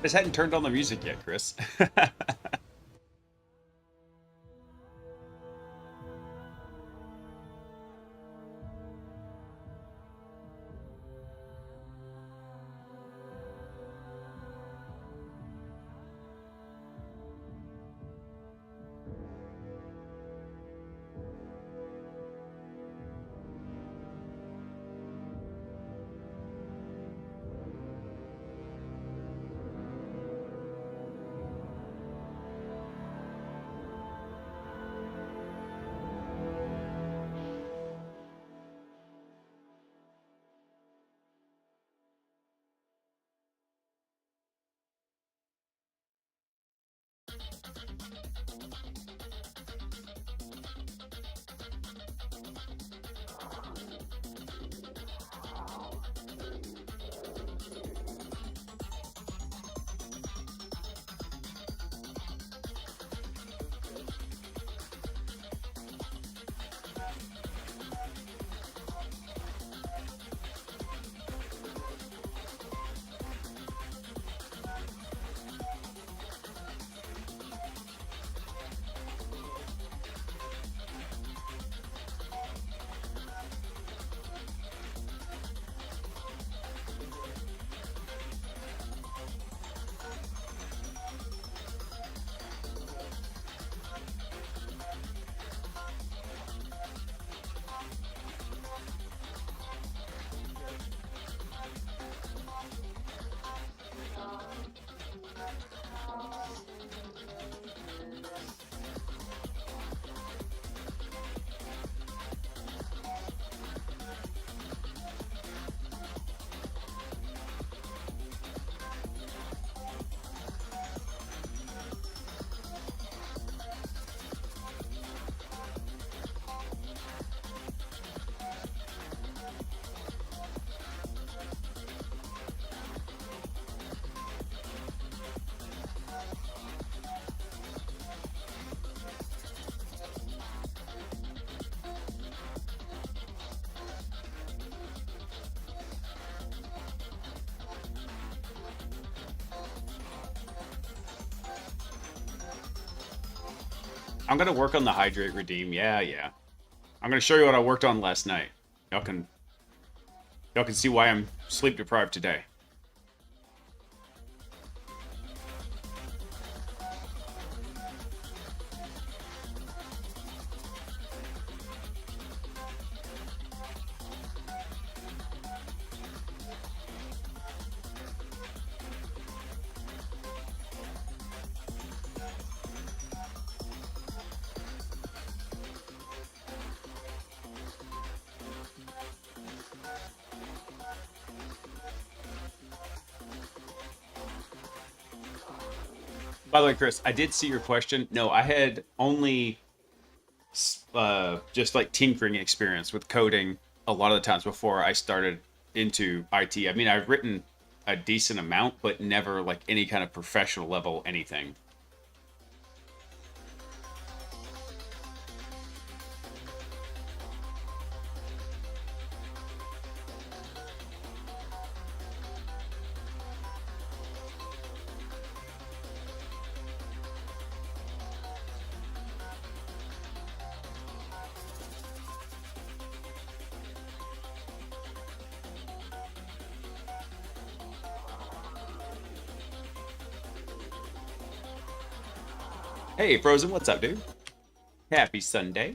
Just hadn't turned on the music yet, Chris. I'm gonna work on the hydrate redeem. Yeah, yeah. I'm gonna show you what I worked on last night. Y'all can y'all can see why I'm sleep deprived today. By the way, Chris, I did see your question. No, I had only just like tinkering experience with coding a lot of the times before I started into IT. I mean, I've written a decent amount, but never like any kind of professional level anything. Hey, Frozen, what's up, dude? Happy Sunday.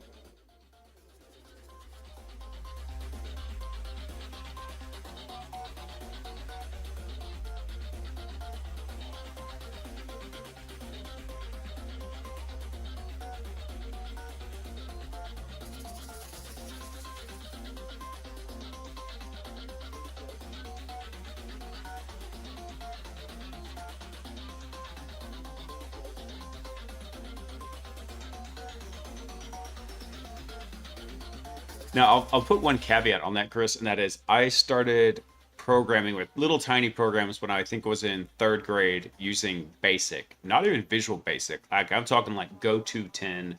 Now, I'll put one caveat on that, Chris, and that is I started programming with little tiny programs when I think was in third grade using Basic, not even Visual Basic. Like I'm talking like Go to 10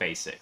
Basic.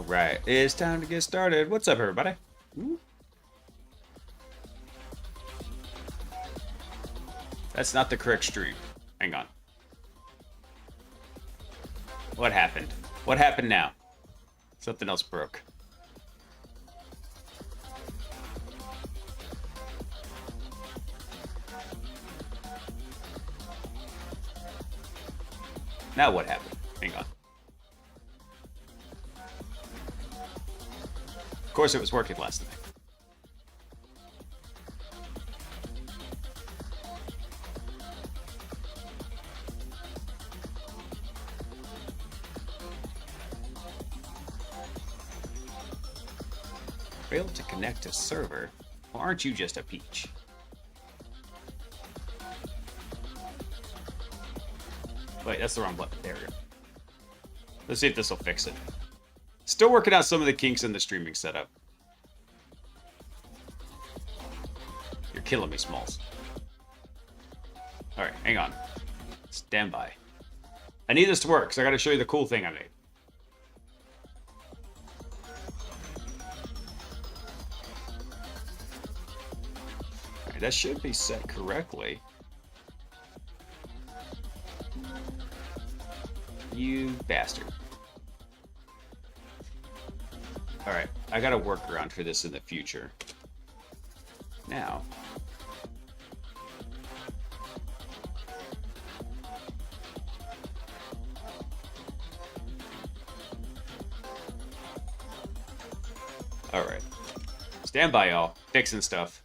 right, it's time to get started. What's up, everybody? Ooh. That's not the correct stream. Hang on. What happened? What happened now? Something else broke. Now what happened? Hang on. Of course it was working last night. Failed to connect to server? Well, aren't you just a peach? Wait, that's the wrong button. There we go. Let's see if this will fix it. Still working out some of the kinks in the streaming setup. You're killing me, Smalls. Alright, hang on. Stand by. I need this to work, because I gotta show you the cool thing I made. Alright, that should be set correctly. You bastard. Alright, I got a workaround for this in the future. Now. Alright. Stand by, y'all. Fixing stuff.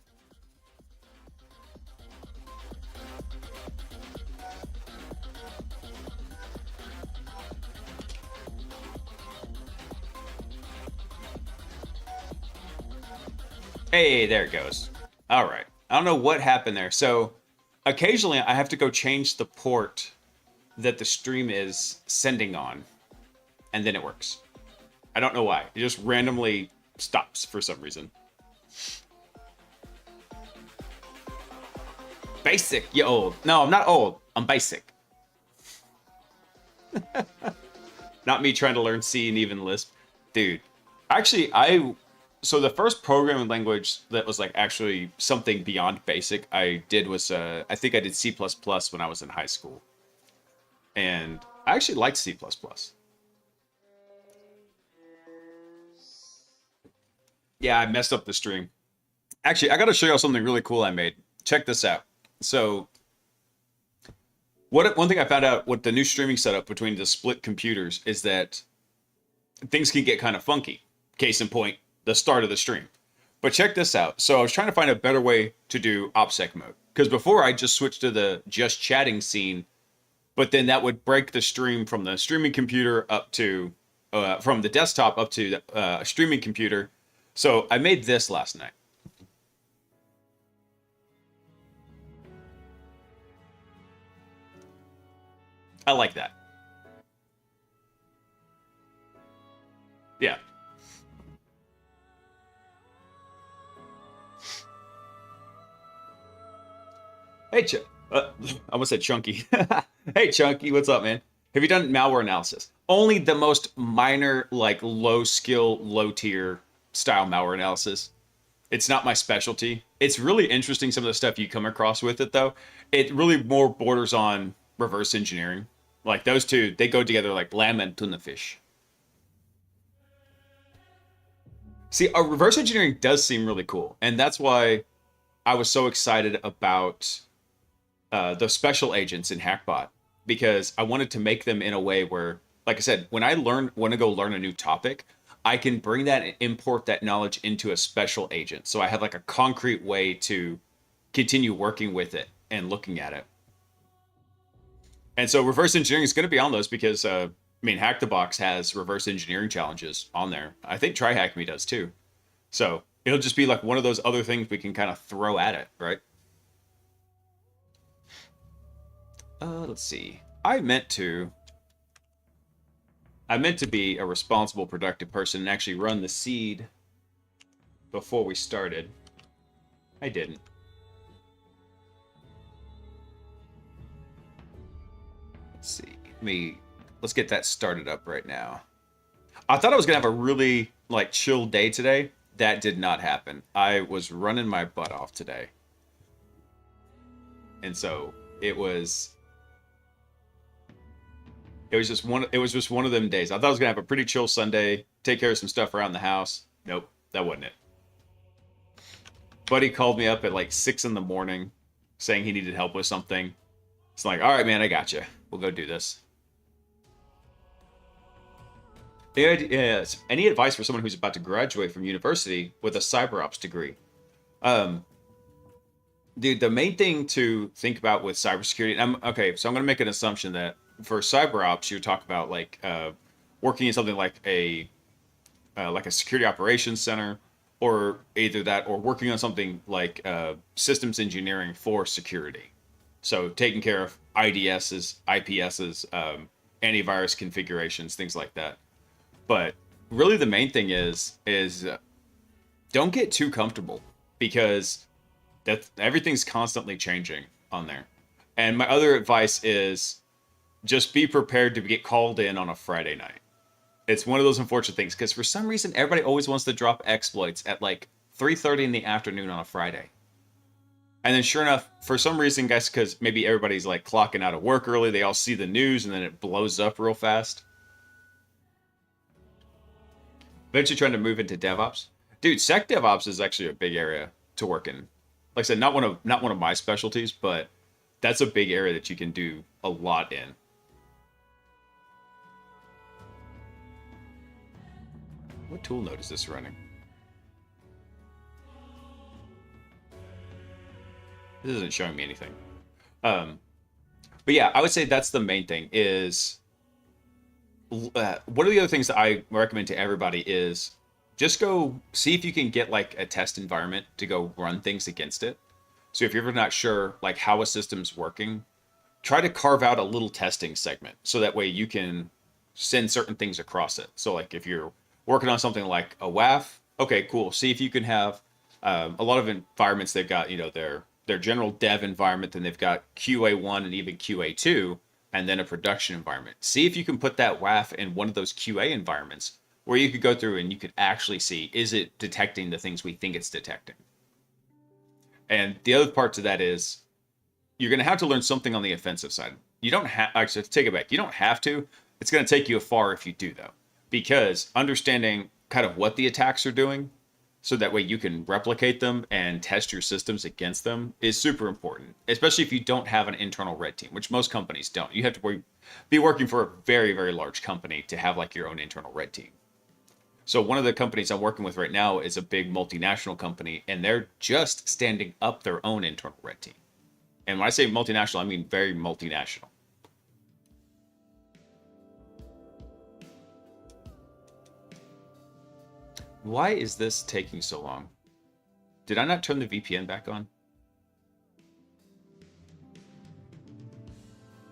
Hey, there it goes. All right. I don't know what happened there. So occasionally I have to go change the port that the stream is sending on, and then it works. I don't know why. It just randomly stops for some reason. Basic, you old. No, I'm not old. I'm basic. Not me trying to learn C and even Lisp. Dude, actually, so the first programming language that was like actually something beyond basic I did was, I think I did C++ when I was in high school. And I actually liked C++. Yeah, I messed up the stream. Actually, I got to show you something really cool I made. Check this out. So one thing I found out with the new streaming setup between the split computers is that things can get kind of funky. Case in point, the start of the stream. But check this out. So I was trying to find a better way to do OPSEC mode. Because before I just switched to the just chatting scene, but then that would break the stream from the streaming computer up to, from the desktop up to a streaming computer. So I made this last night. I like that. Yeah. Hey, I almost said Chunky. Hey, Chunky, what's up, man? Have you done malware analysis? Only the most minor, like low skill, low tier style malware analysis. It's not my specialty. It's really interesting, some of the stuff you come across with it, though. It really more borders on reverse engineering. Like those two, they go together like lamb and tuna fish. See, reverse engineering does seem really cool. And that's why I was so excited about the special agents in HackBot, because I wanted to make them in a way where, like I said, when I want to go learn a new topic, I can bring that and import that knowledge into a special agent. So I have like a concrete way to continue working with it and looking at it. And so reverse engineering is going to be on those because, I mean, Hack the Box has reverse engineering challenges on there. I think TryHackMe does too. So it'll just be like one of those other things we can kind of throw at it, right? Let's see. I meant to be a responsible, productive person and actually run the seed before we started. I didn't. Let's see. Let's get that started up right now. I thought I was gonna have a really like chill day today. That did not happen. I was running my butt off today, and so it was it was just one of them days. I thought I was gonna have a pretty chill Sunday, take care of some stuff around the house. Nope, that wasn't it. Buddy called me up at like 6 in the morning, saying he needed help with something. It's like, all right, man, I got you. We'll go do this. Any advice for someone who's about to graduate from university with a cyber ops degree? Um, Dude, the main thing to think about with cybersecurity, and okay, so I'm going to make an assumption that for cyber ops, you talk about like working in something like a security operations center, or either that, or working on something like systems engineering for security. So taking care of IDSs, IPSs, antivirus configurations, things like that. But really, the main thing is don't get too comfortable because that everything's constantly changing on there. And my other advice is just be prepared to get called in on a Friday night. It's one of those unfortunate things because for some reason everybody always wants to drop exploits at like 3:30 in the afternoon on a Friday. And then sure enough, for some reason, guys, because maybe everybody's like clocking out of work early, they all see the news and then it blows up real fast. Eventually trying to move into DevOps. Dude, Sec DevOps is actually a big area to work in. Like I said, not one of my specialties, but that's a big area that you can do a lot in. What tool node is this running? This isn't showing me anything. But yeah, I would say that's the main thing is one of the other things that I recommend to everybody is just go see if you can get like a test environment to go run things against it. So if you're ever not sure like how a system's working, try to carve out a little testing segment so that way you can send certain things across it. So like if you're working on something like a WAF, okay, cool. See if you can have a lot of environments they've got, their general dev environment, then they've got QA1 and even QA2, and then a production environment. See if you can put that WAF in one of those QA environments where you could go through and you could actually see, is it detecting the things we think it's detecting? And the other part to that is you're going to have to learn something on the offensive side. You don't have, actually, take it back. You don't have to. It's going to take you far if you do, though, because understanding kind of what the attacks are doing so that way you can replicate them and test your systems against them is super important, especially if you don't have an internal red team, which most companies don't. You have to be working for a very, very large company to have like your own internal red team. So one of the companies I'm working with right now is a big multinational company, and they're just standing up their own internal red team. And when I say multinational, I mean very multinational. Why is this taking so long? Did I not turn the VPN back on?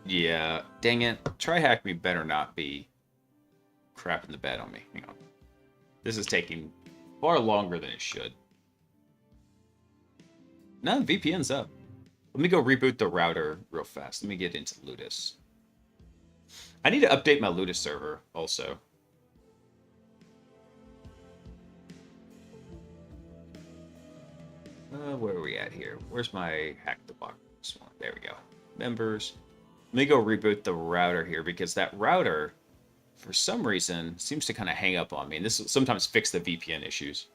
Yeah, dang it. Try me better not be crapping the bed on me. Hang on. This is taking far longer than it should. No, VPN's up. Let me go reboot the router real fast. Let me get into Ludus. I need to update my Ludus server also. Where are we at here? Where's my hack the box one? There we go. Members. Let me go reboot the router here because that router, for some reason, seems to kind of hang up on me. And this will sometimes fix the VPN issues.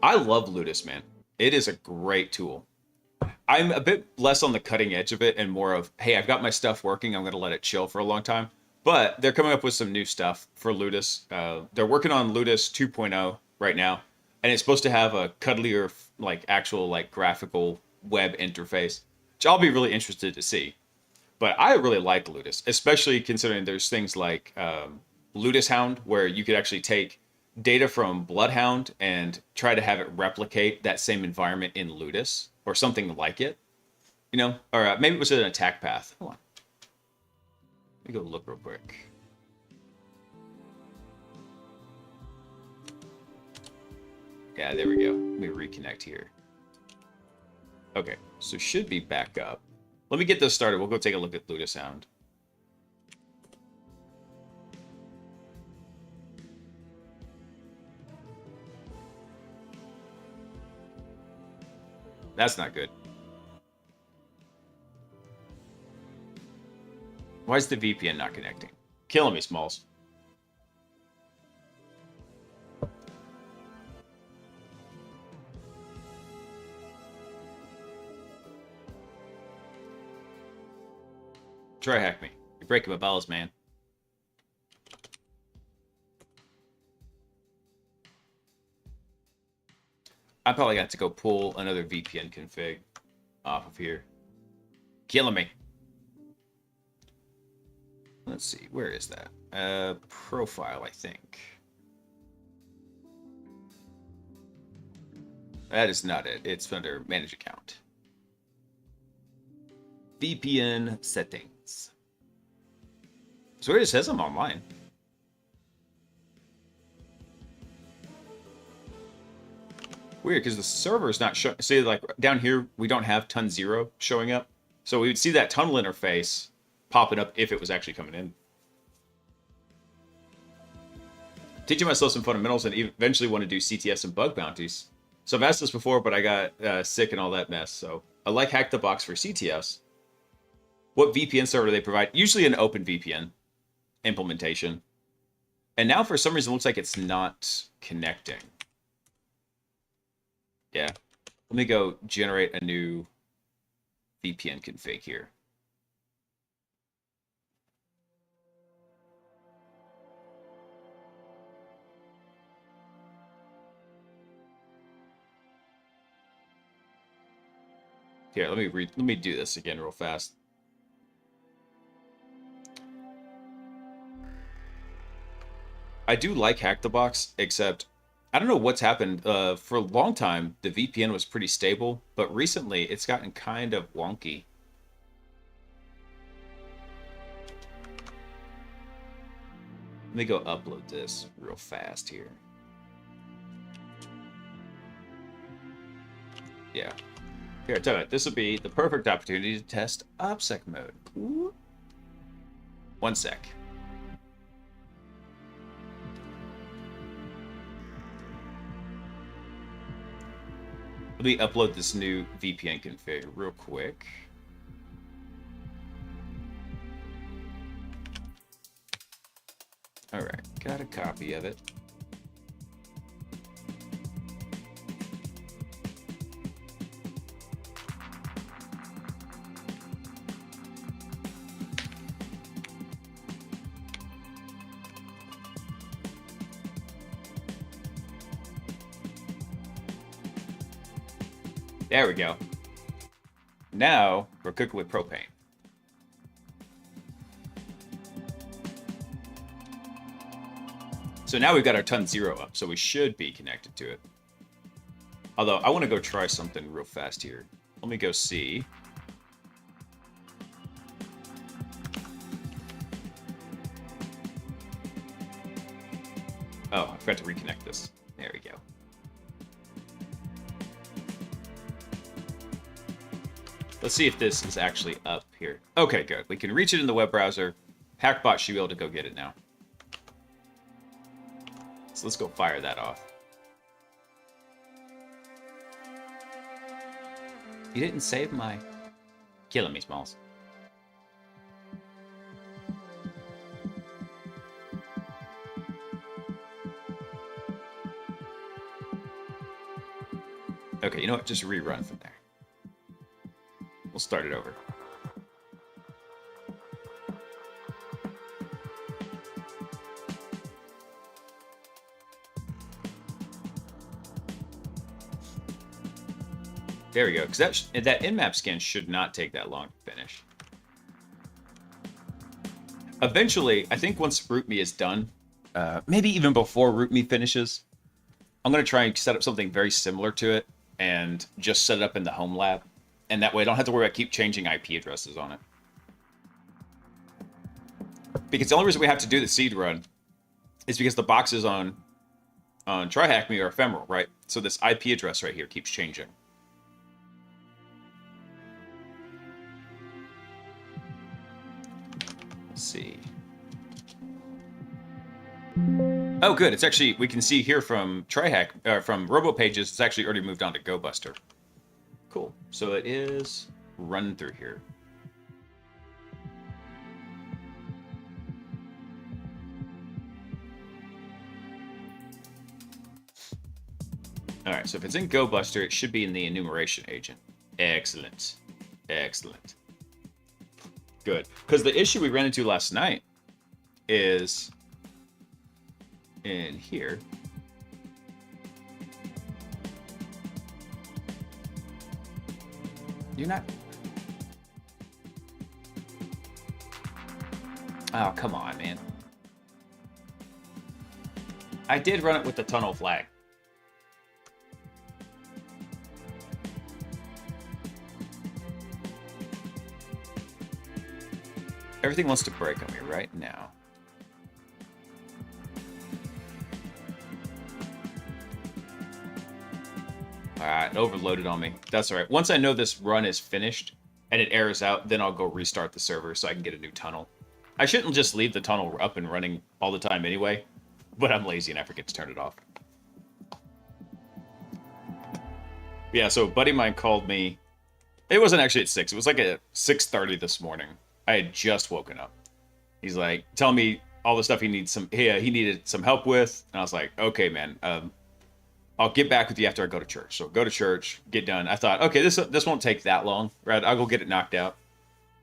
I love Ludus, man. It is a great tool. I'm a bit less on the cutting edge of it and more of, hey, I've got my stuff working. I'm going to let it chill for a long time. But they're coming up with some new stuff for Ludus. They're working on Ludus 2.0 right now. And it's supposed to have a cuddlier, like actual like graphical web interface, which I'll be really interested to see. But I really like Ludus, especially considering there's things like Ludus Hound, where you could actually take data from Bloodhound and try to have it replicate that same environment in Ludus or something like it, or maybe it was an attack path. Hold on. Let me go look real quick. Yeah, there we go. Let me reconnect here. Okay, so should be back up. Let me get this started. We'll go take a look at Ludus Sound. That's not good. Why is the VPN not connecting? Killing me, Smalls. Try hack me. You're breaking my balls, man. I probably got to go pull another VPN config off of here. Killing me. Let's see, where is that? Profile, I think. That is not it. It's under manage account. VPN settings. So it says I'm online. Weird, because the server is not showing. See, like down here, we don't have ton 0 showing up. So we would see that tunnel interface popping up if it was actually coming in. Teaching myself some fundamentals and eventually want to do CTFs and bug bounties. So I've asked this before, but I got sick and all that mess. So I like Hack the Box for CTFs. What VPN server do they provide? Usually an open VPN implementation. And now for some reason it looks like it's not connecting. Yeah. Let me go generate a new VPN config here. Here, let me do this again real fast. I do like Hack the Box, except I don't know what's happened. For a long time, the VPN was pretty stable, but recently it's gotten kind of wonky. Let me go upload this real fast here. Yeah. Here, I tell you, this would be the perfect opportunity to test OPSEC mode. Ooh. 1 sec. Let me upload this new VPN config real quick. All right, got a copy of it. There we go. Now we're cooking with propane. So now we've got our ton 0 up, so we should be connected to it. Although I want to go try something real fast here. Let me go see. Oh, I forgot to reconnect this. There we go. Let's see if this is actually up here. Okay, good. We can reach it in the web browser. HackBot should be able to go get it now. So let's go fire that off. You didn't save my... Killing me, Smalls. Okay, you know what? Just rerun from there. We'll start it over. There we go. Because that in-map scan should not take that long to finish. Eventually, I think once RootMe is done, maybe even before RootMe finishes, I'm going to try and set up something very similar to it and just set it up in the home lab. And that way I don't have to worry about keep changing IP addresses on it. Because the only reason we have to do the seed run is because the boxes on TryHackMe are ephemeral, right? So this IP address right here keeps changing. Let's see. Oh, good. It's actually, we can see here from from RoboPages, it's actually already moved on to GoBuster. Cool. So it is running through here. All right, so if it's in GoBuster, it should be in the enumeration agent. Excellent. Excellent. Good. Because the issue we ran into last night is in here. You're not... Oh, come on, man. I did run it with the tunnel flag. Everything wants to break on me right now. Alright, overloaded on me. That's alright. Once I know this run is finished and it errors out, then I'll go restart the server so I can get a new tunnel. I shouldn't just leave the tunnel up and running all the time anyway, but I'm lazy and I forget to turn it off. Yeah, so a buddy of mine called me. It wasn't actually at 6. It was like at 6:30 this morning. I had just woken up. He's like, tell me all the stuff he needs he needed some help with. And I was like, okay, man, I'll get back with you after I go to church. So go to church, get done. I thought, okay, this won't take that long, right? I'll go get it knocked out.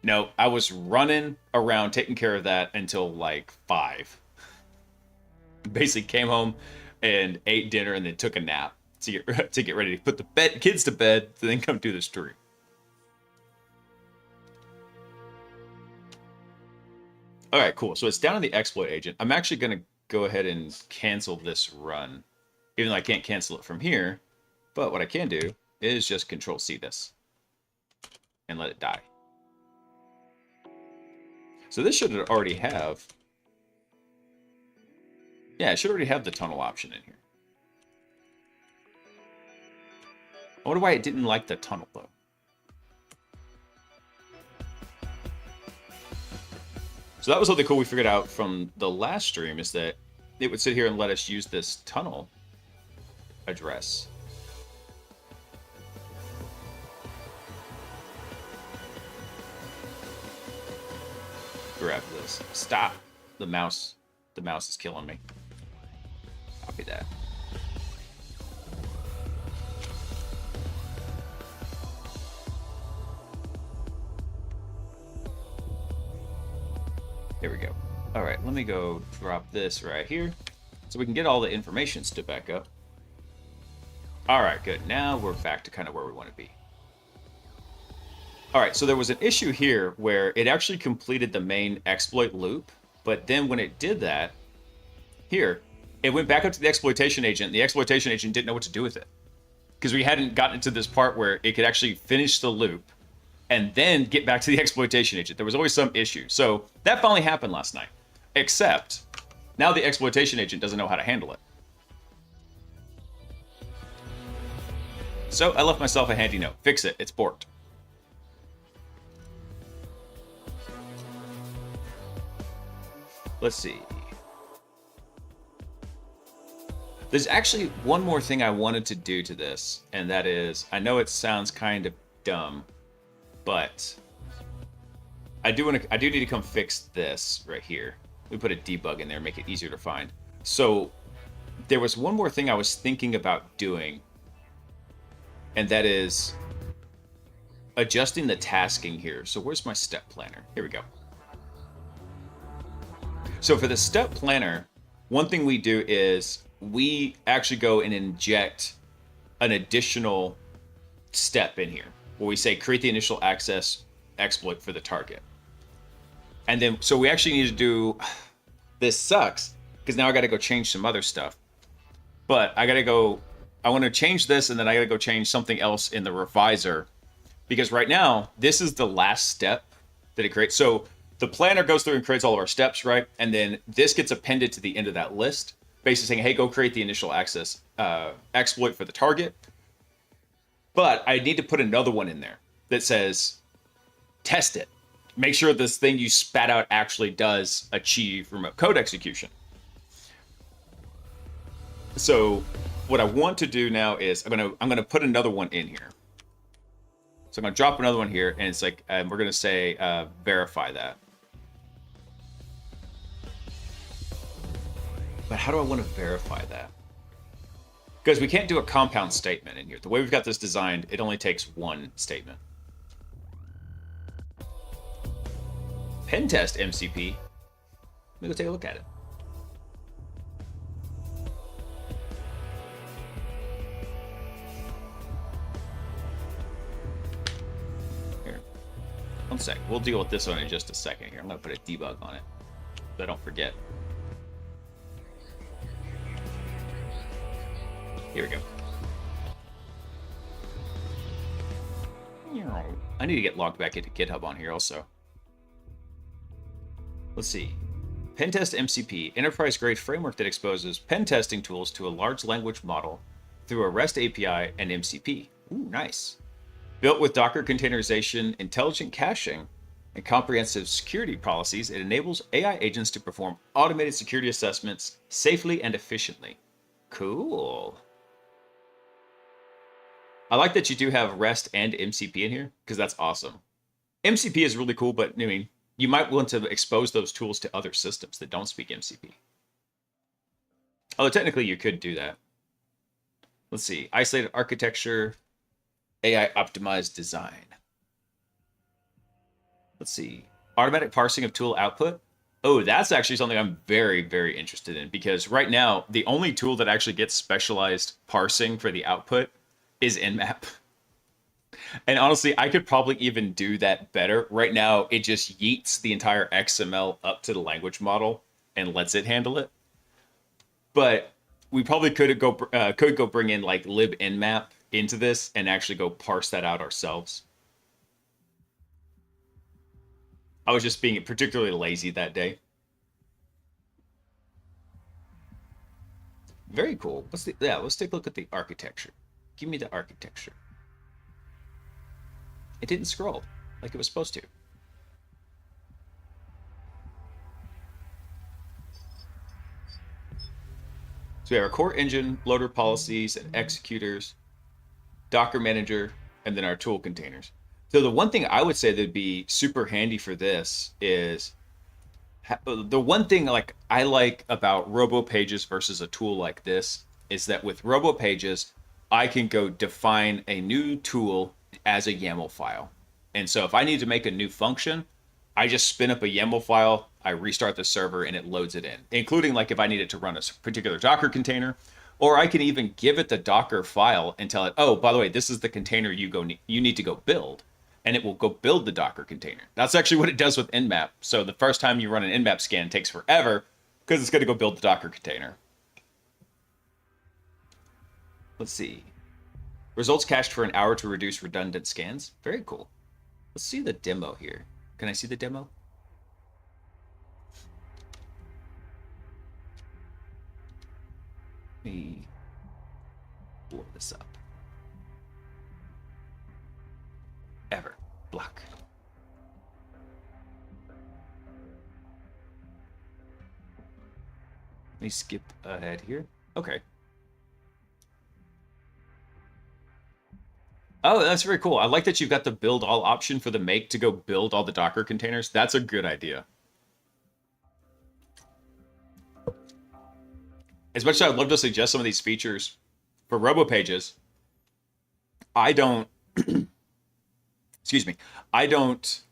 No, I was running around taking care of that until like 5. Basically came home and ate dinner and then took a nap to get ready to put the kids to bed, to then come do the stream. All right, cool. So it's down in the exploit agent. I'm actually going to go ahead and cancel this run, even though I can't cancel it from here. But what I can do is just Control-C this and let it die. So this should already have... Yeah, it should already have the tunnel option in here. I wonder why it didn't like the tunnel, though. So that was something cool we figured out from the last stream, is that it would sit here and let us use this tunnel address. Grab this. Stop. The mouse is killing me. Copy that. Here we go. All right, let me go drop this right here so we can get all the information stood back up. All right, good. Now we're back to kind of where we want to be. All right, so there was an issue here where it actually completed the main exploit loop, but then when it did that, here, it went back up to the exploitation agent. The exploitation agent didn't know what to do with it because we hadn't gotten to this part where it could actually finish the loop and then get back to the exploitation agent. There was always some issue. So that finally happened last night, except now the exploitation agent doesn't know how to handle it. So I left myself a handy note. Fix it. It's borked. Let's see. There's actually one more thing I wanted to do to this, and that is, I know it sounds kind of dumb, but I do need to come fix this right here. We put a debug in there, make it easier to find. So there was one more thing I was thinking about doing, and that is adjusting the tasking here. So where's my step planner? Here we go. So for the step planner, one thing we do is we actually go and inject an additional step in here where we say create the initial access exploit for the target. And then, so we actually need to do, this sucks because now I got to go change some other stuff, but I want to change this, and then I got to go change something else in the revisor, because right now this is the last step that it creates. So the planner goes through and creates all of our steps, right? And then this gets appended to the end of that list, basically saying, hey, go create the initial access exploit for the target. But I need to put another one in there that says, test it. Make sure this thing you spat out actually does achieve remote code execution. So what I want to do now is I'm gonna put another one in here. So I'm going to drop another one here, and it's like, we're going to say verify that. But how do I want to verify that? Because we can't do a compound statement in here. The way we've got this designed, it only takes one statement. Pen test MCP. Let me go take a look at it. Here. One sec. We'll deal with this one in just a second here. I'm going to put a debug on it so I don't forget. Here we go. I need to get logged back into GitHub on here also. Let's see. Pentest MCP, enterprise-grade framework that exposes pen testing tools to a large language model through a REST API and MCP. Ooh, nice. Built with Docker containerization, intelligent caching, and comprehensive security policies, it enables AI agents to perform automated security assessments safely and efficiently. Cool. I like that you do have REST and MCP in here, because that's awesome. MCP is really cool, but I mean, you might want to expose those tools to other systems that don't speak MCP. Although technically you could do that. Let's see. Isolated architecture, AI optimized design. Let's see. Automatic parsing of tool output. Oh, that's actually something I'm very, very interested in, because right now, the only tool that actually gets specialized parsing for the output is Nmap. And honestly, I could probably even do that better. Right now, it just yeets the entire XML up to the language model and lets it handle it. But we probably could go bring in like libnmap into this and actually go parse that out ourselves. I was just being particularly lazy that day. Very cool. Let's take a look at the architecture. Give me the architecture. It didn't scroll like it was supposed to. So we have our core engine, loader policies, and executors, Docker manager, and then our tool containers. So the one thing I would say that'd be super handy for this is the one thing like I like about Robo Pages versus a tool like this is that with Robo Pages, I can go define a new tool as a YAML file. And so if I need to make a new function, I just spin up a YAML file, I restart the server, and it loads it in, including like if I needed to run a particular Docker container, or I can even give it the Docker file and tell it, oh, by the way, this is the container you need to go build, and it will go build the Docker container. That's actually what it does with Nmap. So the first time you run an Nmap scan takes forever because it's going to go build the Docker container. Let's see. Results cached for an hour to reduce redundant scans. Very cool. Let's see the demo here. Can I see the demo? Let me blow this up. Ever. Block. Let me skip ahead here. Okay. Oh, that's very cool. I like that you've got the build all option for the make to go build all the Docker containers. That's a good idea. As much as I'd love to suggest some of these features for Robo Pages, I don't excuse me. I don't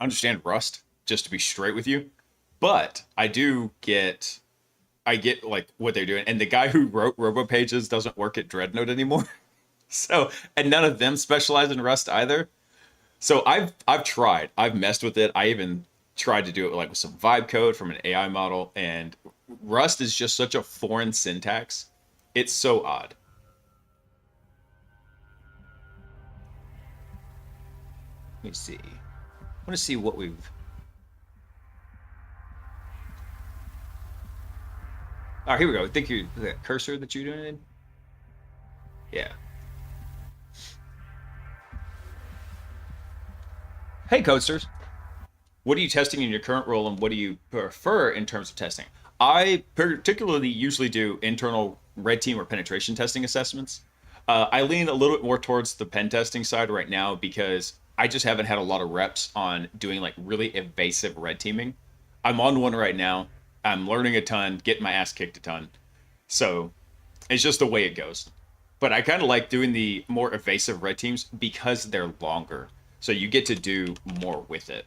understand Rust, just to be straight with you. But I get like what they're doing. And the guy who wrote Robo Pages doesn't work at Dreadnought anymore. So, and none of them specialize in Rust either. So I've tried. I've messed with it. I even tried to do it like with some vibe code from an AI model, and Rust is just such a foreign syntax. It's so odd. Let me see. I want to see what we've... All right, here we go. I think that cursor that you're doing. Yeah. Hey, Codesters. What are you testing in your current role, and what do you prefer in terms of testing? I particularly usually do internal red team or penetration testing assessments, I lean a little bit more towards the pen testing side right now because I just haven't had a lot of reps on doing like really evasive red teaming. I'm on one right now. I'm learning a ton, getting my ass kicked a ton. So it's just the way it goes. But I kind of like doing the more evasive red teams because they're longer. So you get to do more with it.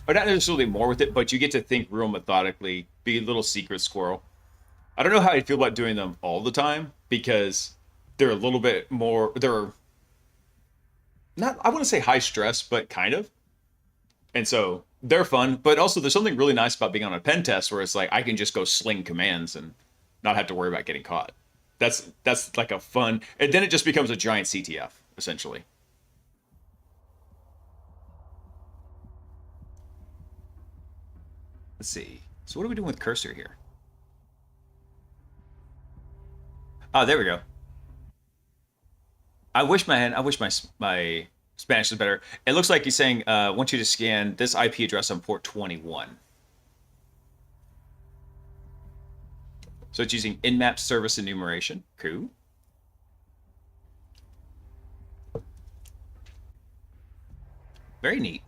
Or not necessarily more with it, but you get to think real methodically, be a little secret squirrel. I don't know how I feel about doing them all the time because they're a little bit more, they're not, I wouldn't say high stress, but kind of. And so they're fun, but also there's something really nice about being on a pen test where it's like I can just go sling commands and not have to worry about getting caught. That's like a fun, and then it just becomes a giant CTF essentially. Let's see. So what are we doing with cursor here? Oh, there we go. I wish my Spanish is better. It looks like he's saying, I want you to scan this IP address on port 21. So it's using in-map service enumeration. Cool. Very neat.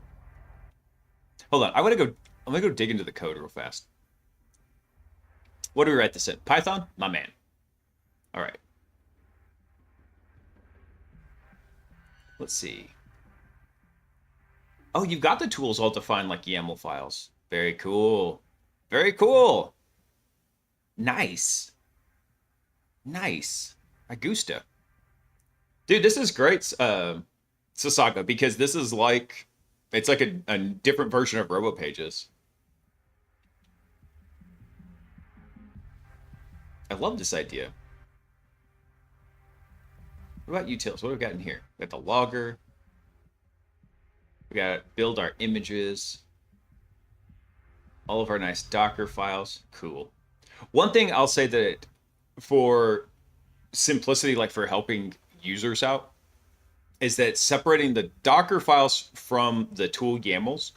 Hold on, I'm gonna go dig into the code real fast. What do we write this in? Python? My man. All right. Let's see. Oh, you've got the tools all defined like YAML files. Very cool. Very cool. Nice. Nice. Augusta. Dude, this is great, Sasaka, because this is like, it's like a different version of Robo Pages. I love this idea. What about utils? What have we got in here? We got the logger. We got to build our images. All of our nice Docker files. Cool. One thing I'll say that for simplicity, like for helping users out, is that separating the Docker files from the tool YAMLs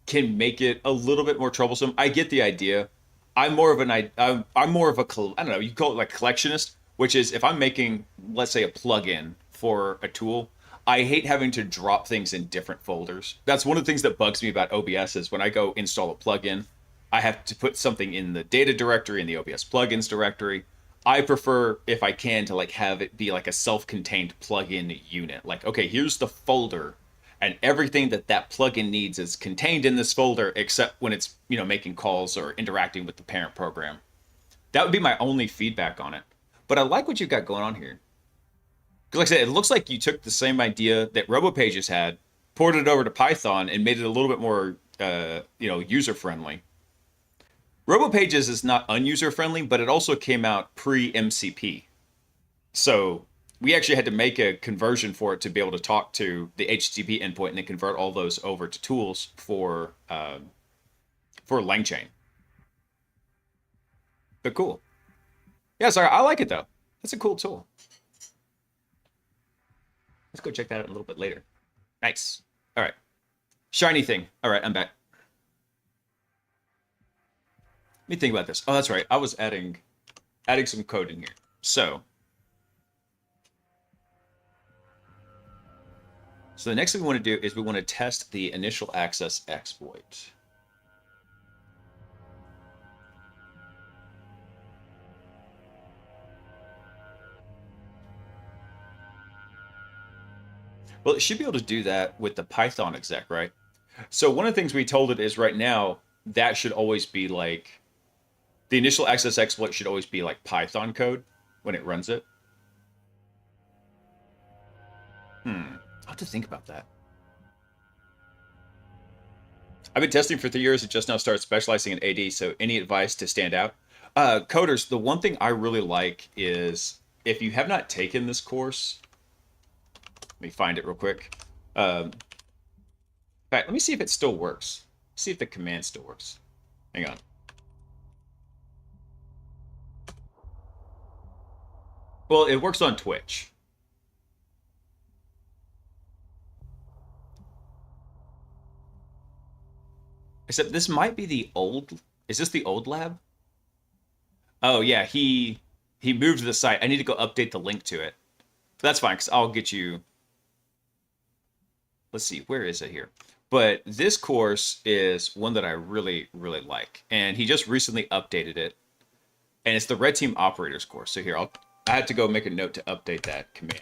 can make it a little bit more troublesome. I get the idea. I'm more of I'm more of a I don't know, you call it like collectionist, which is if I'm making, let's say, a plugin for a tool, I hate having to drop things in different folders. That's one of the things that bugs me about OBS is when I go install a plugin, I have to put something in the data directory in the OBS plugins directory. I prefer, if I can, to like have it be like a self-contained plugin unit. Like, okay, here's the folder, and everything that that plugin needs is contained in this folder, except when it's making calls or interacting with the parent program. That would be my only feedback on it. But I like what you've got going on here. Because like I said, it looks like you took the same idea that RoboPages had, ported it over to Python, and made it a little bit more, user-friendly. RoboPages is not unuser-friendly, but it also came out pre-MCP. So we actually had to make a conversion for it to be able to talk to the HTTP endpoint and then convert all those over to tools for LangChain. But cool. Yeah, sorry, I like it though. That's a cool tool. Let's go check that out a little bit later. Nice. All right. Shiny thing. All right, I'm back. Let me think about this. Oh, that's right. I was adding some code in here. So the next thing we want to do is we want to test the initial access exploit. Well, it should be able to do that with the Python exec, right? So one of the things we told it is right now that should always be like the initial access exploit should always be like Python code when it runs it. I'll have to think about that. I've been testing for 3 years and just now started specializing in AD, so any advice to stand out? Coders, the one thing I really like is if you have not taken this course, let me find it real quick. In fact, let me see if it still works. See if the command still works. Hang on. Well, it works on Twitch. Except this might be the old... Is this the old lab? Oh, yeah, he he moved the site. I need to go update the link to it. But that's fine, because I'll get you. Let's see, where is it here? But this course is one that I really, really like. And he just recently updated it. And it's the Red Team Operators course. So here, I had to go make a note to update that command.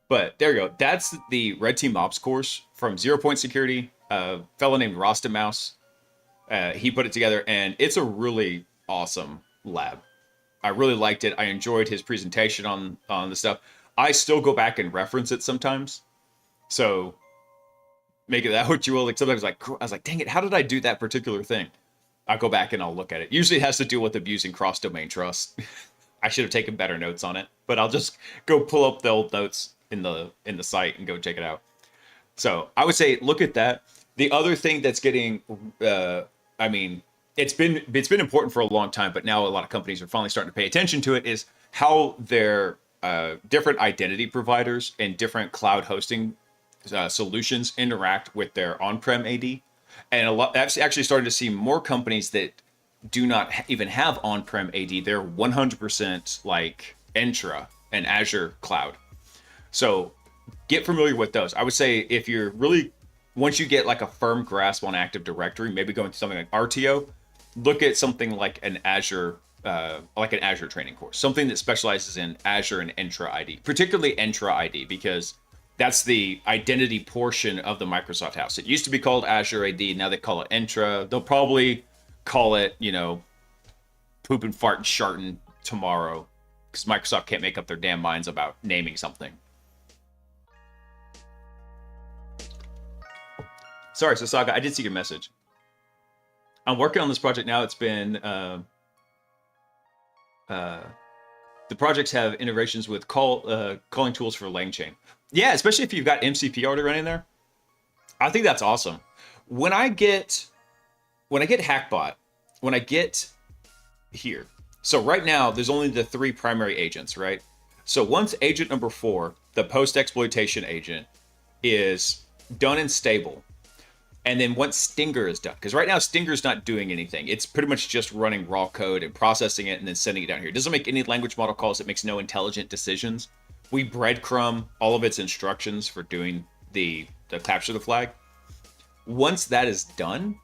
But there you go. That's the Red Team Ops course from 0 Point Security. A fellow named Rasta Mouse. He put it together, and it's a really awesome lab. I really liked it. I enjoyed his presentation on the stuff. I still go back and reference it sometimes. So make it that what you will. Like sometimes I was like, dang it, how did I do that particular thing? I'll go back and I'll look at it. Usually it has to do with abusing cross-domain trust. I should have taken better notes on it, but I'll just go pull up the old notes in the site and go check it out. So I would say look at that. The other thing that's getting, I mean, it's been important for a long time, but now a lot of companies are finally starting to pay attention to it, is how their different identity providers and different cloud hosting solutions interact with their on-prem AD. And I've actually started to see more companies that do not even have on-prem AD. They're 100% like Entra and Azure Cloud. So get familiar with those. I would say if you're really, once you get like a firm grasp on Active Directory, maybe going to something like RTO, look at something like an Azure training course, something that specializes in Azure and Entra ID, particularly Entra ID, because that's the identity portion of the Microsoft house. It used to be called Azure AD. Now they call it Entra. They'll probably call it, poop and fart and shartin tomorrow, because Microsoft can't make up their damn minds about naming something. Sorry, so Saga, I did see your message. I'm working on this project now. It's been the projects have integrations with calling tools for LangChain. Yeah, especially if you've got MCP already running there. I think that's awesome. When I get HackBot, when I get here, so right now there's only the 3 primary agents, right? So once agent number 4, the post-exploitation agent, is done and stable, and then once Stinger is done, because right now Stinger's not doing anything. It's pretty much just running raw code and processing it and then sending it down here. It doesn't make any language model calls. It makes no intelligent decisions. We breadcrumb all of its instructions for doing the capture the flag. Once that is done,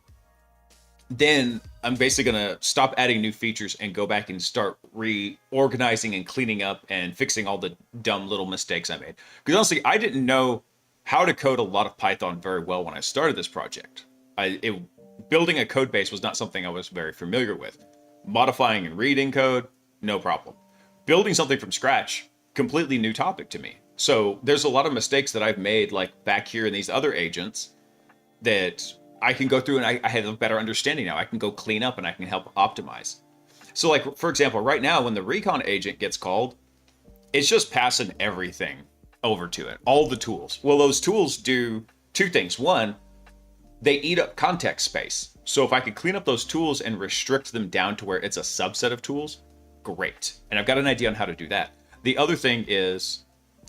then I'm basically going to stop adding new features and go back and start reorganizing and cleaning up and fixing all the dumb little mistakes I made. Because honestly, I didn't know how to code a lot of Python very well when I started this project. Building a code base was not something I was very familiar with. Modifying and reading code, no problem. Building something from scratch, completely new topic to me. So there's a lot of mistakes that I've made, like back here in these other agents, that I can go through and I have a better understanding now. I can go clean up and I can help optimize. So like, for example, right now when the recon agent gets called, it's just passing everything over to it, all the tools. Well, those tools do 2 things. One, they eat up context space. So if I could clean up those tools and restrict them down to where it's a subset of tools, great. And I've got an idea on how to do that. The other thing is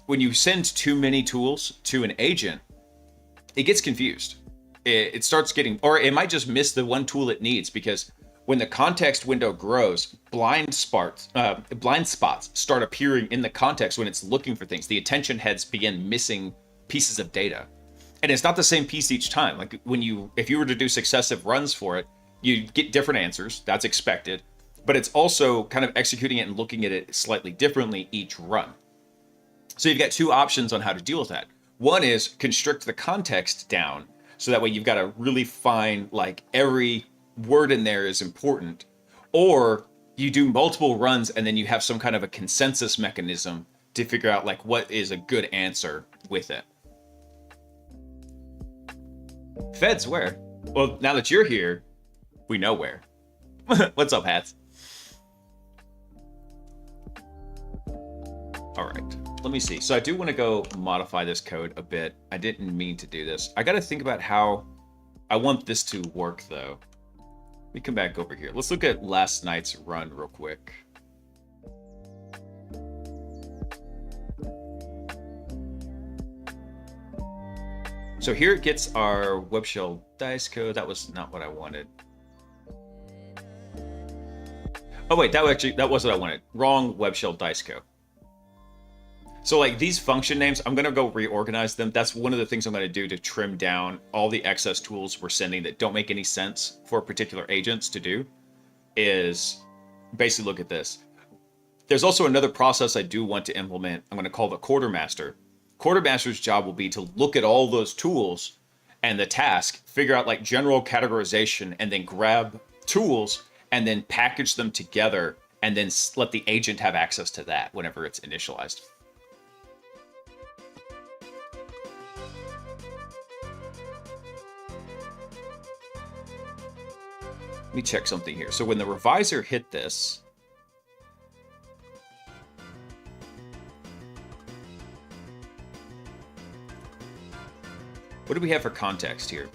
when you send too many tools to an agent, it gets confused. It starts getting, or it might just miss the one tool it needs, because when the context window grows, blind spots start appearing in the context when it's looking for things. The attention heads begin missing pieces of data. And it's not the same piece each time. Like if you were to do successive runs for it, you get different answers. That's expected. But it's also kind of executing it and looking at it slightly differently each run. So you've got 2 options on how to deal with that. One is constrict the context down, so that way you've got a really fine, like every word in there is important. Or you do multiple runs and then you have some kind of a consensus mechanism to figure out like what is a good answer with it. Feds where? Well, now that you're here, we know where. What's up, hats? All right, let me see. So I do want to go modify this code a bit. I didn't mean to do this. I got to think about how I want this to work though. Let me come back over here. Let's look at last night's run real quick. So here it gets our web shell dice code. That was not what I wanted. Oh wait, that was what I wanted. Wrong web shell dice co. So like these function names, I'm gonna go reorganize them. That's one of the things I'm gonna do to trim down all the excess tools we're sending that don't make any sense for particular agents to do. Is basically look at this. There's also another process I do want to implement. I'm gonna call the quartermaster. Quartermaster's job will be to look at all those tools and the task, figure out like general categorization, and then grab tools and then package them together and then let the agent have access to that whenever it's initialized. Let me check something here. So when the reviser hit this, what do we have for context here?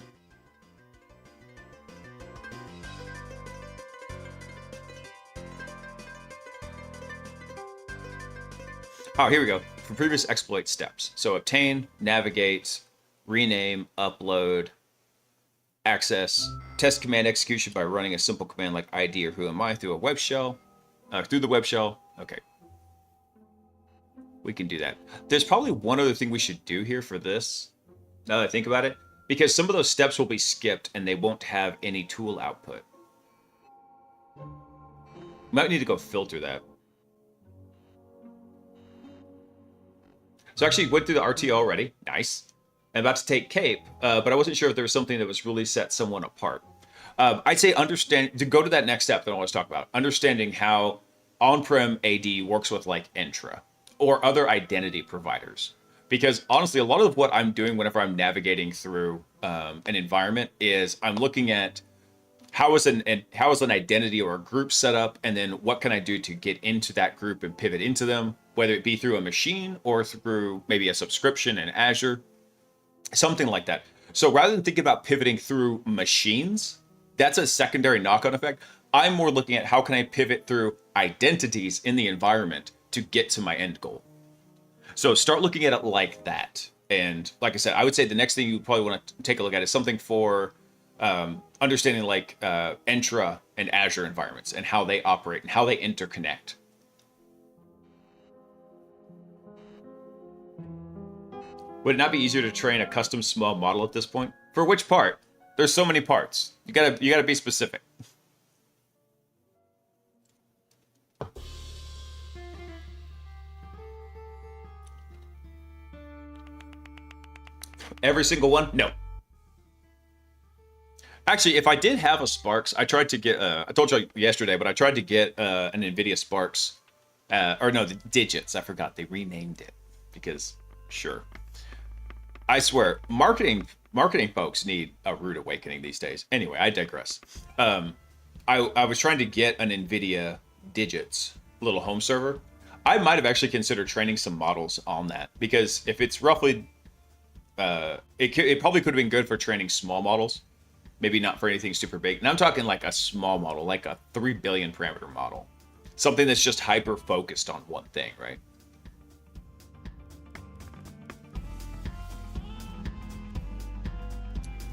Oh, here we go. For previous exploit steps. So obtain, navigate, rename, upload, access, test command execution by running a simple command like ID or who am I through a web shell, through the web shell. Okay. We can do that. There's probably one other thing we should do here for this, now that I think about it, because some of those steps will be skipped and they won't have any tool output. Might need to go filter that. So actually went through the RTO already. Nice. I'm about to take Cape, but I wasn't sure if there was something that was really set someone apart. I'd say to go to that next step that I want to talk about, understanding how on-prem AD works with like Entra or other identity providers. Because honestly, a lot of what I'm doing whenever I'm navigating through an environment is I'm looking at how is an identity or a group set up, and then what can I do to get into that group and pivot into them, whether it be through a machine or through maybe a subscription in Azure, something like that. So rather than thinking about pivoting through machines, that's a secondary knock-on effect. I'm more looking at how can I pivot through identities in the environment to get to my end goal. So start looking at it like that. And like I said, I would say the next thing you probably want to take a look at is something for understanding like Entra and Azure environments and how they operate and how they interconnect. Would it not be easier to train a custom small model at this point? For which part? There's so many parts. You gotta be specific. Every single one? No. Actually, if I did have a Sparks, I tried to get, I told you yesterday, but I tried to get an NVIDIA Sparks, or no, the Digits. I forgot. They renamed it because, sure. I swear, marketing folks need a rude awakening these days. Anyway, I digress. I was trying to get an NVIDIA Digits little home server. I might have actually considered training some models on that because if it's roughly, it probably could have been good for training small models. Maybe not for anything super big. And I'm talking like a small model, like a 3 billion parameter model. Something that's just hyper focused on one thing, right?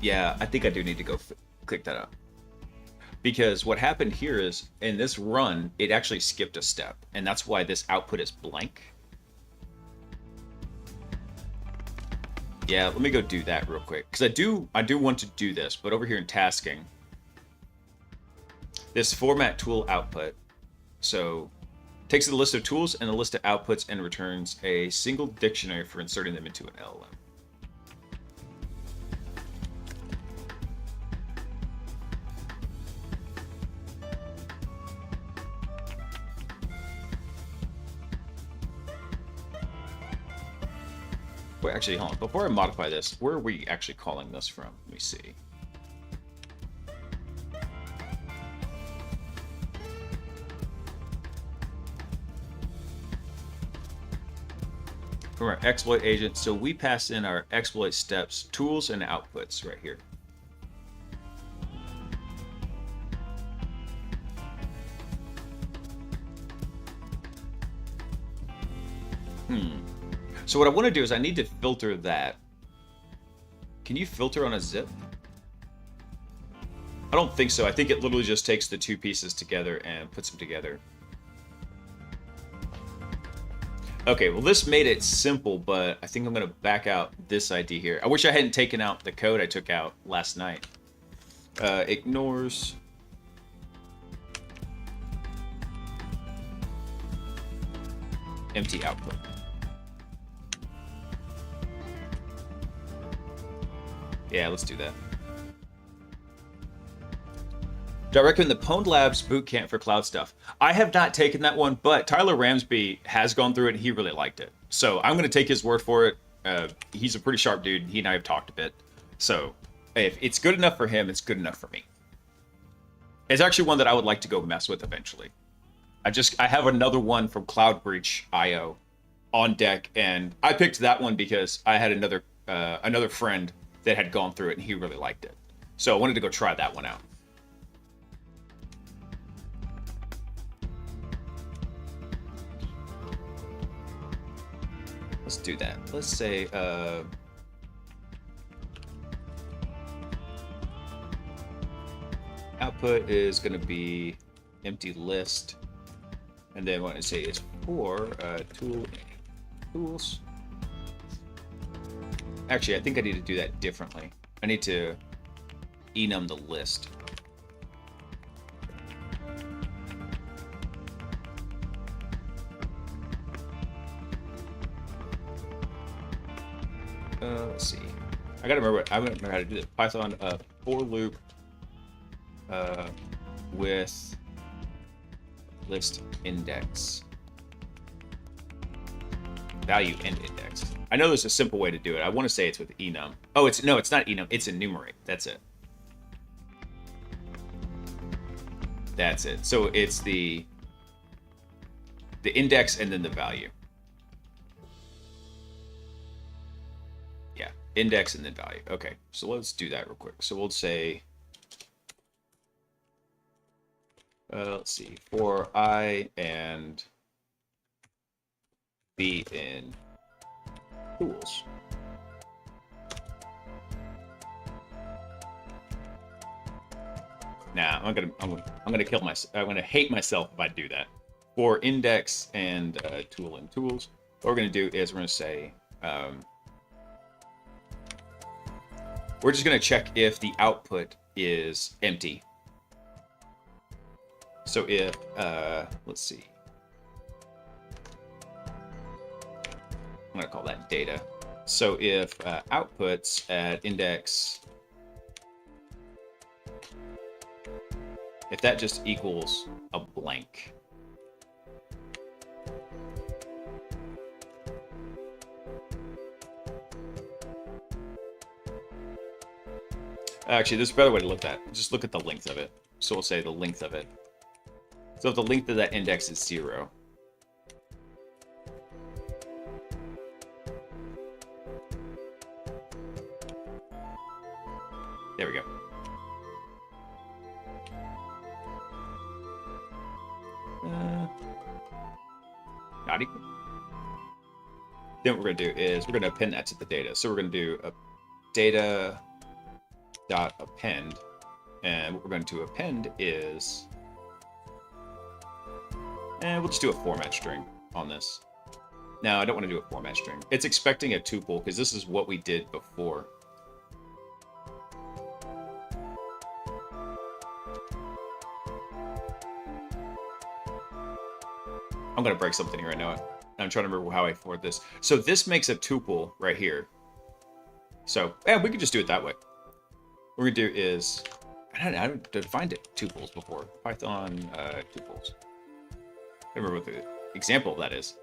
Yeah, I think I do need to go click that up. Because what happened here is, in this run, it actually skipped a step. And that's why this output is blank. Yeah, let me go do that real quick. Because I do want to do this, but over here in tasking, this format tool output. So takes the list of tools and the list of outputs and returns a single dictionary for inserting them into an LLM. Wait, actually, hold on. Before I modify this, where are we actually calling this from? Let me see. From our exploit agent, so we pass in our exploit steps, tools, and outputs right here. So what I want to do is I need to filter that. Can you filter on a zip? I don't think so. I think it literally just takes the two pieces together and puts them together. Okay, well this made it simple, but I think I'm gonna back out this ID here. I wish I hadn't taken out the code I took out last night. Ignores empty output. Yeah, let's do that. Do I recommend the Pwned Labs bootcamp for cloud stuff? I have not taken that one, but Tyler Ramsby has gone through it and he really liked it. So I'm going to take his word for it. He's a pretty sharp dude. He and I have talked a bit. So if it's good enough for him, it's good enough for me. It's actually one that I would like to go mess with eventually. I have another one from Cloud Breach IO on deck, and I picked that one because I had another friend that had gone through it and he really liked it. So I wanted to go try that one out. Let's do that. Let's say output is going to be empty list, and then what I say is for tools. Actually, I think I need to do that differently. I need to enum the list. Let's see. I gotta remember how to do this. Python for loop with list index value and index. I know there's a simple way to do it. I want to say it's with enum. Oh, it's not enum. It's enumerate. That's it. That's it. So it's the index and then the value. Yeah, index and then value. Okay, so let's do that real quick. So we'll say, let's see, for I and B in tools. Nah, I'm gonna kill myself. I'm gonna hate myself if I do that. For index and tool and tools, what we're gonna do is we're gonna say we're just gonna check if the output is empty. So if let's see, I'm gonna call that data. So if outputs at index, if that just equals a blank, actually, there's a better way to look at that. Just look at the length of it. So we'll say the length of it. So if the length of that index is 0, there we go. Not equal. Then what we're going to do is we're going to append that to the data. So we're going to do a data dot append, and what we're going to append is, and we'll just do a format string on this. No, I don't want to do a format string. It's expecting a tuple because this is what we did before. I'm going to break something here, I know it. I'm trying to remember how I forward this. So this makes a tuple right here. So, yeah, we could just do it that way. What we're going to do is, I haven't defined it tuples before. Python tuples. I don't remember what the example of that is.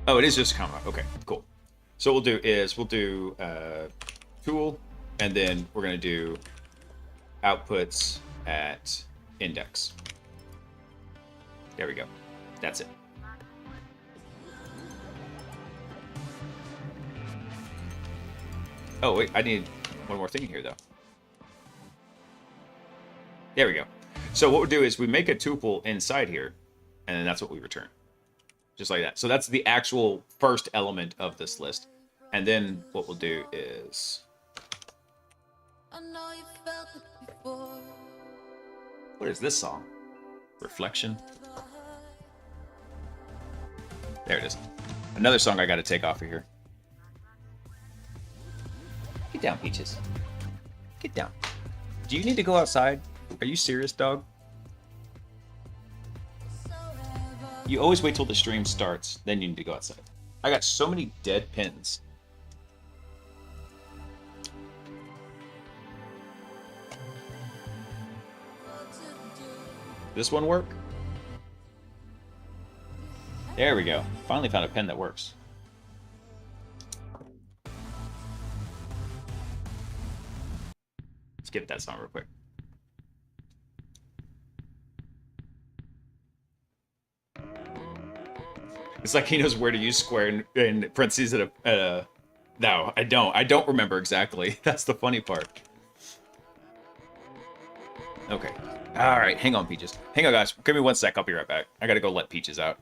Oh, it is just a comma. Okay, cool. So what we'll do is we'll do tool, and then we're going to do outputs at index. There we go. That's it. Oh, wait, I need one more thing here, though. There we go. So what we'll do is we make a tuple inside here, And then that's what we return. Just like that. So that's the actual first element of this list. And then what we'll do is... What is this song? Reflection. There it is. Another song I got to take off of here. Get down, Peaches. Get down. Do you need to go outside? Are you serious, dog? You always wait till the stream starts, then you need to go outside. I got so many dead pins. This one work? There we go. Finally found a pen that works. Skip that song real quick. It's like he knows where to use square in parentheses at a... No, I don't. I don't remember exactly. That's the funny part. Okay. All right, hang on, Peaches. Hang on, guys. Give me 1 sec. I'll be right back. I gotta go let Peaches out.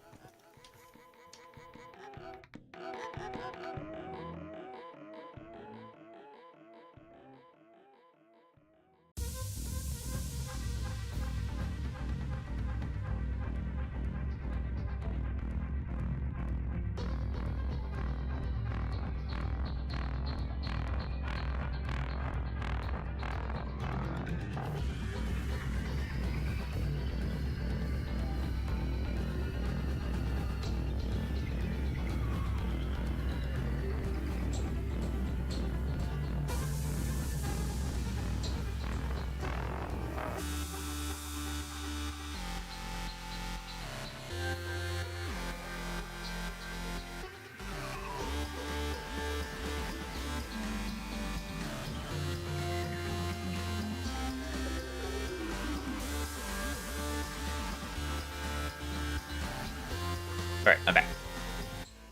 Alright, I'm back.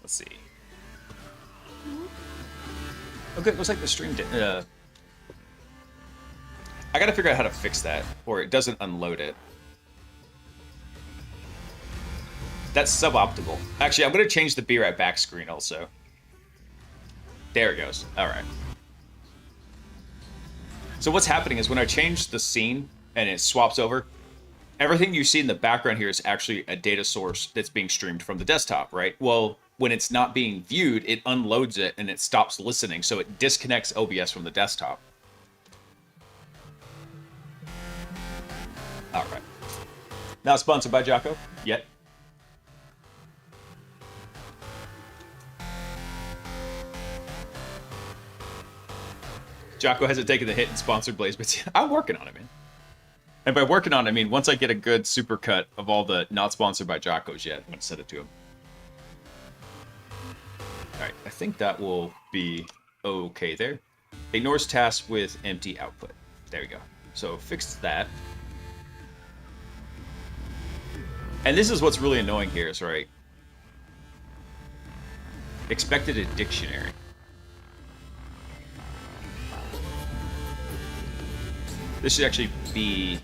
Let's see. Okay, looks like the stream did. I gotta figure out how to fix that, or it doesn't unload it. That's suboptimal. Actually, I'm gonna change the Be Right Back screen also. There it goes. Alright. So what's happening is when I change the scene and it swaps over, everything you see in the background here is actually a data source that's being streamed from the desktop, right? Well, when it's not being viewed, it unloads it and it stops listening, so it disconnects OBS from the desktop. All right. Not sponsored by Jocko yet. Jocko hasn't taken the hit and sponsored Blaise, but I'm working on it, man. And by working on it, I mean, once I get a good supercut of all the not sponsored by Jocko's yet, I'm going to send it to him. Alright, I think that will be okay there. Ignores tasks with empty output. There we go. So fix that. And this is what's really annoying here is, right? Expected a dictionary. This should actually be...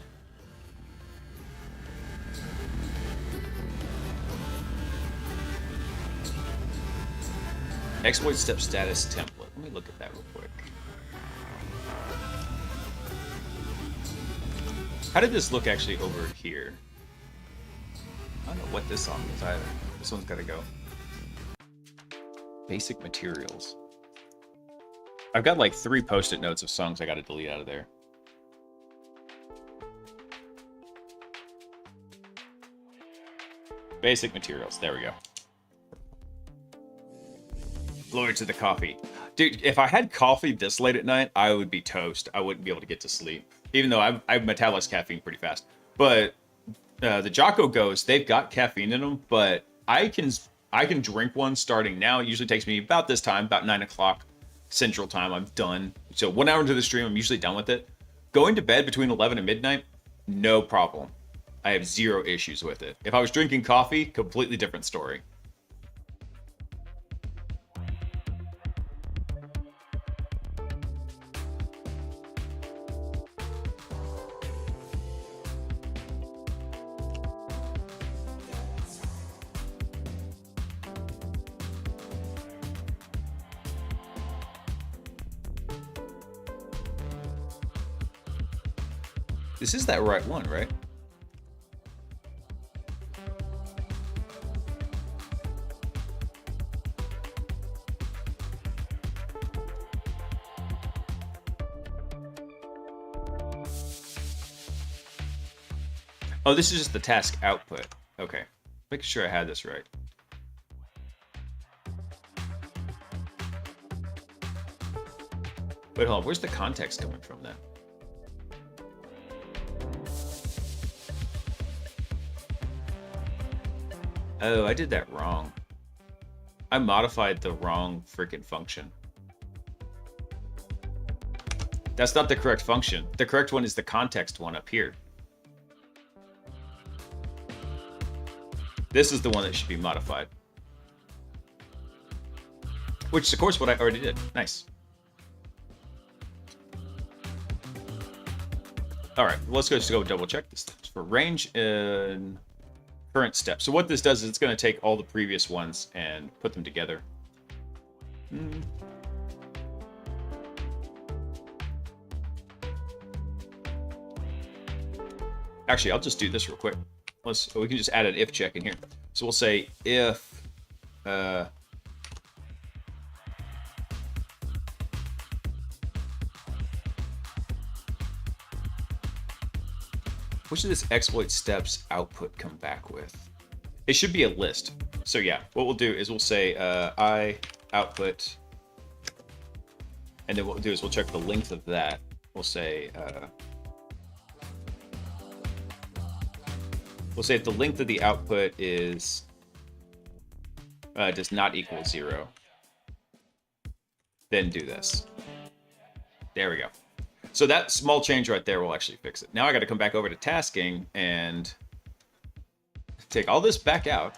Exploit step status template. Let me look at that real quick. How did this look actually over here? I don't know what this song is either. This one's gotta go. Basic materials. I've got like 3 post-it notes of songs I gotta delete out of there. Basic materials. There we go. Glory to the coffee. Dude, if I had coffee this late at night, I would be toast. I wouldn't be able to get to sleep. Even though I metabolize caffeine pretty fast. But the Jocko Go's, they've got caffeine in them, but I can drink one starting now. It usually takes me about this time, about 9 o'clock Central Time. I'm done. So 1 hour into the stream, I'm usually done with it. Going to bed between 11 and midnight, no problem. I have 0 issues with it. If I was drinking coffee, completely different story. This is that right one, right? Oh, this is just the task output. Okay. Making sure I had this right. Wait, hold on. Where's the context coming from then? Oh, I did that wrong. I modified the wrong freaking function. That's not the correct function. The correct one is the context one up here. This is the one that should be modified. Which is, of course, what I already did. Nice. All right, let's just go double check this for range and current step. So what this does is it's going to take all the previous ones and put them together. Actually, I'll just do this real quick. We can just add an if check in here. So we'll say if what should this exploit steps output come back with? It should be a list. So yeah, what we'll do is we'll say I output, and then what we'll do is we'll check the length of that. We'll say if the length of the output is does not equal 0, then do this. There we go. So that small change right there will actually fix it. Now I got to come back over to tasking and take all this back out.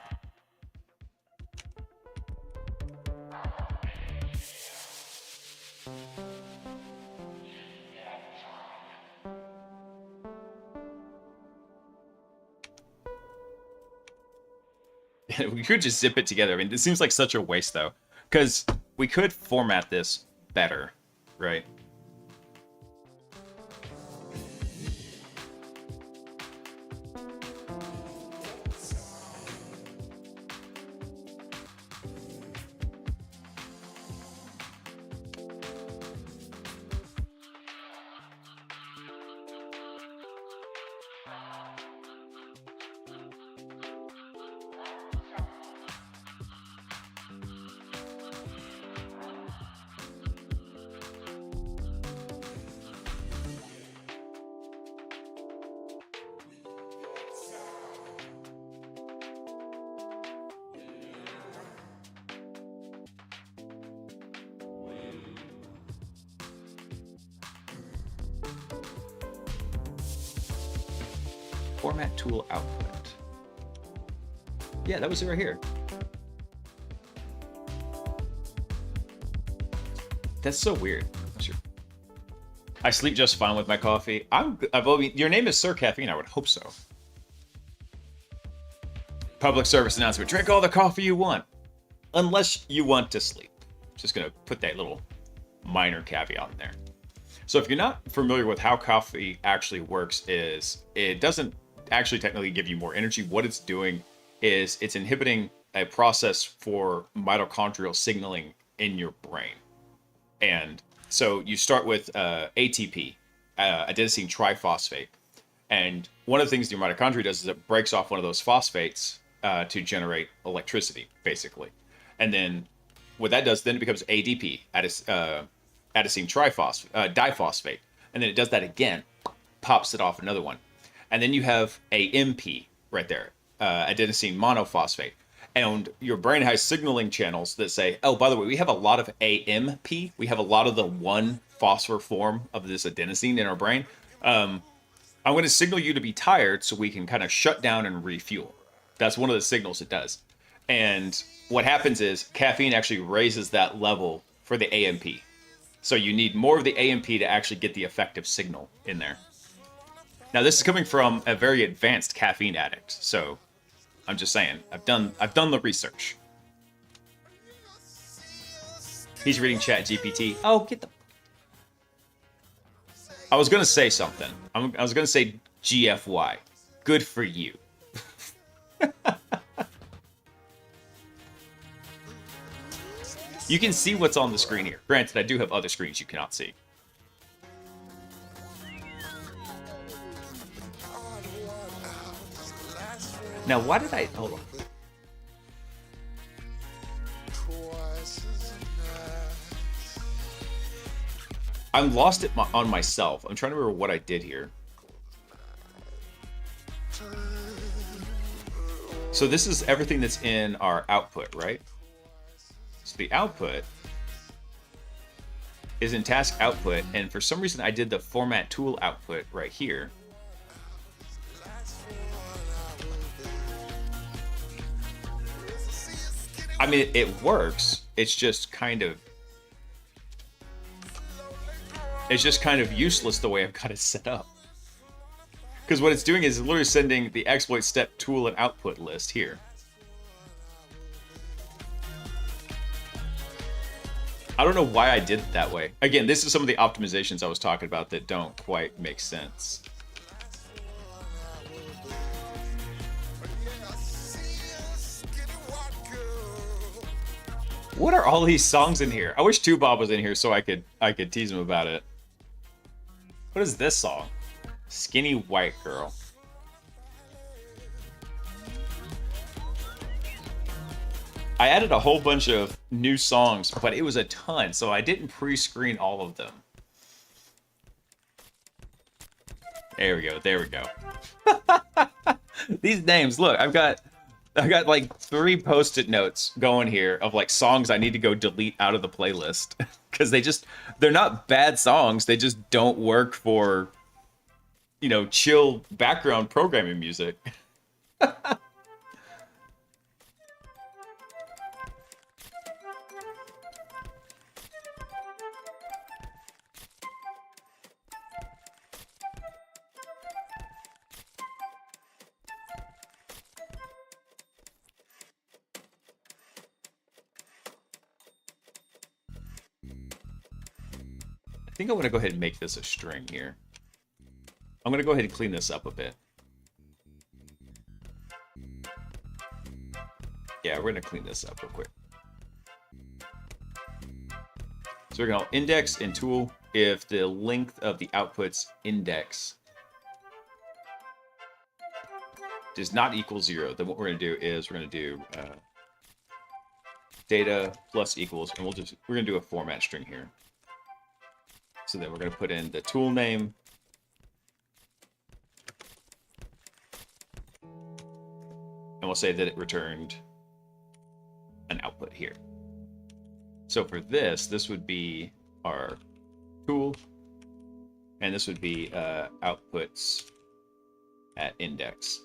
We could just zip it together. I mean, this seems like such a waste, though, because we could format this better, right? Format tool output. Yeah, that was it right here. That's so weird. I sleep just fine with my coffee. Your name is Sir Caffeine. I would hope so. Public service announcement: drink all the coffee you want, unless you want to sleep. Just gonna put that little minor caveat in there. So if you're not familiar with how coffee actually works, is it doesn't actually technically give you more energy. What it's doing is it's inhibiting a process for mitochondrial signaling in your brain. And so you start with ATP, adenosine triphosphate. And one of the things your mitochondria does is it breaks off one of those phosphates to generate electricity, basically. And then what that does, then it becomes ADP, adenosine diphosphate. And then it does that again, pops it off another one. And then you have AMP right there, adenosine monophosphate. And your brain has signaling channels that say, oh, by the way, we have a lot of AMP. We have a lot of the 1-phosphor form of this adenosine in our brain. I'm going to signal you to be tired so we can kind of shut down and refuel. That's one of the signals it does. And what happens is caffeine actually raises that level for the AMP. So you need more of the AMP to actually get the effective signal in there. Now, this is coming from a very advanced caffeine addict, so I'm just saying, I've done the research. He's reading Chat GPT. Oh, get the... I was gonna say something. I was gonna say GFY. Good for you. You can see what's on the screen here. Granted, I do have other screens you cannot see. Now, why did I... Hold on. I'm lost on myself. I'm trying to remember what I did here. So this is everything that's in our output, right? So the output is in task output, and for some reason I did the format tool output right here. I mean, it works. It's just kind of useless the way I've got it set up. Because what it's doing is literally sending the exploit step tool and output list here. I don't know why I did it that way. Again, this is some of the optimizations I was talking about that don't quite make sense. What are all these songs in here? I wish 2Bob was in here so I could tease him about it. What is this song? Skinny White Girl. I added a whole bunch of new songs, but it was a ton, so I didn't pre-screen all of them. There we go. There we go. These names, look, I've got like 3 post-it notes going here of like songs I need to go delete out of the playlist because they're not bad songs. They just don't work for, you know, chill background programming music. I think I want to go ahead and make this a string here. I'm going to go ahead and clean this up a bit. Yeah, we're going to clean this up real quick. So we're going to index in tool if the length of the output's index does not equal 0. Then what we're going to do is we're going to do data plus equals, and we're going to do a format string here. So then we're going to put in the tool name. And we'll say that it returned an output here. So for this would be our tool. And this would be outputs at index.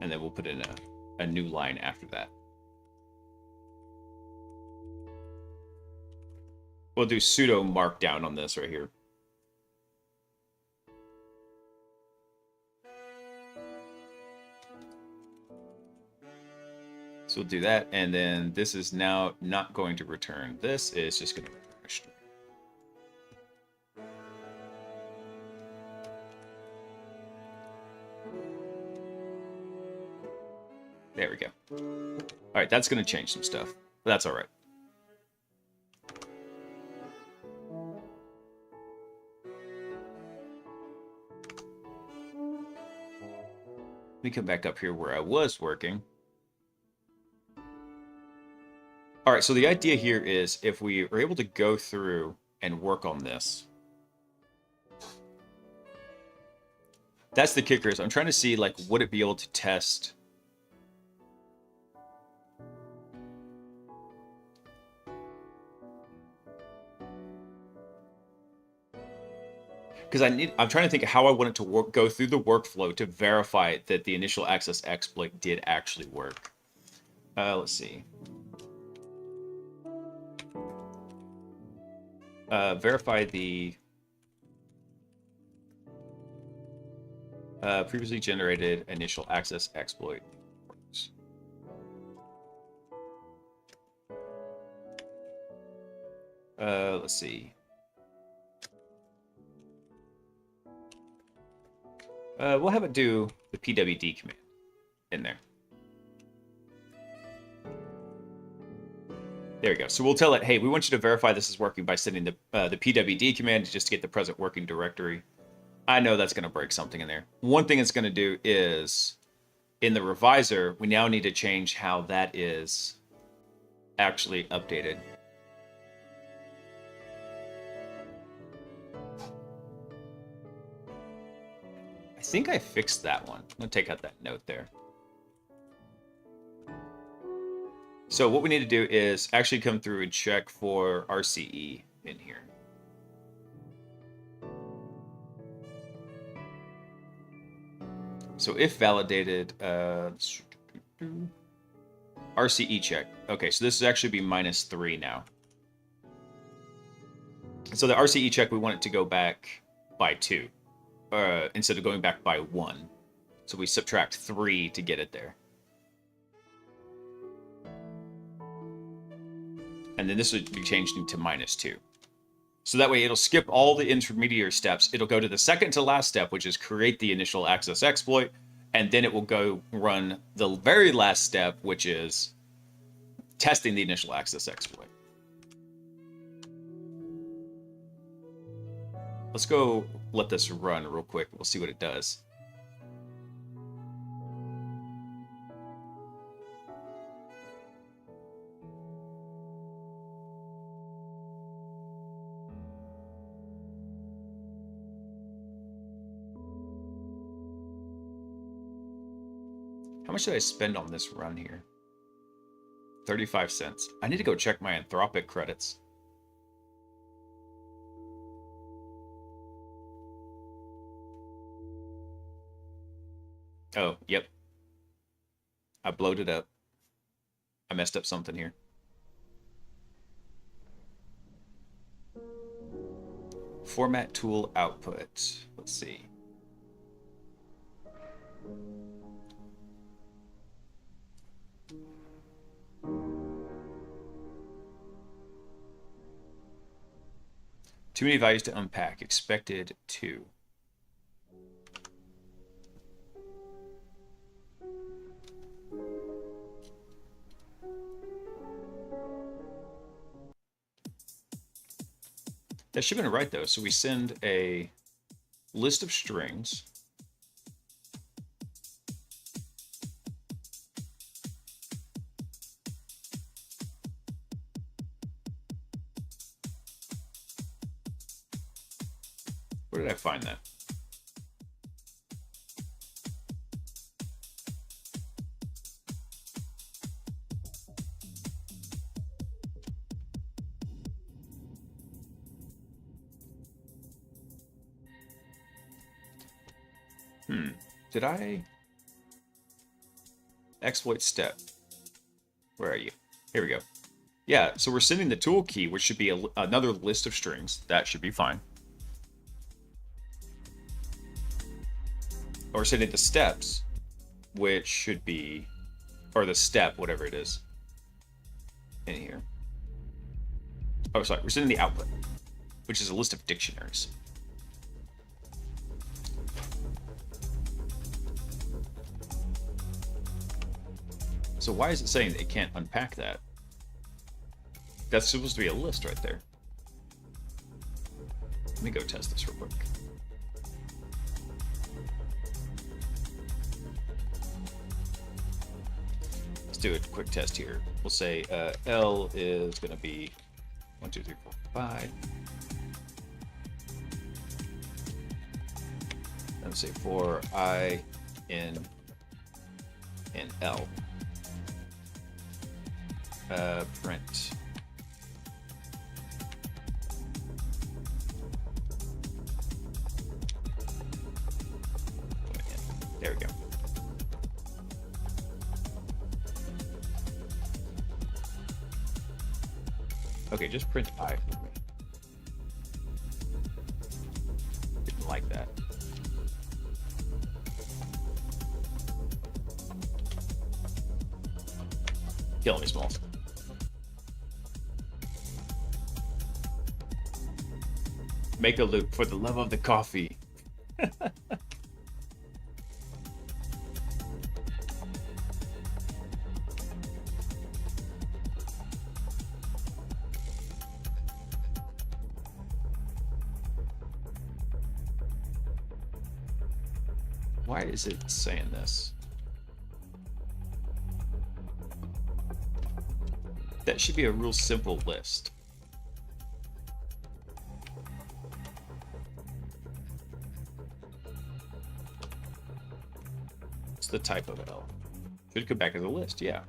And then we'll put in a new line after that. We'll do sudo markdown on this right here. So we'll do that, and then this is now not going to return. This is just going to return a string. There we go. All right, that's going to change some stuff, but that's all right. Let me come back up here where I was working. All right, so the idea here is if we are able to go through and work on this. That's the kicker, is I'm trying to see, like, would it be able to test because I'm trying to think of how I want it to go through the workflow to verify that the initial access exploit did actually work. Let's see. Verify the previously generated initial access exploit works. Let's see. We'll have it do the pwd command in there. There we go. So we'll tell it, hey, we want you to verify this is working by sending the pwd command just to get the present working directory. I know that's going to break something in there. One thing it's going to do is, in the revisor, we now need to change how that is actually updated. I think I fixed that one. I'm going to take out that note there. So what we need to do is actually come through and check for RCE in here. So if validated, RCE check. Okay, so this is actually be -3 now. So the RCE check, we want it to go back by 2, instead of going back by 1. So we subtract 3 to get it there. And then this would be changed into -2. So that way it'll skip all the intermediate steps. It'll go to the second to last step, which is create the initial access exploit. And then it will go run the very last step, which is testing the initial access exploit. Let's go let this run real quick. We'll see what it does. How much did I spend on this run here? 35 cents. I need to go check my Anthropic credits. Oh, yep. I blowed it up. I messed up something here. Format tool output. Let's see. Too many values to unpack. Expected 2. That should have been right, though. So we send a list of strings. Where did I find that? Did I exploit step? Where are you? Here we go. Yeah, so we're sending the tool key, which should be another list of strings. That should be fine. Or sending the steps, which should be, or the step, whatever it is, in here. Oh, sorry, we're sending the output, which is a list of dictionaries. So why is it saying that it can't unpack that? That's supposed to be a list right there. Let me go test this real quick. Let's do a quick test here. We'll say L is going to be 1, 2, 3, 4, 5. And say for I, N, and L. Print. There we go. Okay, just print I for me. Didn't like that. Killing me, Smalls. Make a loop for the love of the coffee. Why is it saying this? That should be a real simple list. What's the type of L? Should come back as a list, yeah.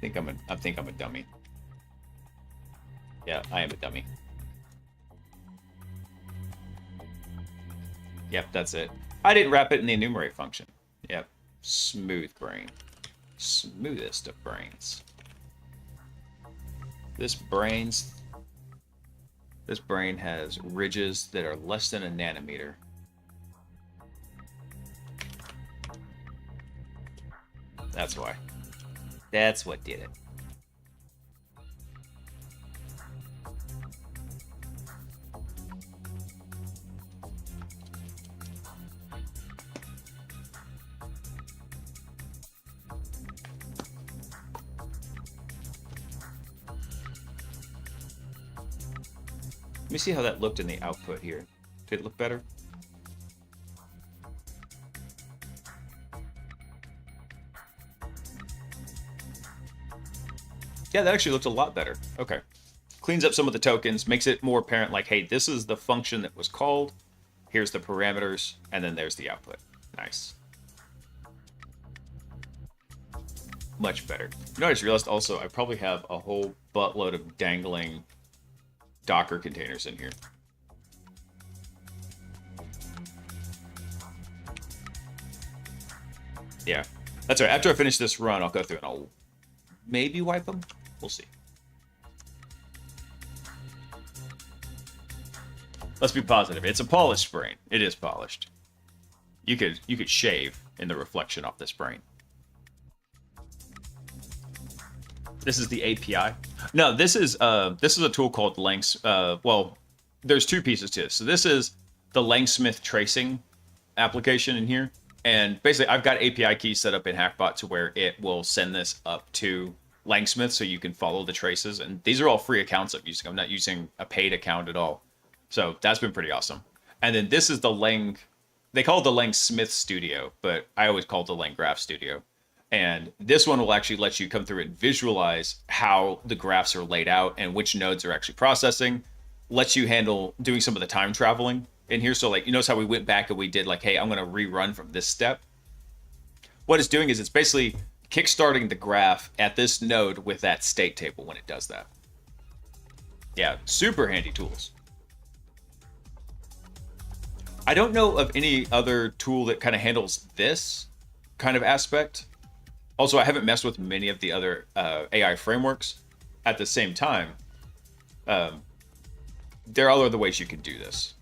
I think I'm a dummy. Yeah, I am a dummy. Yep, that's it. I didn't wrap it in the enumerate function. Yep. Smooth brain. Smoothest of brains. This brain has ridges that are less than a nanometer. That's why. That's what did it. Let me see how that looked in the output here. Did it look better? Yeah, that actually looked a lot better. Okay. Cleans up some of the tokens, makes it more apparent like, hey, this is the function that was called. Here's the parameters, and then there's the output. Nice. Much better. You know, I just realized also I probably have a whole buttload of dangling Docker containers in here. Yeah, that's right. After I finish this run, I'll go through and I'll maybe wipe them. We'll see. Let's be positive. It's a polished brain. It is polished. You could shave in the reflection off this brain. This is the API. No, this is a tool called LangGraph. Well, there's two pieces to this. So this is the LangSmith tracing application in here, and basically I've got API keys set up in HackBot to where it will send this up to LangSmith so you can follow the traces. And these are all free accounts I'm using. I'm not using a paid account at all. So that's been pretty awesome. And then this is the they call it the LangSmith Studio, but I always call it the LangGraph Studio. And this one will actually let you come through and visualize how the graphs are laid out and which nodes are actually processing. Lets you handle doing some of the time traveling in here. So like, you notice how we went back and we did like, hey, I'm going to rerun from this step. What it's doing is it's basically kickstarting the graph at this node with that state table when it does that. Yeah, super handy tools. I don't know of any other tool that kind of handles this kind of aspect. Also, I haven't messed with many of the other AI frameworks. At the same time, there are other ways you can do this.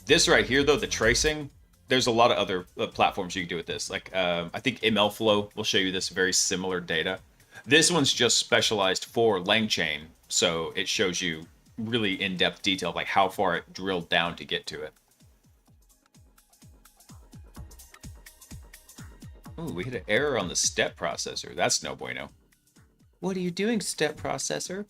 This right here, though, the tracing, there's a lot of other platforms you can do with this. Like, I think MLflow will show you this very similar data. This one's just specialized for LangChain, so it shows you really in-depth detail, like how far it drilled down to get to it. Oh, we hit an error on the step processor. That's no bueno. What are you doing, step processor?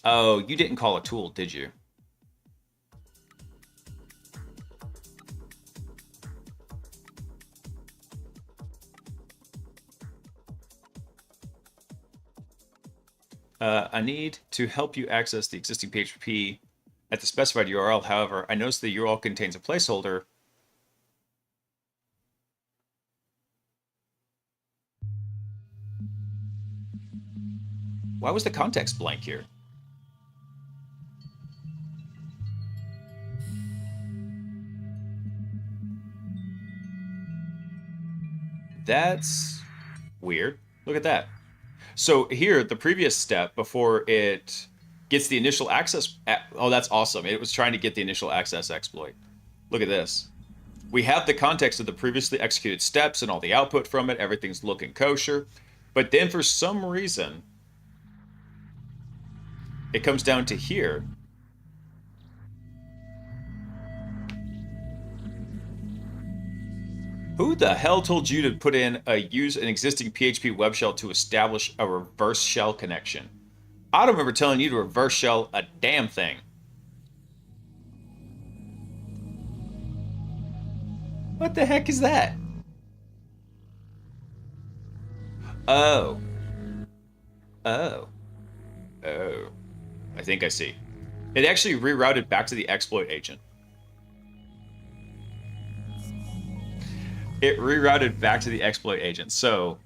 Oh, you didn't call a tool, did you? I need to help you access the existing PHP at the specified URL. However, I noticed the URL contains a placeholder. Why was the context blank here? That's weird. Look at that. So here, the previous step before it gets the initial access. Oh, that's awesome. It was trying to get the initial access exploit. Look at this. We have the context of the previously executed steps and all the output from it. Everything's looking kosher. But then for some reason, it comes down to here. Who the hell told you to put in use an existing PHP web shell to establish a reverse shell connection? I don't remember telling you to reverse shell a damn thing. What the heck is that? Oh. Oh. Oh. I think I see. It actually rerouted back to the exploit agent. It rerouted back to the exploit agent. So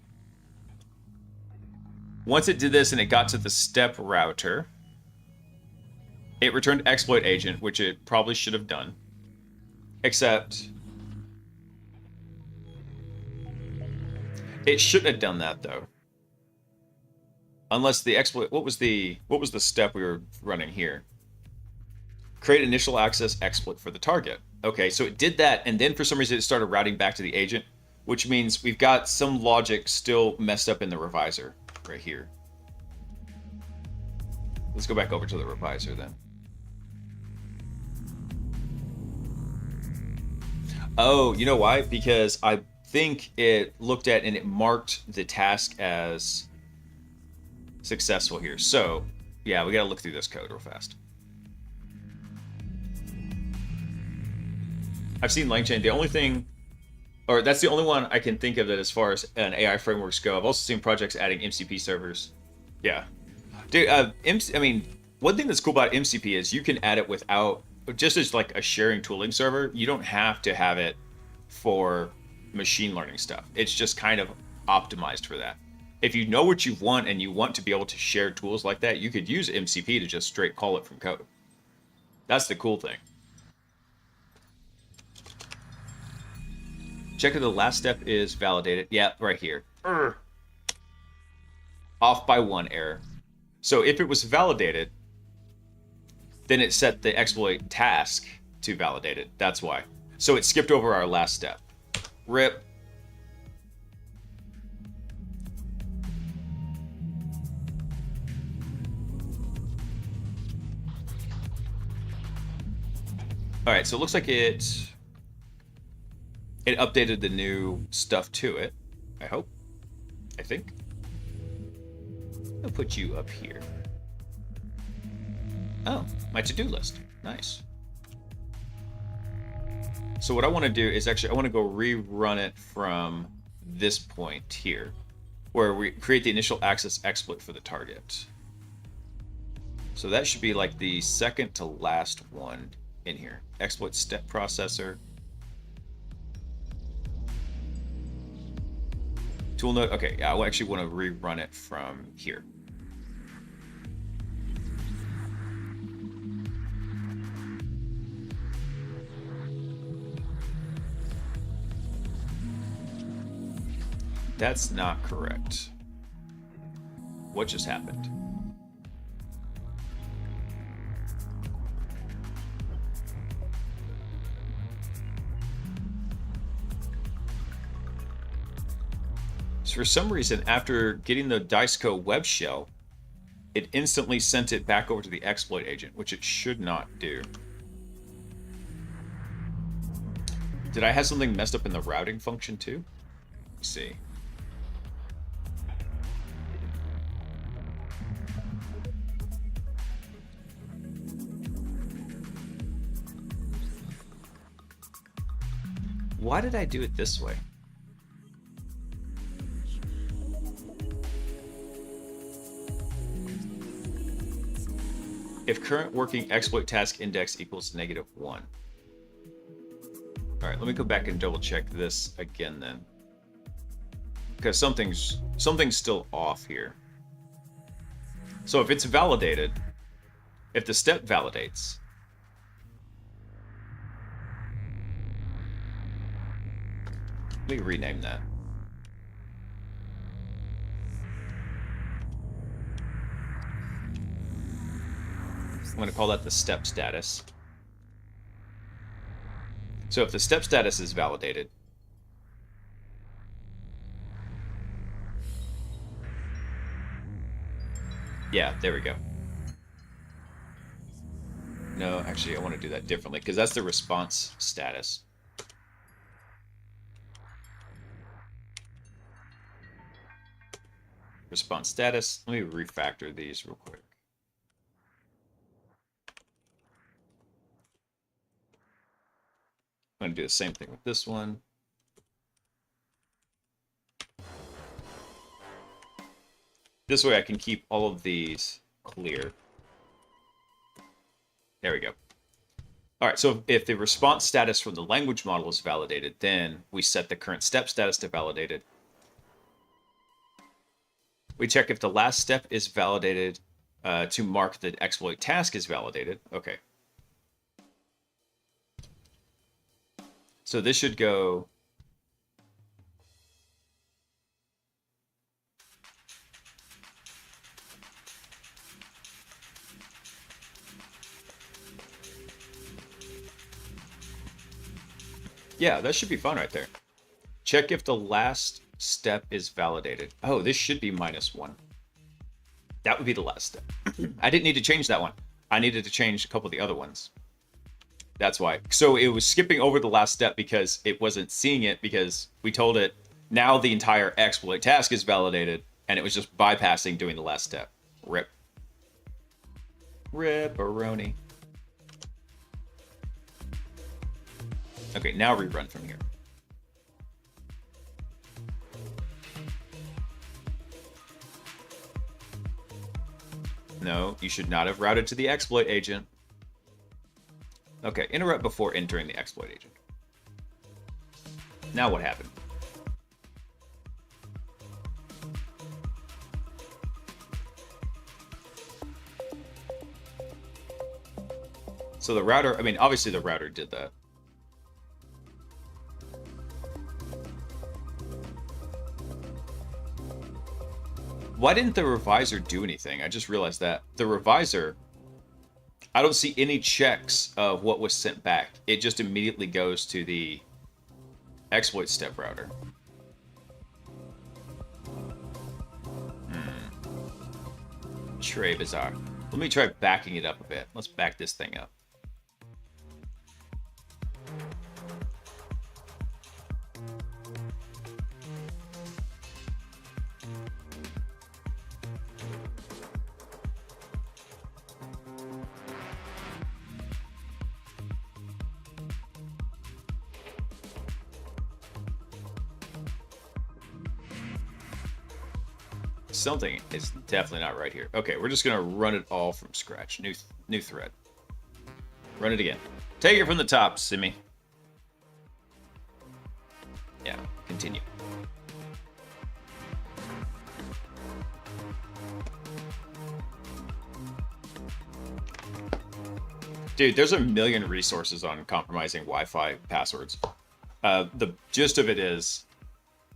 once it did this and it got to the step router, it returned exploit agent, which it probably should have done. Except it shouldn't have done that though. Unless the exploit, what was the step we were running here? Create initial access exploit for the target. Okay, so it did that, and then for some reason it started routing back to the agent, which means we've got some logic still messed up in the revisor right here. Let's go back over to the revisor then. Oh, you know why? Because I think it looked at and it marked the task as successful here. So, yeah, we gotta look through this code real fast. I've seen LangChain. The only thing, or that's the only one I can think of that as far as an AI frameworks go. I've also seen projects adding MCP servers. Yeah. Dude, I mean, one thing that's cool about MCP is you can add it without, just as like a sharing tooling server, you don't have to have it for machine learning stuff. It's just kind of optimized for that. If you know what you want and you want to be able to share tools like that, you could use MCP to just straight call it from code. That's the cool thing. Check if the last step is validated. Yeah, right here. Off by 1 error. So if it was validated, then it set the exploit task to validate it. That's why. So it skipped over our last step. RIP. All right, so it looks like it updated the new stuff to it, I hope. I think. I'll put you up here. Oh, my to-do list. Nice. So what I want to do is actually, I want to go rerun it from this point here, where we create the initial access exploit for the target. So that should be like the second to last one in here. Exploit step processor. Tool node. Okay, yeah, I actually want to rerun it from here. That's not correct. What just happened? So for some reason, after getting the Diceco web shell, it instantly sent it back over to the exploit agent, which it should not do. Did I have something messed up in the routing function too? Let's see. Why did I do it this way? If current working exploit task index equals -1. All right, let me go back and double check this again then. Because something's still off here. So if it's validated, if the step validates, let me rename that. I'm going to call that the step status. So if the step status is validated, yeah, there we go. No, actually, I want to do that differently because that's the response status. response status. Let me refactor these real quick. I'm going to do the same thing with this one. This way I can keep all of these clear. There we go. All right, so if the response status from the language model is validated, then we set the current step status to validated. We check if the last step is validated to mark the exploit task is validated. Okay. So this should go... Yeah, that should be fun right there. Check if the last step is validated. Oh, this should be -1. That would be the last step. I didn't need to change that one. I needed to change a couple of the other ones. That's why. So it was skipping over the last step because it wasn't seeing it, because we told it now the entire exploit task is validated, and it was just bypassing doing the last step. Rip. Rip-a-roni. Okay, now rerun from here. No, you should not have routed to the exploit agent. Okay, interrupt before entering the exploit agent. Now what happened? So the router, I mean, obviously the router did that. Why didn't the revisor do anything? I just realized that. The revisor, I don't see any checks of what was sent back. It just immediately goes to the exploit step router. Très bizarre. Let me try backing it up a bit. Let's back this thing up. Something is definitely not right here. Okay, we're just gonna run it all from scratch. New thread. Run it again. Take it from the top, Simi. Yeah, continue. Dude, there's a million resources on compromising Wi-Fi passwords. The gist of it is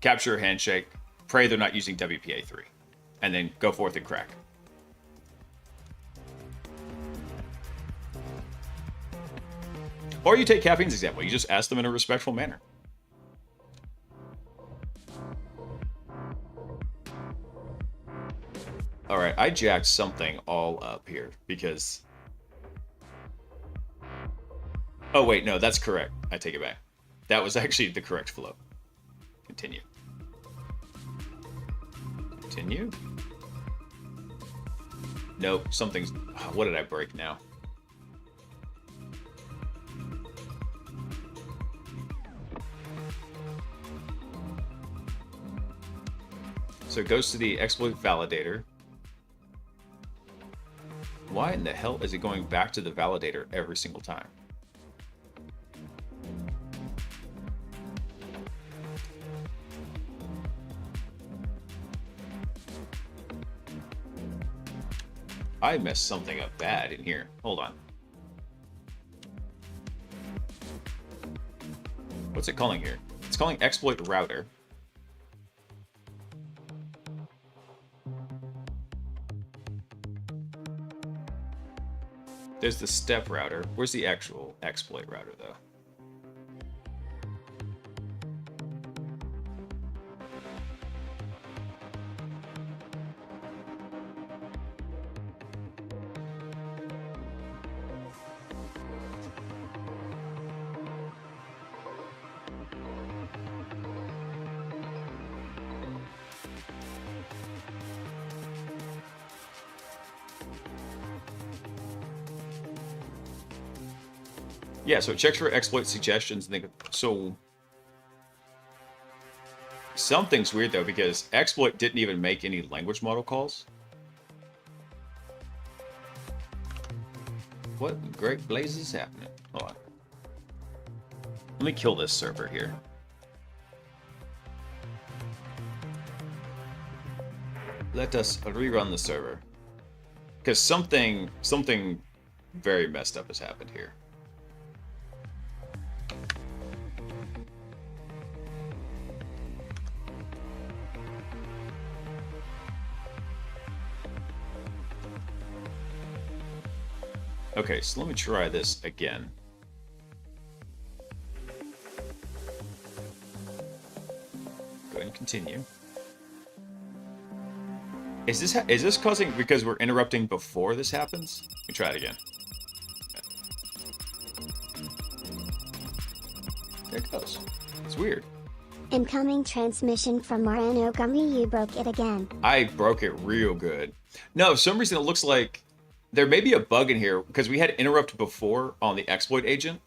capture a handshake, pray they're not using WPA3. And then go forth and crack. Or you take Caffeine's example. You just ask them in a respectful manner. All right, I jacked something all up here because... Oh, wait, no, that's correct. I take it back. That was actually the correct flow. Continue. Continue. Nope, something's... What did I break now? So it goes to the exploit validator. Why in the hell is it going back to the validator every single time? I messed something up bad in here. Hold on. What's it calling here? It's calling exploit router. There's the step router. Where's the actual exploit router, though? Yeah, so it checks for exploit suggestions. And so something's weird though, because exploit didn't even make any language model calls. What great Blaise is happening? Hold on. Let me kill this server here. Let us rerun the server. Because something very messed up has happened here. Okay, so let me try this again. Go ahead and continue. Is this causing because we're interrupting before this happens? Let me try it again. There it goes. It's weird. Incoming transmission from Marano Gummy. You broke it again. I broke it real good. No, for some reason it looks like there may be a bug in here because we had interrupt before on the exploit agent.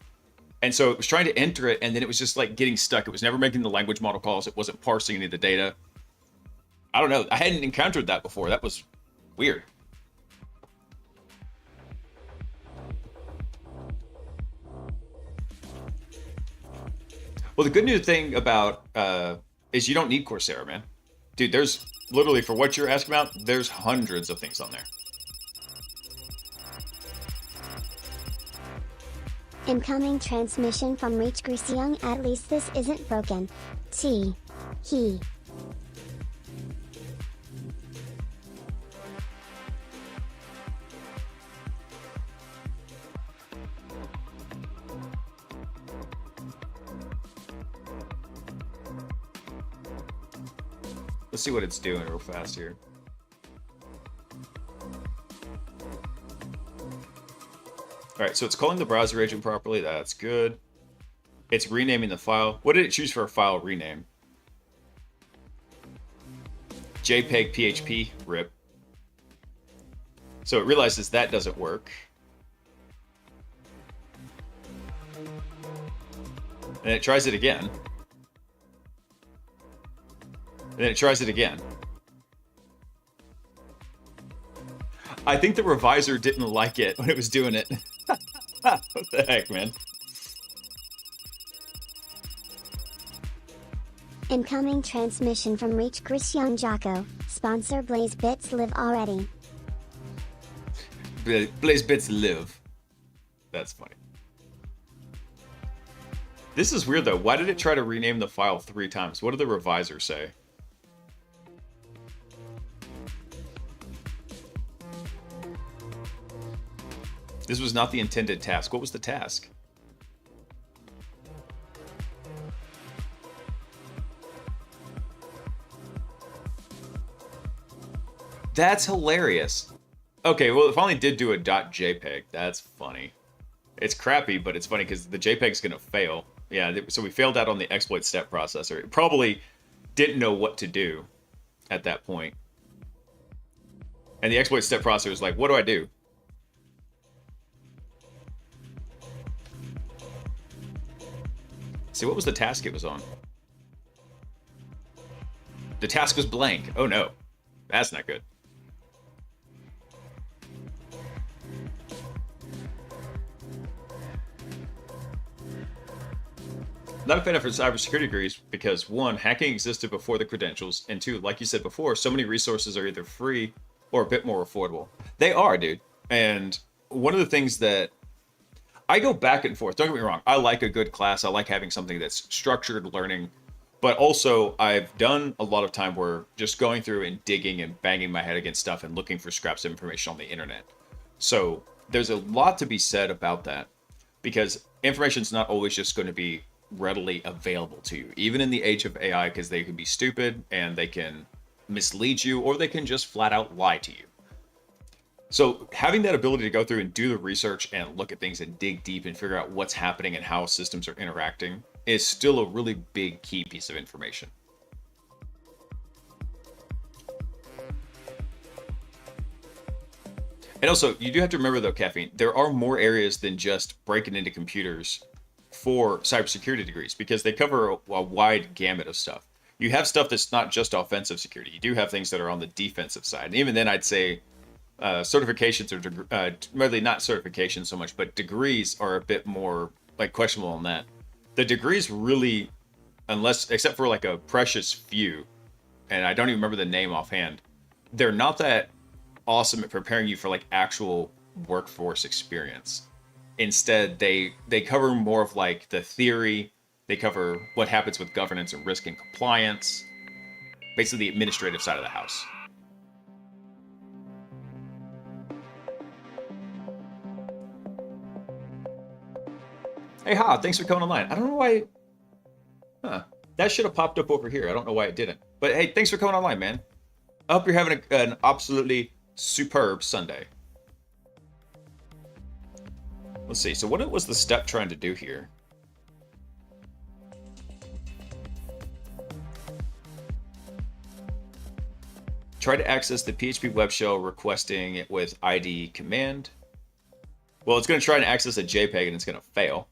And so it was trying to enter it, and then it was just like getting stuck. It was never making the language model calls. It wasn't parsing any of the data. I don't know. I hadn't encountered that before. That was weird. Well, the good news thing about is you don't need Coursera, man. Dude, there's literally, for what you're asking about, there's hundreds of things on there. Incoming transmission from Reach Young. At least this isn't broken. He. Let's see what it's doing real fast here. All right, so it's calling the browser agent properly. That's good. It's renaming the file. What did it choose for a file rename? JPEG PHP, rip. So it realizes that doesn't work. And it tries it again. And then it tries it again. I think the reviser didn't like it when it was doing it. What the heck, man? Incoming transmission from Reach Young Jocko. Sponsor Blaise Bits live already. Blaise Bits live. That's funny. This is weird though. Why did it try to rename the file 3 times? What did the reviser say? This was not the intended task. What was the task? That's hilarious. Okay, well, it finally did do a .jpeg. That's funny. It's crappy, but it's funny because the JPEG's going to fail. Yeah, so we failed out on the exploit step processor. It probably didn't know what to do at that point. And the exploit step processor is like, what do I do? See, what was the task it was on? The task was blank. Oh no, that's not good. Not a fan of cybersecurity degrees because 1, hacking existed before the credentials, and 2, like you said before, so many resources are either free or a bit more affordable. They are, dude. And one of the things that I go back and forth. Don't get me wrong. I like a good class. I like having something that's structured learning. But also, I've done a lot of time where just going through and digging and banging my head against stuff and looking for scraps of information on the internet. So there's a lot to be said about that because information's not always just going to be readily available to you, even in the age of AI, because they can be stupid and they can mislead you or they can just flat out lie to you. So having that ability to go through and do the research and look at things and dig deep and figure out what's happening and how systems are interacting is still a really big key piece of information. And also, you do have to remember though, Caffeine, there are more areas than just breaking into computers for cybersecurity degrees because they cover a wide gamut of stuff. You have stuff that's not just offensive security. You do have things that are on the defensive side. And even then, I'd say certifications are really not certifications so much, but degrees are a bit more like questionable on that. The degrees really, unless except for like a precious few, and I don't even remember the name offhand, they're not that awesome at preparing you for like actual workforce experience. Instead, they cover more of like the theory. They cover what happens with governance and risk and compliance, basically the administrative side of the house. Hey, Ha, thanks for coming online. I don't know why. Huh. That should have popped up over here. I don't know why it didn't. But hey, thanks for coming online, man. I hope you're having an absolutely superb Sunday. Let's see. So what was the step trying to do here? Try to access the PHP web shell requesting it with ID command. Well, it's going to try and access a JPEG and it's going to fail.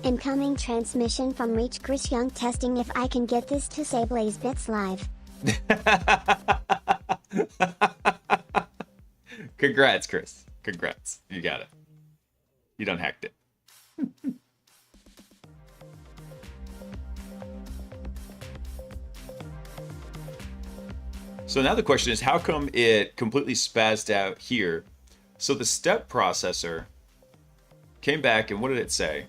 Incoming transmission from Reach Chris Young testing if I can get this to say Blaise Bits live. Congrats, Chris. Congrats. You got it. You done hacked it. So now the question is, how come it completely spazzed out here? So the step processor came back and what did it say?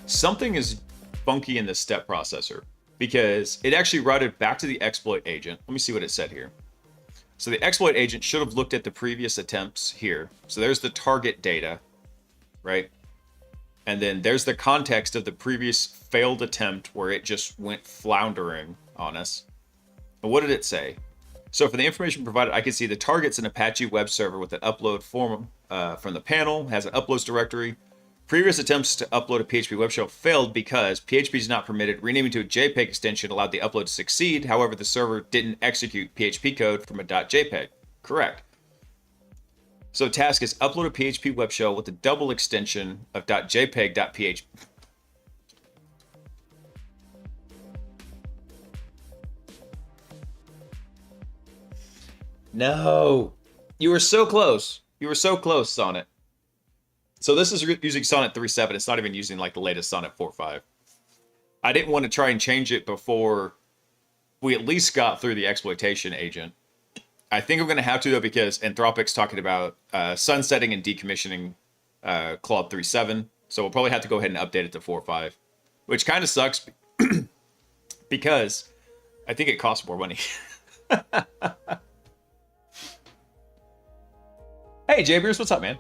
Something is funky in the step processor because it actually routed back to the exploit agent. Let me see what it said here. So the exploit agent should have looked at the previous attempts here. So there's the target data, right? And then there's the context of the previous failed attempt where it just went floundering on us. And what did it say? So for the information provided, I can see the target's an Apache web server with an upload form from the panel, has an uploads directory. Previous attempts to upload a PHP web shell failed because PHP is not permitted. Renaming to a JPEG extension allowed the upload to succeed. However, the server didn't execute PHP code from a .jpeg. Correct. So task is upload a PHP web shell with a double extension of .jpeg.php. No. You were so close. You were so close, Sonnet. So this is using Sonnet 3.7. It's not even using like the latest Sonnet 4.5. I didn't want to try and change it before we at least got through the exploitation agent. I think I'm going to have to though because Anthropic's talking about sunsetting and decommissioning Claude 3.7. So we'll probably have to go ahead and update it to 4.5, which kind of sucks because I think it costs more money. Hey, J-Beers, what's up, man?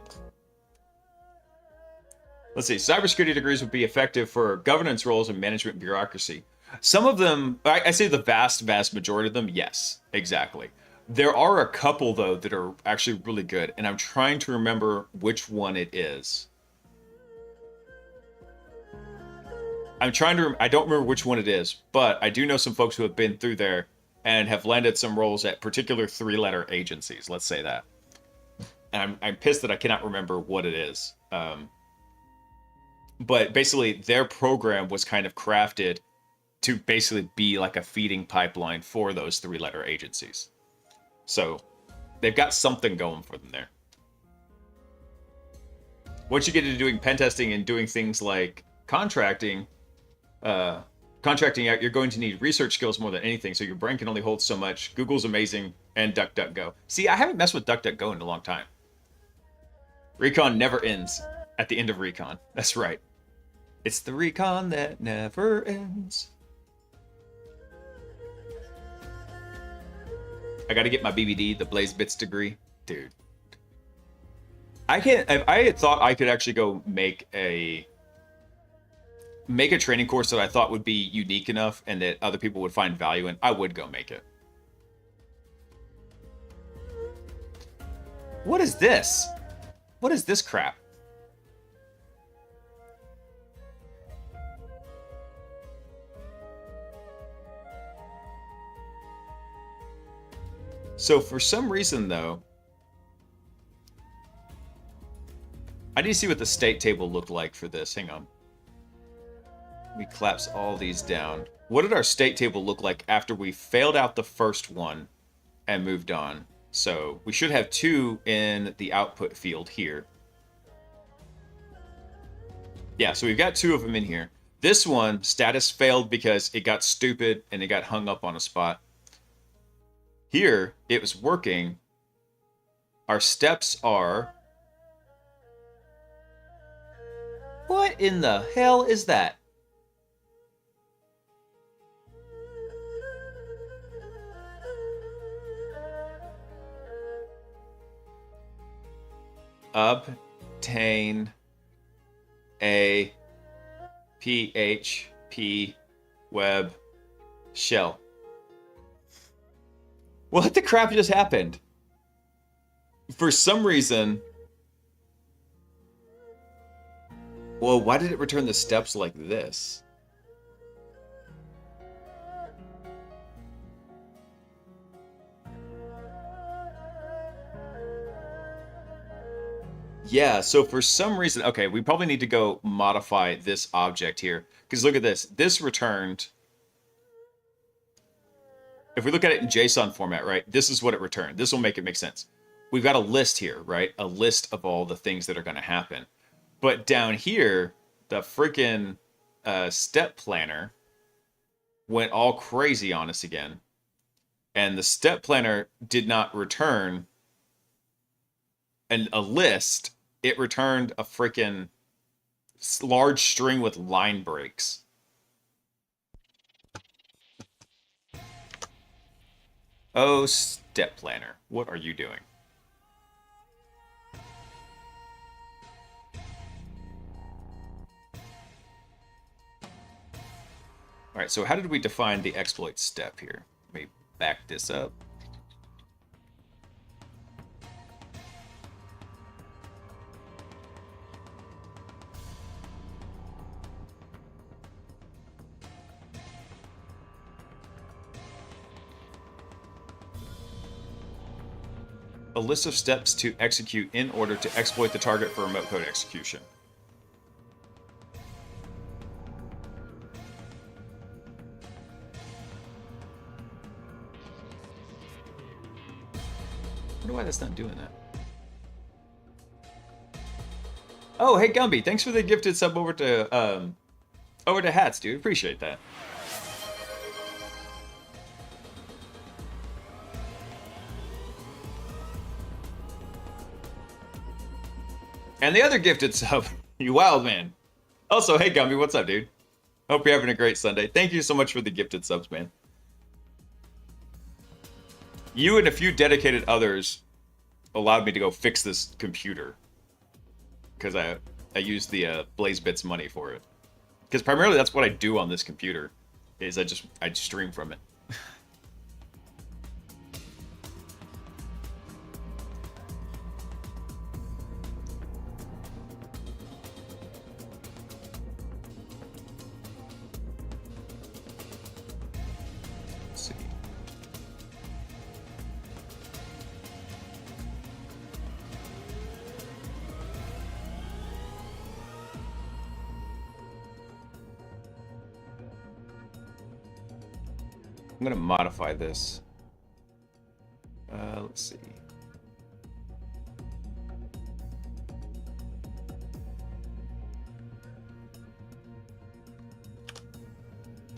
Let's see. Cybersecurity degrees would be effective for governance roles and management bureaucracy. Some of them, I say the vast majority of them, yes, exactly. There are a couple, though, that are actually really good, and I'm trying to remember which one it is. I don't remember which one it is, but I do know some folks who have been through there and have landed some roles at particular 3-letter agencies, let's say that. And I'm pissed that I cannot remember what it is. But basically, their program was kind of crafted to basically be like a feeding pipeline for those 3-letter agencies. So they've got something going for them there. Once you get into doing pen testing and doing things like contracting out, you're going to need research skills more than anything. So your brain can only hold so much. Google's amazing, and DuckDuckGo. See, I haven't messed with DuckDuckGo in a long time. Recon never ends at the end of Recon. That's right. It's the recon that never ends. I gotta get my BBD, the Blaise Bits degree. Dude. I had thought I could actually go make a training course that I thought would be unique enough and that other people would find value in. I would go make it. What is this? What is this crap? So for some reason, though, I need to see what the state table looked like for this. Hang on. We collapse all these down. What did our state table look like after we failed out the first one and moved on? So we should have 2 in the output field here. Yeah, so we've got 2 of them in here. This one, status failed because it got stupid and it got hung up on a spot. Here, it was working. Our steps are... What in the hell is that? Obtain a PHP web shell. What the crap just happened? For some reason... Well, why did it return the steps like this? Yeah, so for some reason, okay, we probably need to go modify this object here. Because look at this. This returned... If we look at it in JSON format, right, this is what it returned. This will make it make sense. We've got a list here, right? A list of all the things that are going to happen. But down here, the freaking step planner went all crazy on us again. And the step planner did not return a list. It returned a freaking large string with line breaks. Oh, step planner, what are you doing? All right, so how did we define the exploit step here? Let me back this up. A list of steps to execute in order to exploit the target for remote code execution. I wonder why that's not doing that. Oh, hey Gumby, thanks for the gifted sub over to Hats, dude. Appreciate that. And the other gifted sub, you wild man. Also, hey Gumby, what's up, dude? Hope you're having a great Sunday. Thank you so much for the gifted subs, man. You and a few dedicated others allowed me to go fix this computer. Because I used the Blaise Bits money for it. Because primarily that's what I do on this computer, is I stream from it. I'm going to modify this. Let's see.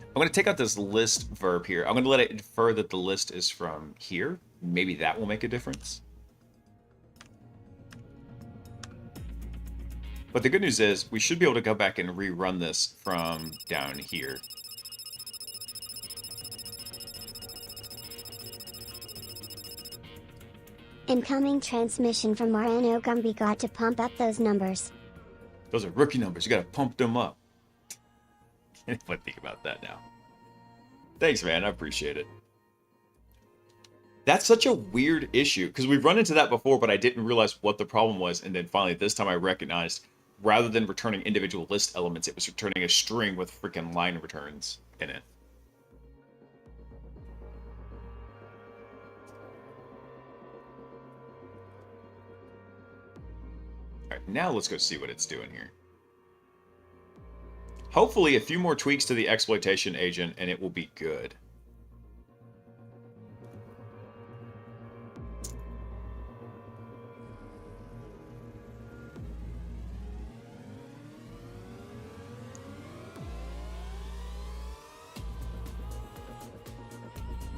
I'm going to take out this list verb here. I'm going to let it infer that the list is from here. Maybe that will make a difference. But the good news is we should be able to go back and rerun this from down here. Incoming transmission from RNO Gumby. Got to pump up those numbers. Those are rookie numbers. You got to pump them up. Can't even think about that now. Thanks, man. I appreciate it. That's such a weird issue because we've run into that before, but I didn't realize what the problem was. And then finally, this time I recognized rather than returning individual list elements, it was returning a string with freaking line returns in it. now let's go see what it's doing here. Hopefully a few more tweaks to the exploitation agent and it will be good.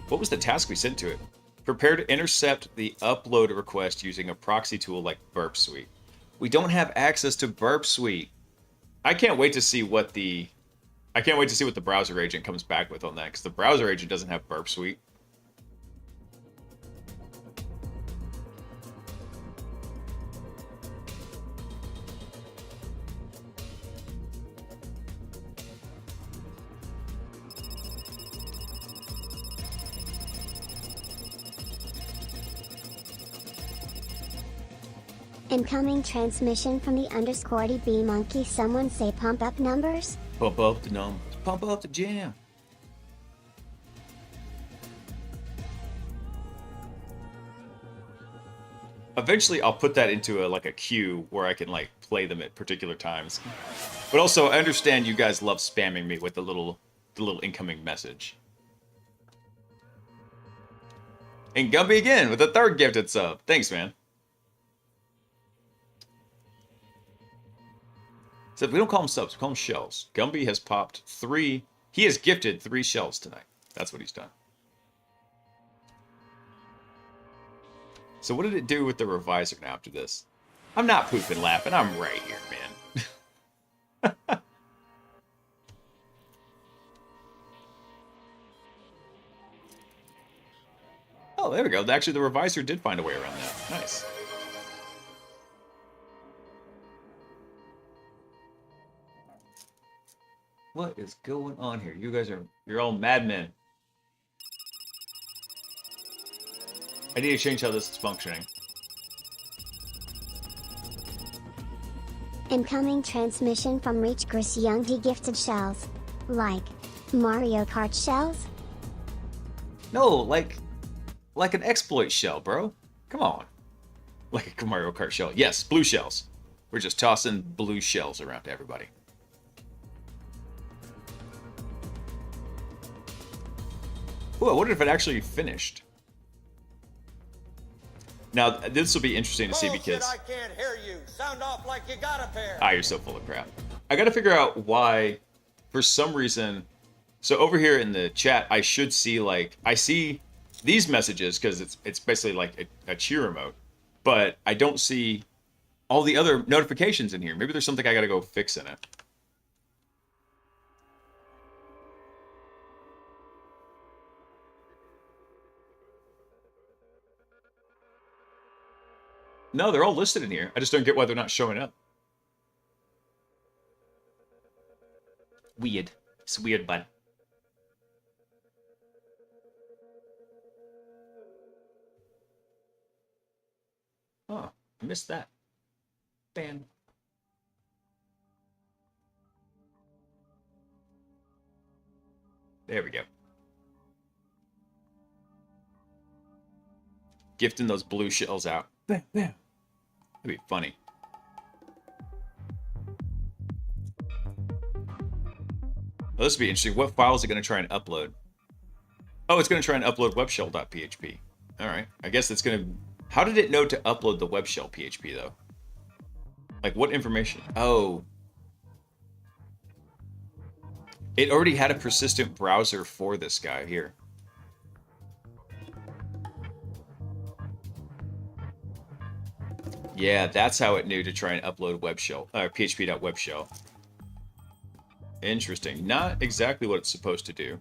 What was the task we sent to it? Prepare to intercept the upload request using a proxy tool like Burp Suite. We don't have access to Burp Suite. I can't wait to see what the browser agent comes back with on that, because the browser agent doesn't have Burp Suite. Incoming transmission from the _DB monkey. Someone say pump up numbers? Pump up the numbers. Pump up the jam. Eventually, I'll put that into a queue where I can play them at particular times. But also, I understand you guys love spamming me with the little incoming message. And Gumby again with the 3rd gifted sub. Thanks, man. So we don't call them subs, we call them shells. Gumby has popped 3. He has gifted 3 shells tonight. That's what he's done. So what did it do with the revisor now after this? I'm not pooping laughing. I'm right here, man. Oh, there we go. Actually, the revisor did find a way around that. Nice. What is going on here? You guys you're all madmen. I need to change how this is functioning. Incoming transmission from Reach Gris Young de-gifted shells. Like Mario Kart shells? No, like an exploit shell, bro. Come on. Like a Mario Kart shell. Yes, blue shells. We're just tossing blue shells around to everybody. Ooh, I wonder if it actually finished. Now, this will be interesting to see because... I can't hear you. Sound off like you got a pair. Ah, you're so full of crap. I gotta figure out why, for some reason... So over here in the chat, I should see, I see these messages, because it's basically like a cheer emote. But I don't see all the other notifications in here. Maybe there's something I gotta go fix in it. No, they're all listed in here. I just don't get why they're not showing up. Weird. It's weird, bud. Oh, I missed that. Bam. There we go. Gifting those blue shells out. Bam, bam. That'd be funny. Well, this would be interesting. What file is it going to try and upload? Oh, it's going to try and upload webshell.php. All right. I guess it's going to... How did it know to upload the webshell PHP, though? Like, what information? Oh. It already had a persistent browser for this guy here. Yeah, that's how it knew to try and upload webshell, php.webshell. Interesting. Not exactly what it's supposed to do.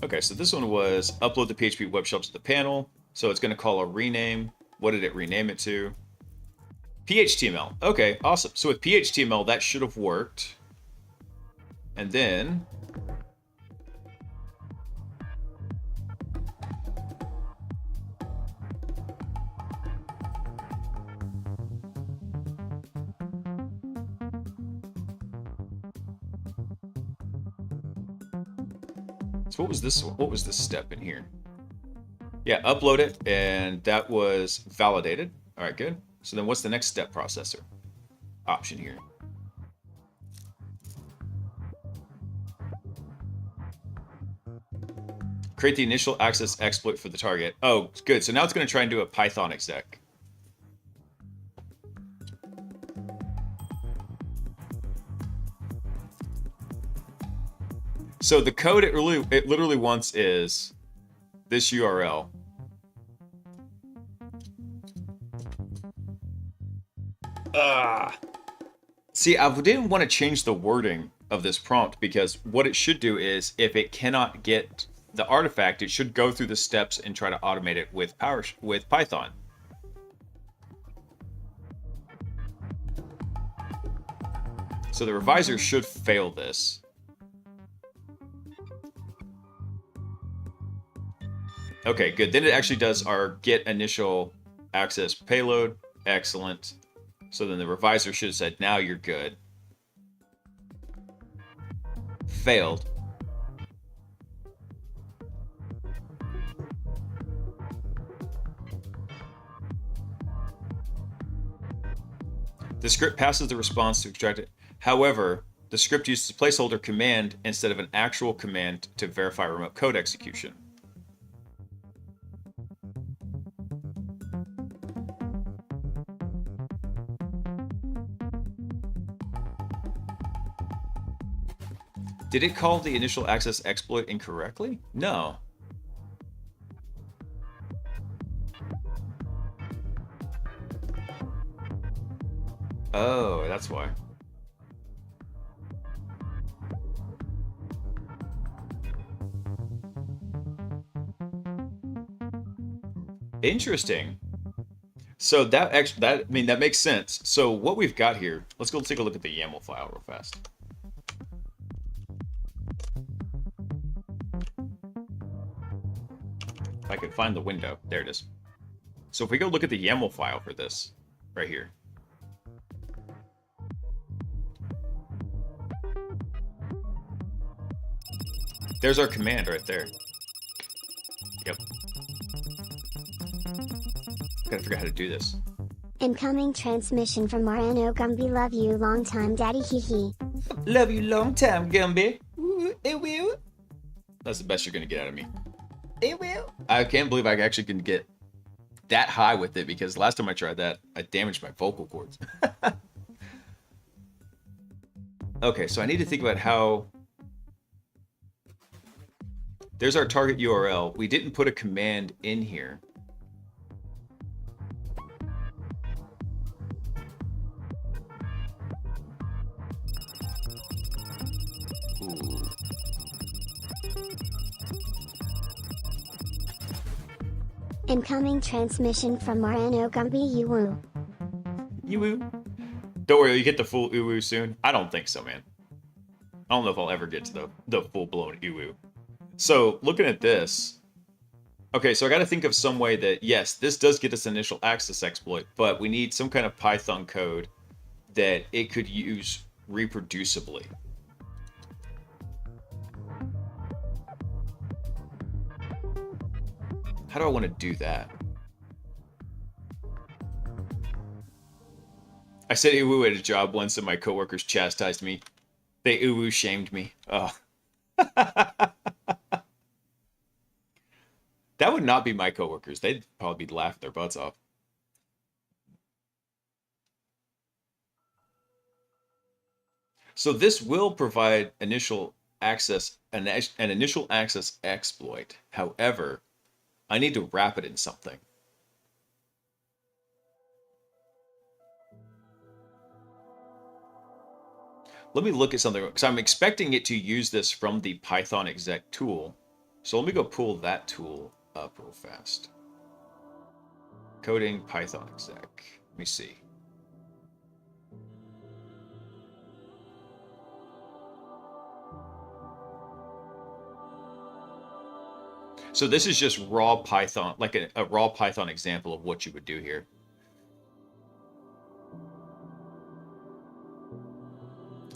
Okay, so this one was upload the PHP web shell to the panel. So it's going to call a rename. What did it rename it to? PHTML. Okay, awesome. So with PHTML, that should have worked. And then... So what was this step in here? Yeah, upload it, and that was validated. All right, good. So then what's the next step processor option here? Create the initial access exploit for the target. Oh, good. So now it's going to try and do a Python exec. So the code it literally wants is this URL. See, I didn't want to change the wording of this prompt because what it should do is if it cannot get the artifact, it should go through the steps and try to automate it with Python. So the revisor should fail this. Okay, good. Then it actually does our get initial access payload. Excellent. So then the revisor should have said, now you're good. Failed. The script passes the response to extract it. However, the script uses a placeholder command instead of an actual command to verify remote code execution. Did it call the initial access exploit incorrectly? No. Oh, that's why. Interesting. So that makes sense. So what we've got here, let's go take a look at the YAML file real fast. If I could find the window. There it is. So if we go look at the YAML file for this, right here. There's our command right there. Yep. Gotta figure out how to do this. Incoming transmission from Marano Gumby. Love you long time daddy, hee hee. Love you long time, Gumby. It will. That's the best you're gonna get out of me. It will. I can't believe I actually can get that high with it because last time I tried that, I damaged my vocal cords. Okay, so I need to think about how... There's our target URL. We didn't put a command in here. Ooh. Incoming transmission from Marano Gumby. You woo. You woo. Don't worry, you get the full uwu soon. I don't think so, man. I don't know if I'll ever get to the full-blown uwu. So, looking at this... Okay, so I got to think of some way that, yes, this does get us initial access exploit, but we need some kind of Python code that it could use reproducibly. How do I want to do that? I said uwu at a job once and my coworkers chastised me. They uwu shamed me. Oh. That would not be my coworkers. They'd probably be laughing their butts off. So this will provide initial access, an initial access exploit. However, I need to wrap it in something. Let me look at something, because I'm expecting it to use this from the Python exec tool. So let me go pull that tool up real fast. Coding Python exec. Let me see. So this is just raw Python, like a raw Python example of what you would do here.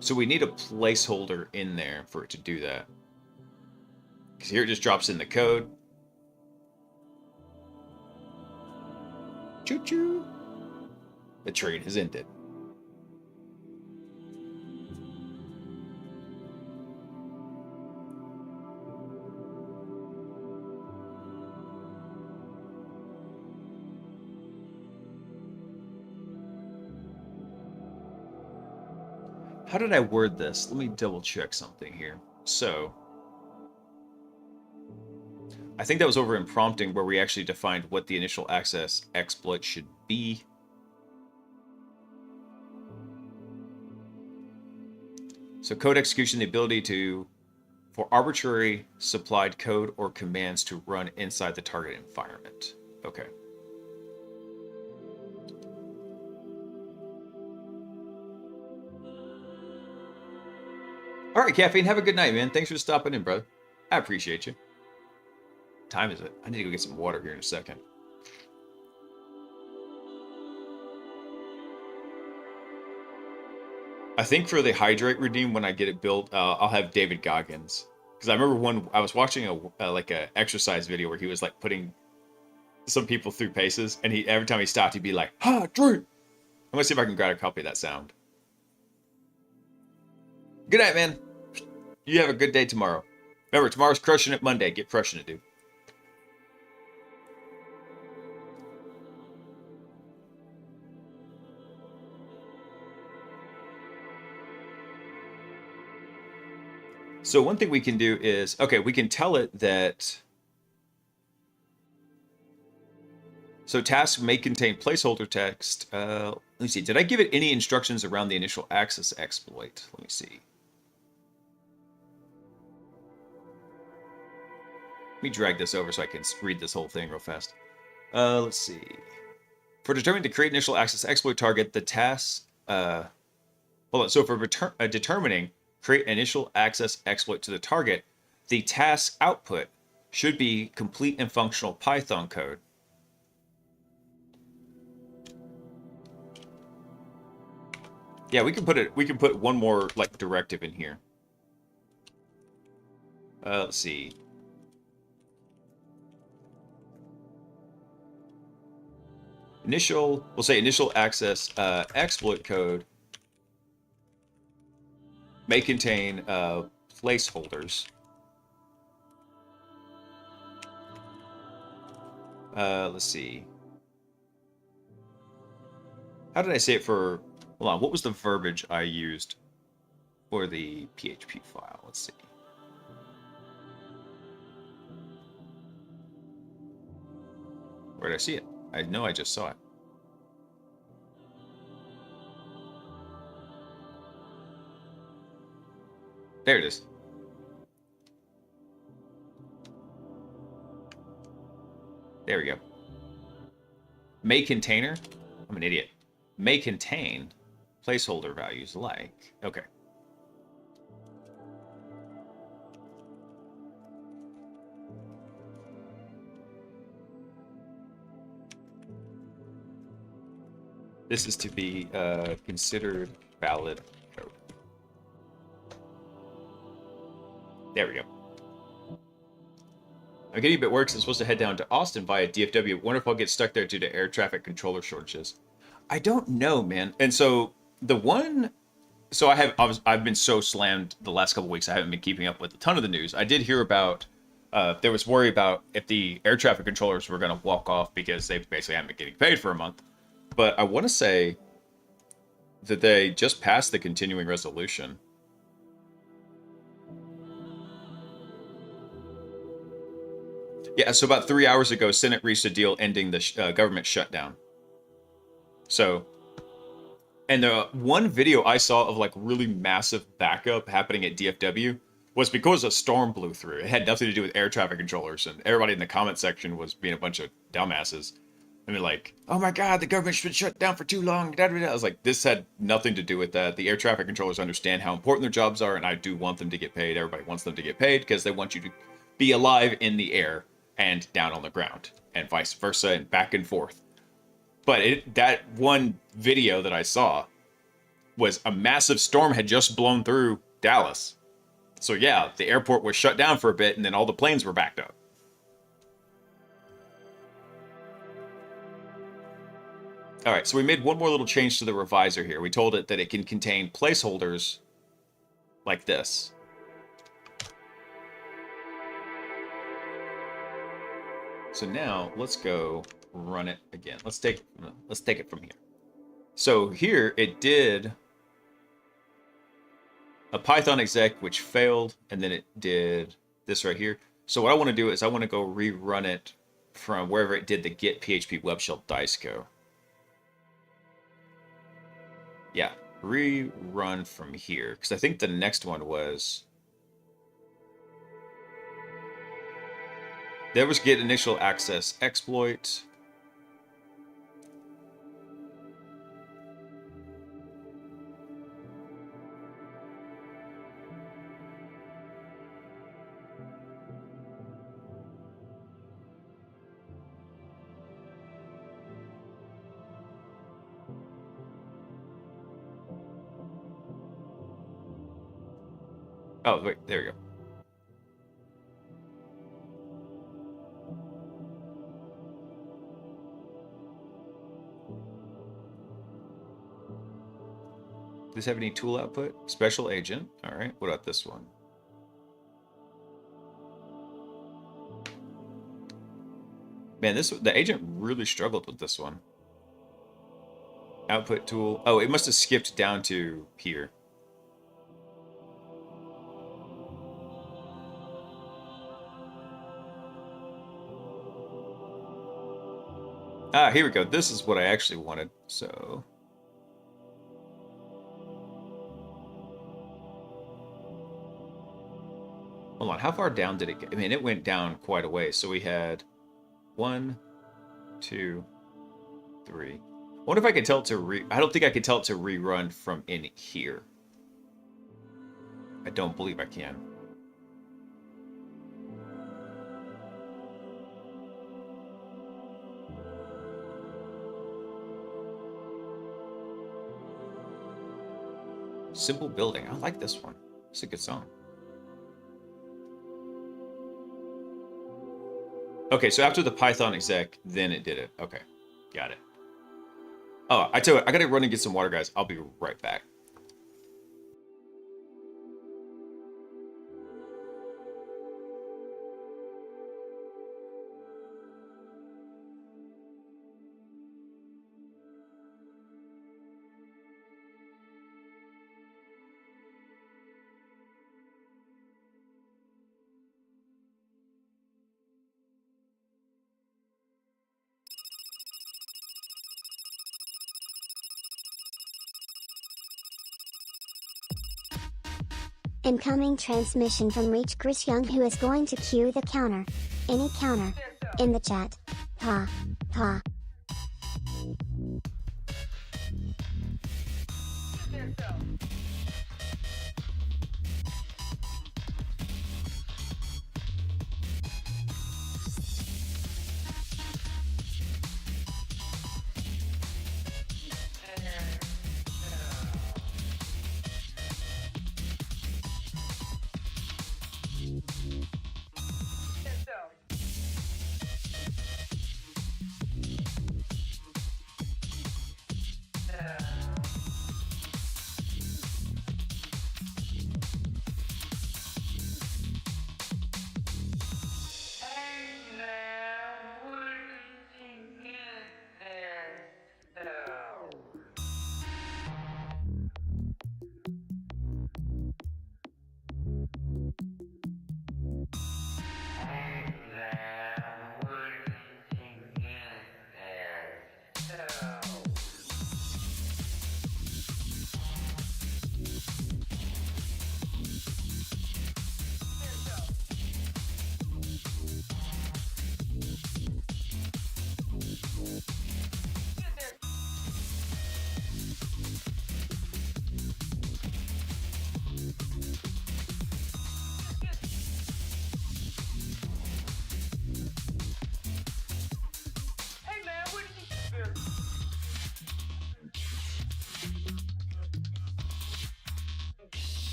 So we need a placeholder in there for it to do that. Because here it just drops in the code. Choo-choo. The train has ended. How did I word this? Let me double check something here. So, I think that was over in prompting where we actually defined what the initial access exploit should be. So code execution, the ability for arbitrary supplied code or commands to run inside the target environment. Okay. All right, Caffeine, have a good night, man. Thanks for stopping in, brother. I appreciate you. What time is it? I need to go get some water here in a second. I think for the hydrate redeem, when I get it built, I'll have David Goggins. Because I remember when I was watching a exercise video where he was like putting some people through paces, and every time he stopped, he'd be like, "Hydrate." I'm gonna see if I can grab a copy of that sound. Good night, man. You have a good day tomorrow. Remember, tomorrow's Crushing It Monday. Get crushing it, dude. So one thing we can do is, okay, we can tell it that, so tasks may contain placeholder text. Let me see, did I give it any instructions around the initial access exploit? Let me see. Let me drag this over so I can read this whole thing real fast. Let's see. For determining to create initial access exploit target, the task, hold on, so for determining create initial access exploit to the target, the task output should be complete and functional Python code. Yeah, we can put one more like directive in here. Let's see. We'll say initial access exploit code may contain placeholders. Let's see. How did I say it for... Hold on, what was the verbiage I used for the PHP file? Let's see. Where did I see it? I know I just saw it. There it is. There we go. May container. I'm an idiot. May contain placeholder values like. Okay. This is to be considered valid code. There we go. I'm getting a bit worried because I'm supposed to head down to Austin via DFW. Wonder if I'll get stuck there due to air traffic controller shortages. I don't know, man. And so I've been so slammed the last couple weeks. I haven't been keeping up with a ton of the news. I did hear about there was worry about if the air traffic controllers were going to walk off because they basically haven't been getting paid for a month. But I want to say that they just passed the continuing resolution. Yeah, so about 3 hours ago, Senate reached a deal ending the government shutdown. So, and the one video I saw of like really massive backup happening at DFW was because a storm blew through. It had nothing to do with air traffic controllers, and everybody in the comment section was being a bunch of dumbasses. And they're like, "Oh my God, the government's been shut down for too long." I was like, this had nothing to do with that. The air traffic controllers understand how important their jobs are, and I do want them to get paid. Everybody wants them to get paid because they want you to be alive in the air and down on the ground, and vice versa, and back and forth. But that one video that I saw was a massive storm had just blown through Dallas. So yeah, the airport was shut down for a bit, and then all the planes were backed up. All right, so we made one more little change to the revisor here. We told it that it can contain placeholders like this. So now let's go run it again. Let's take it from here. So here it did a Python exec which failed, and then it did this right here. So what I want to do is I want to go rerun it from wherever it did the get PHP web shell dice go. Yeah, rerun from here, because I think the next one was... There was get initial access exploit. Oh, wait, there we go. Does this have any tool output? Special agent. All right, what about this one? Man, the agent really struggled with this one. Output tool. Oh, it must have skipped down to here. Ah, here we go. This is what I actually wanted. So... Hold on, how far down did it get? I mean, it went down quite a way. So we had 1, 2, 3. I wonder if I could tell it to I don't think I could tell it to rerun from in here. I don't believe I can. Simple Building. I like this one. It's a good song. Okay, so after the Python exec, then it did it. Okay, got it. Oh, I tell you what, I gotta run and get some water, guys. I'll be right back. Incoming transmission from Reach Chris Young, who is going to cue the counter. Any counter. In the chat. Ha. Ha.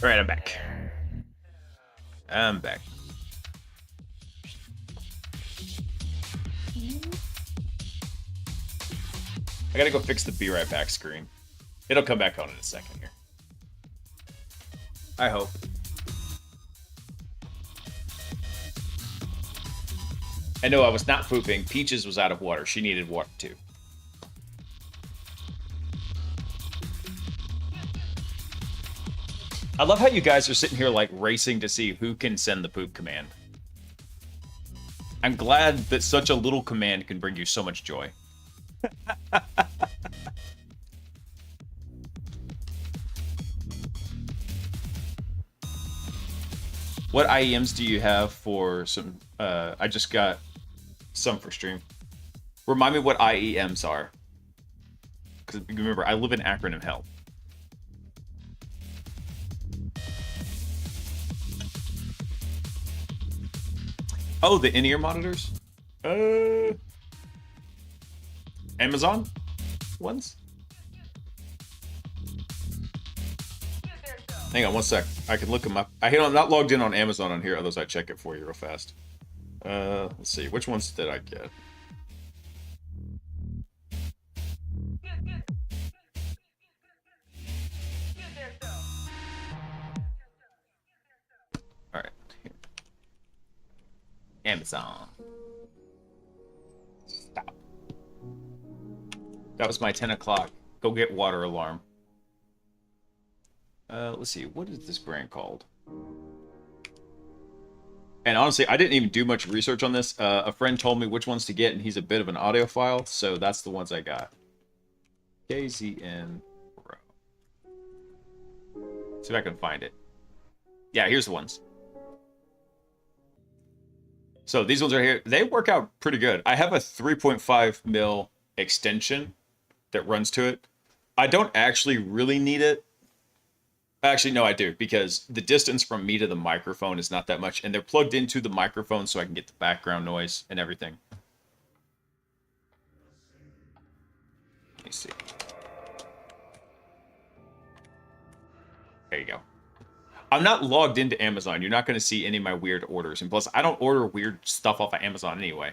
All right, I'm back. I'm back. I gotta go fix the be right back screen. It'll come back on in a second here. I hope. I know I was not pooping. Peaches was out of water. She needed water too. I love how you guys are sitting here like racing to see who can send the poop command. I'm glad that such a little command can bring you so much joy. What IEMs do you have for some? I just got some for stream. Remind me what IEMs are. Because remember, I live in acronym hell. Oh, the in-ear monitors? Amazon ones? Hang on one sec. I can look them up. I'm not logged in on Amazon on here, otherwise I'd check it for you real fast. Let's see. Which ones did I get? All right. Here. Amazon. Stop. That was my 10 o'clock. Go get water alarm. Let's see. What is this brand called? And honestly, I didn't even do much research on this. A friend told me which ones to get, and he's a bit of an audiophile, so that's the ones I got. KZN Pro. See if I can find it. Yeah, here's the ones. So these ones are here. They work out pretty good. I have a 3.5 mil extension that runs to it. I don't actually really need it. Actually, no, I do, because the distance from me to the microphone is not that much, and they're plugged into the microphone so I can get the background noise and everything. Let me see. There you go. I'm not logged into Amazon. You're not going to see any of my weird orders, and plus, I don't order weird stuff off of Amazon anyway.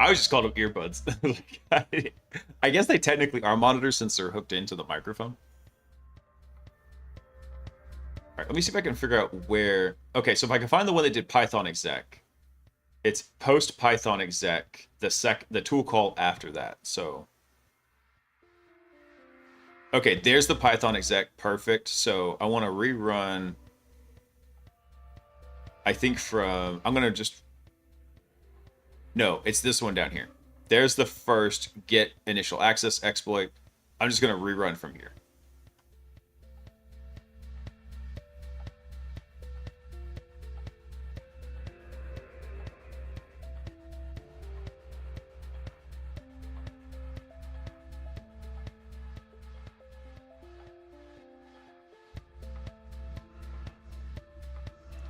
I always just called them earbuds. I guess they technically are monitors since they're hooked into the microphone. All right, let me see if I can figure out where... Okay, so if I can find the one that did Python exec, it's post Python exec, the tool call after that. So, okay, there's the Python exec. Perfect. So I want to rerun. I think from... I'm going to just... No, it's this one down here. There's the first get initial access exploit. I'm just going to rerun from here.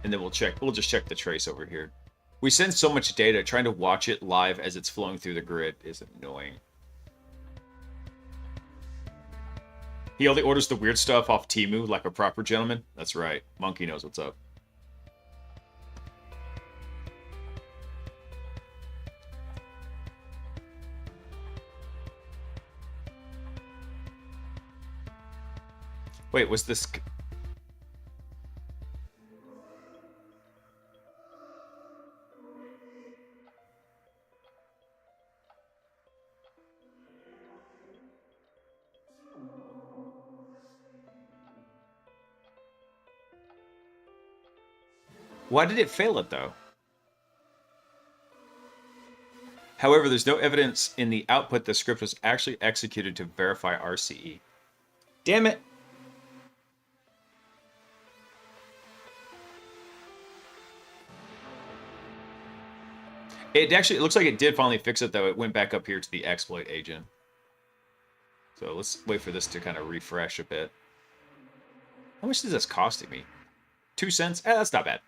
And then we'll just check the trace over here. We send so much data, trying to watch it live as it's flowing through the grid is annoying. He only orders the weird stuff off Temu like a proper gentleman. That's right. Monkey knows what's up. Wait, was this... Why did it fail it, though? However, there's no evidence in the output the script was actually executed to verify RCE. Damn it! It looks like it did finally fix it, though. It went back up here to the exploit agent. So let's wait for this to kind of refresh a bit. How much is this costing me? 2 cents? That's not bad.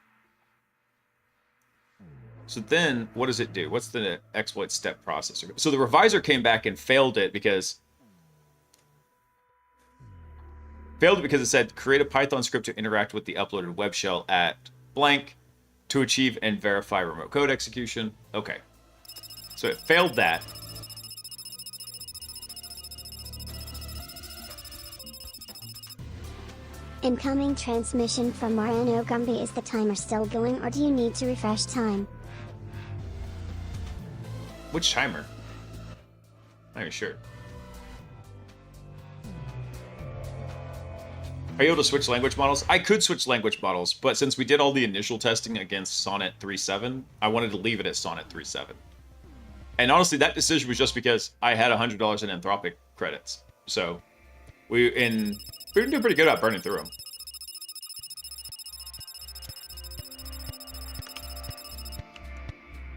So then what does it do? What's the exploit step processor? So the reviser came back and failed it because it said create a Python script to interact with the uploaded web shell at blank to achieve and verify remote code execution. Okay. So it failed that. Incoming transmission from Mariano Gumby. Is the timer still going or do you need to refresh time? Which timer? Not even sure. Are you able to switch language models? I could switch language models, but since we did all the initial testing against Sonnet 3.7, I wanted to leave it at Sonnet 3.7. And honestly, that decision was just because I had $100 in Anthropic credits. So we didn't do pretty good at burning through them.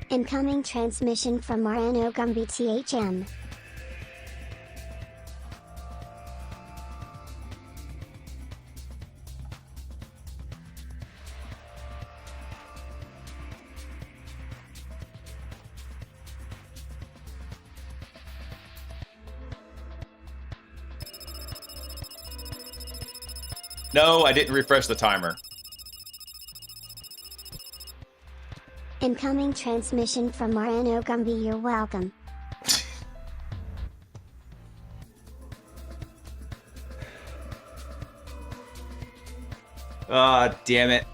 Incoming transmission from Mariano Gumby THM. No, I didn't refresh the timer. Incoming transmission from Mariano Gumby. You're welcome. Ah, damn it.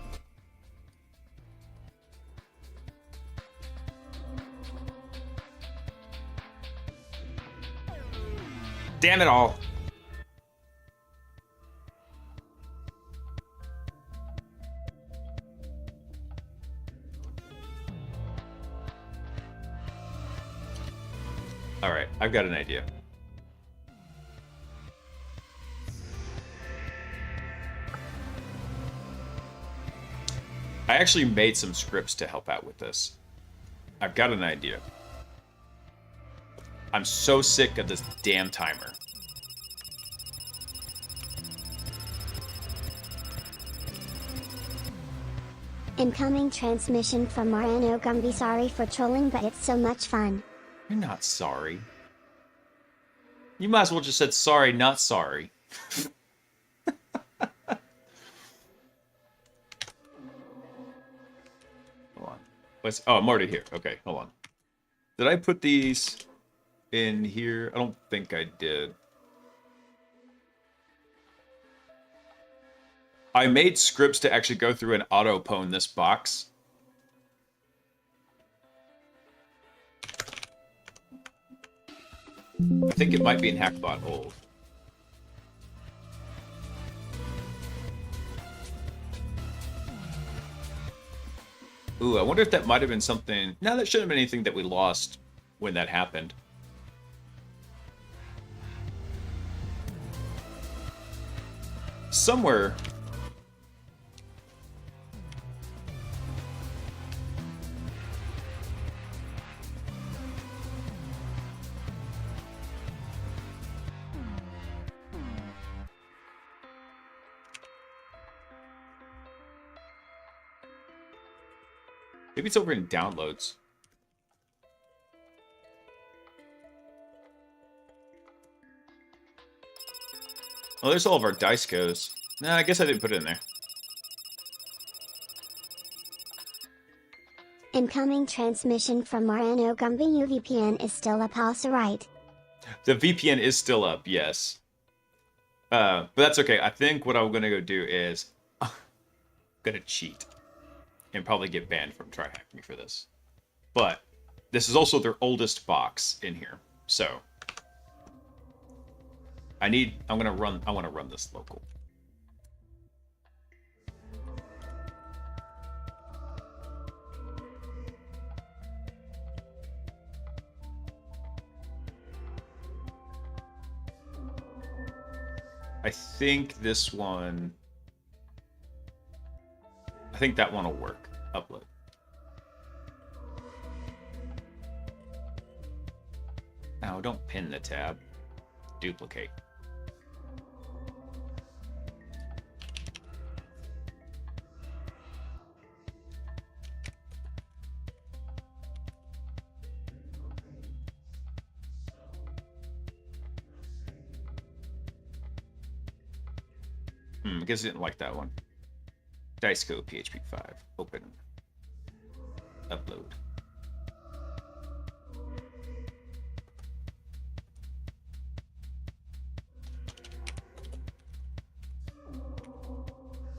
Damn it all. All right, I've got an idea. I actually made some scripts to help out with this. I've got an idea. I'm so sick of this damn timer. Incoming transmission from Mariano Gumby. Sorry for trolling, but it's so much fun. You're not sorry. You might as well just said sorry, not sorry. Hold on. Oh, I'm already here. Okay, hold on. Did I put these in here? I don't think I did. I made scripts to actually go through and auto-pwn this box. I think it might be in HackBot old. Ooh, I wonder if that might have been something... No, that shouldn't have been anything that we lost when that happened. Somewhere... Maybe it's over in downloads. Oh, there's all of our dice codes. Nah, I guess I didn't put it in there. Incoming transmission from Mariano Gumby. UVPN is still up, also right? The VPN is still up, yes. But that's okay. I think what I'm gonna go do is... I'm gonna cheat. And probably get banned from Try Hack Me for this. But this is also their oldest box in here. So I want to run this local. I think this one... I think that one will work. Upload. Now, don't pin the tab. Duplicate. I guess I didn't like that one. Dice Code PHP 5. Open. Upload.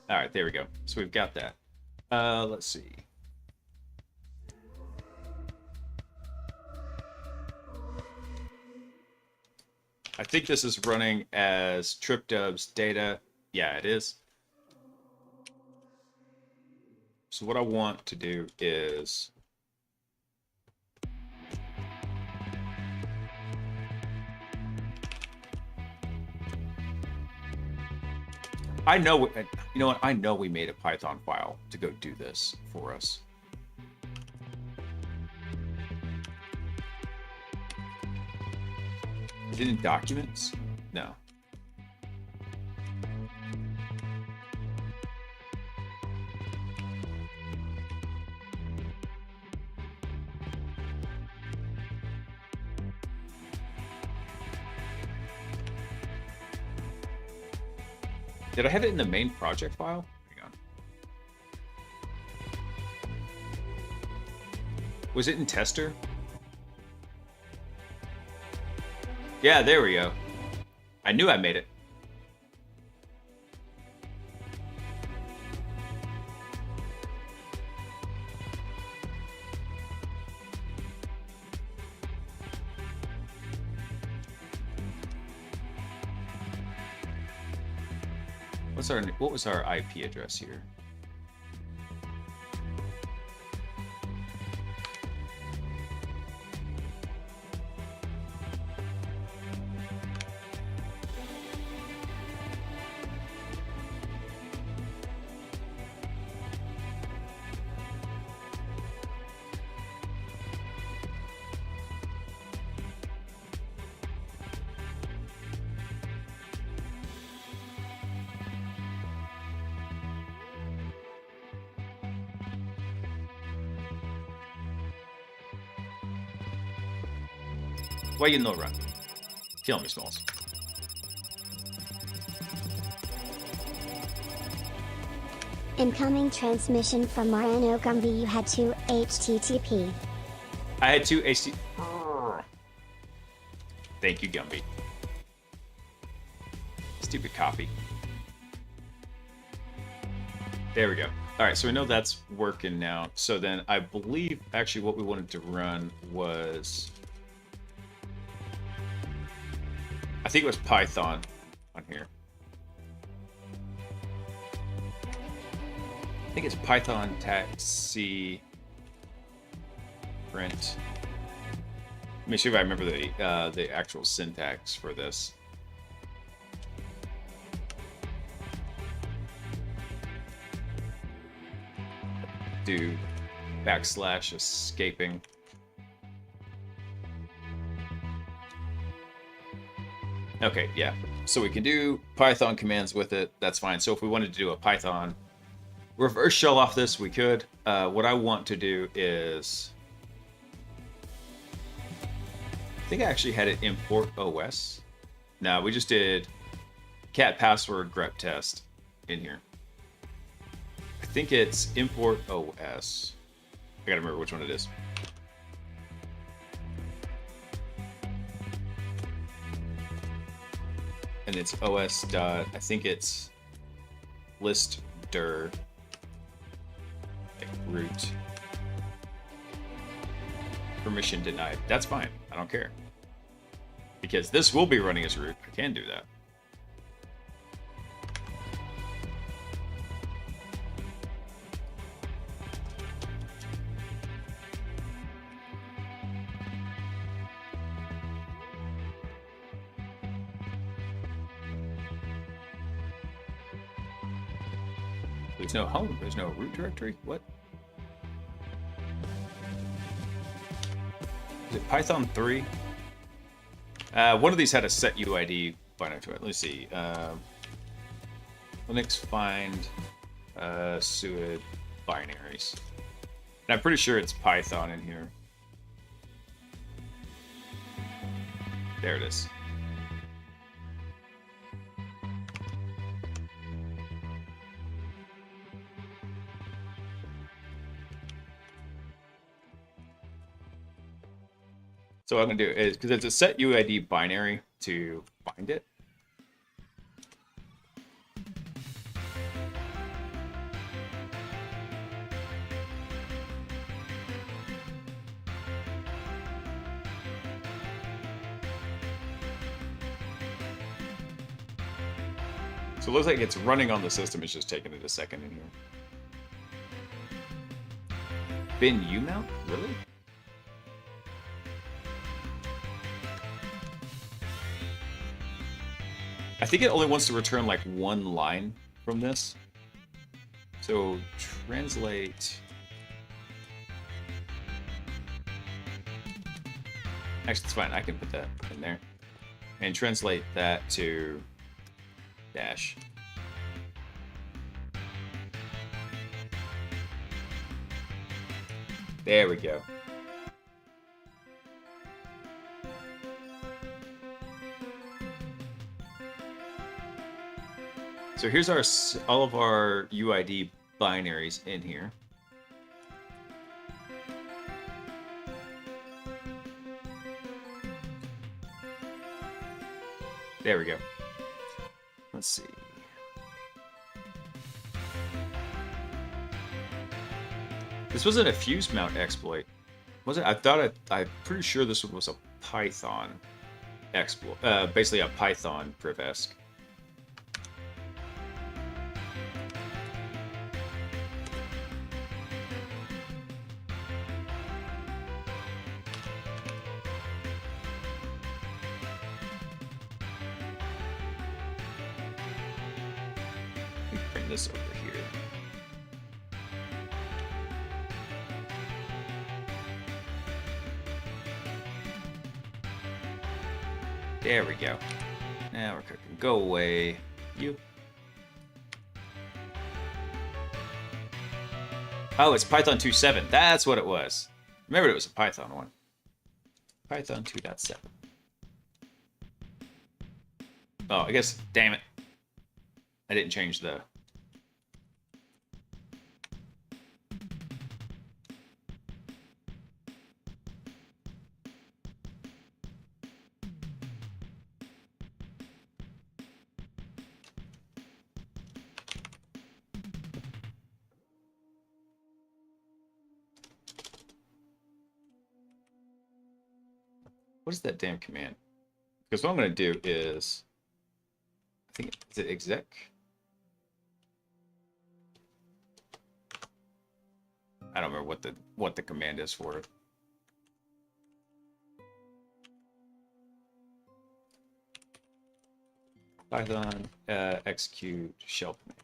All right, there we go. So we've got that. Let's see. I think this is running as TripDub's data. Yeah, it is. So what I want to do is I know, you know what? I know we made a Python file to go do this for us. Is it in documents? No. Did I have it in the main project file? Hang on. Was it in tester? Yeah, there we go. I knew I made it. What was our IP address here? Why you no run? Kill me, Smalls. Incoming transmission from Mariano Gumby. You had two HTTP. I had two HT. Thank you, Gumby. Stupid copy. There we go. All right, so we know that's working now. So then I believe actually what we wanted to run was, I think it was Python on here. I think it's Python taxi print. Let me see if I remember the actual syntax for this. Do / escaping. Okay, yeah. So we can do Python commands with it. That's fine. So if we wanted to do a Python reverse shell off this, we could. What I want to do is, I think I actually had it import OS. No, we just did cat password grep test in here. I think it's import OS. I gotta remember which one it is. And it's OS dot, I think it's list dir like root. Permission denied. That's fine. I don't care. Because this will be running as root. I can do that. There's no home. There's no root directory. What? Is it Python 3? One of these had a set UID binary to it. Let's see. Linux find suid binaries. And I'm pretty sure it's Python in here. There it is. So what I'm gonna do is, because it's a set UID binary to find it. So it looks like it's running on the system. It's just taking it a second in here. Bin U mount? Really? I think it only wants to return like one line from this. So translate. Actually, it's fine. I can put that in there. And translate that to dash. There we go. So here's our all of our UID binaries in here. There we go. Let's see. This wasn't a fuse mount exploit, was it? I'm pretty sure this was a Python exploit, basically a Python privesc. Bring this over here. There we go. Now we're cooking. Go away, you. Oh, it's Python 2.7. That's what it was. Remember, it was a Python one. Python 2.7. Oh, I guess, damn it. I didn't change the... What is that damn command? Because what I'm going to do is... I think, is it exec? I don't remember what the command is for it. Python execute shell command.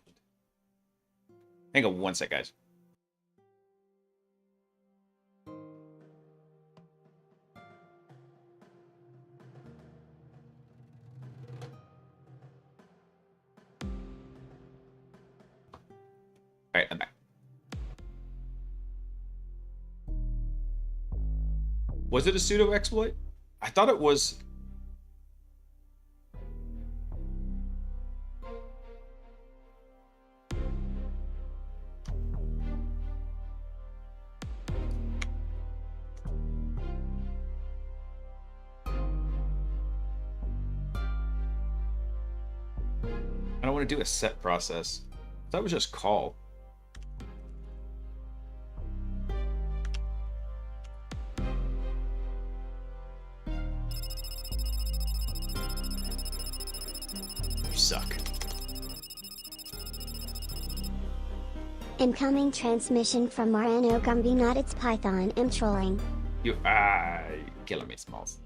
Hang on one sec, guys. All right, I'm back. Was it a sudo exploit? I thought it was. I don't want to do a set process. I thought it was just call. Suck. Incoming transmission from Marano Gumby, not its Python. I'm trolling. You're killing me, Smalls.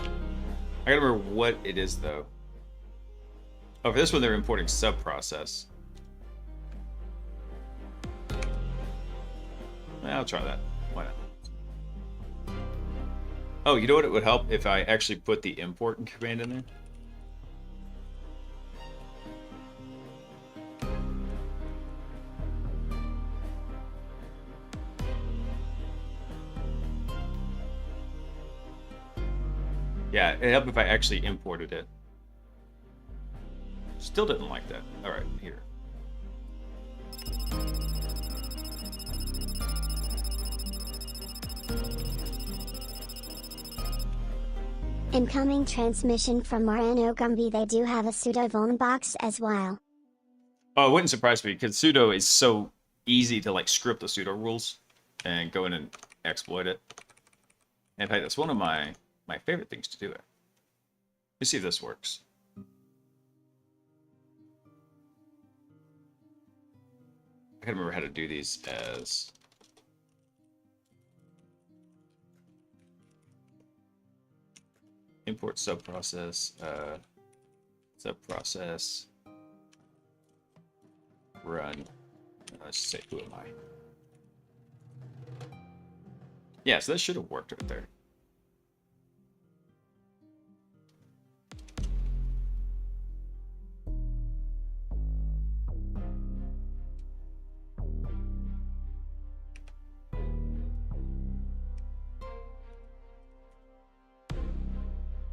I gotta remember what it is though. Oh, for this one they're importing subprocess. I'll try that. Why not? Oh, you know what? It would help if I actually put the import command in there. Yeah, it'd help if I actually imported it. Still didn't like that. All right, here. Incoming transmission from Marano Gumby. They do have a pseudo vuln box as well. Oh, it wouldn't surprise me because sudo is so easy to like script the sudo rules and go in and exploit it. In fact, that's one of my favorite things to do it. Let's see if this works. I gotta remember how to do these as import subprocess, subprocess, run. Let's say, who am I? Yeah, so that should have worked right there.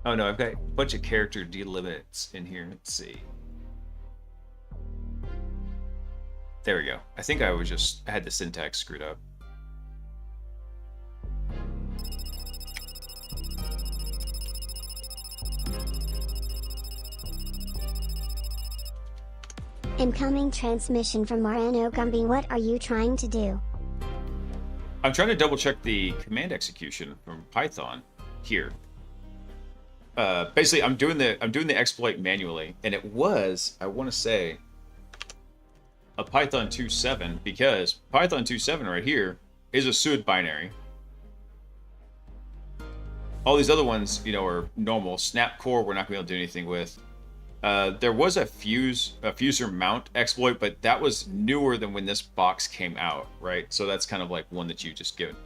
Oh no, I've got a bunch of character delimits in here. Let's see. There we go. I think I had the syntax screwed up. Incoming transmission from Marano Gumby. What are you trying to do? I'm trying to double check the command execution from Python here. Basically, I'm doing the exploit manually, and it was, I want to say, a Python 2.7 because Python 2.7 right here is a pseudo binary. All these other ones, you know, are normal. Snap core, we're not going to be able to do anything with. There was a fuser mount exploit, but that was newer than when this box came out, right? So that's kind of like one that you just given.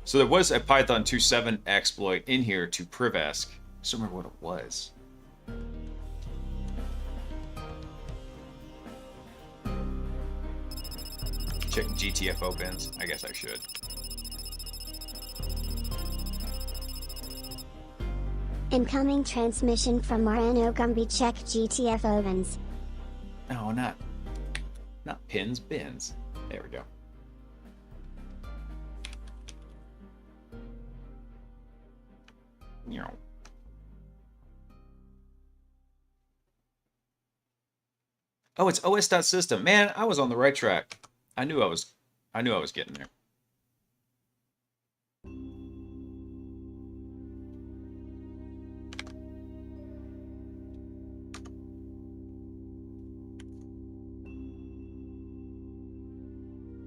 So there was a Python 2.7 exploit in here to privask. I don't remember what it was. Check GTFO bins. I guess I should. Incoming transmission from Marano Gumby. Check GTF ovens. No, not pins, bins. There we go. Meow. Oh, it's os.system. Man, I was on the right track. I knew I was getting there.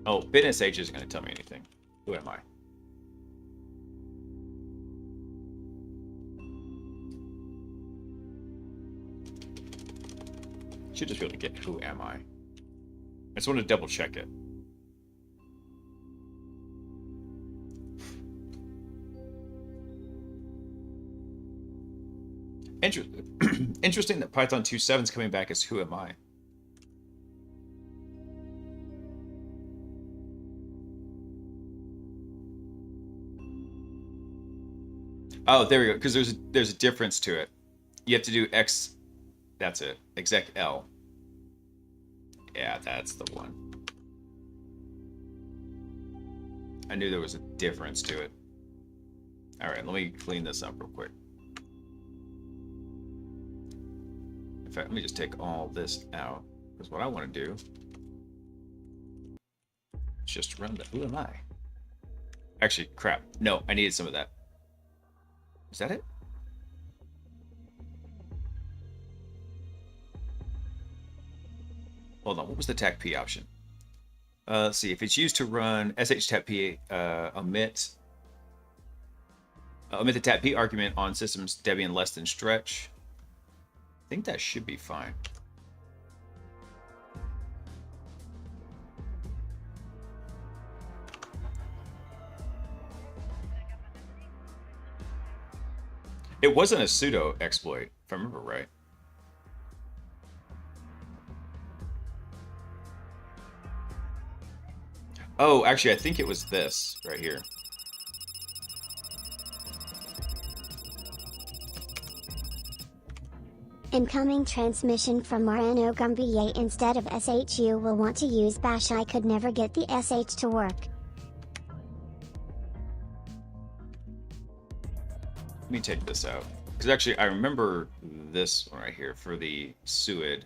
Oh, BitSH isn't going to tell me anything. Who am I? Should just be able to get who am I. I just want to double check it. Interesting that Python 2.7 is coming back as who am I. Oh, there we go. Because there's a difference to it. You have to do X. That's it. Exec L. Yeah, that's the one. I knew there was a difference to it. All right, let me clean this up real quick. In fact, let me just take all this out, because what I want to do is just run the who am I? Actually, crap. No, I needed some of that. Is that it? Hold on, what was the TACP option? Let's see, if it's used to run SHTACP, omit the TACP argument on systems Debian less than stretch. I think that should be fine. It wasn't a sudo exploit, if I remember right. Oh, actually, I think it was this right here. Incoming transmission from Marano Gumby. Instead of SH, you will want to use bash. I could never get the SH to work. Let me take this out. Because actually, I remember this one right here for the suid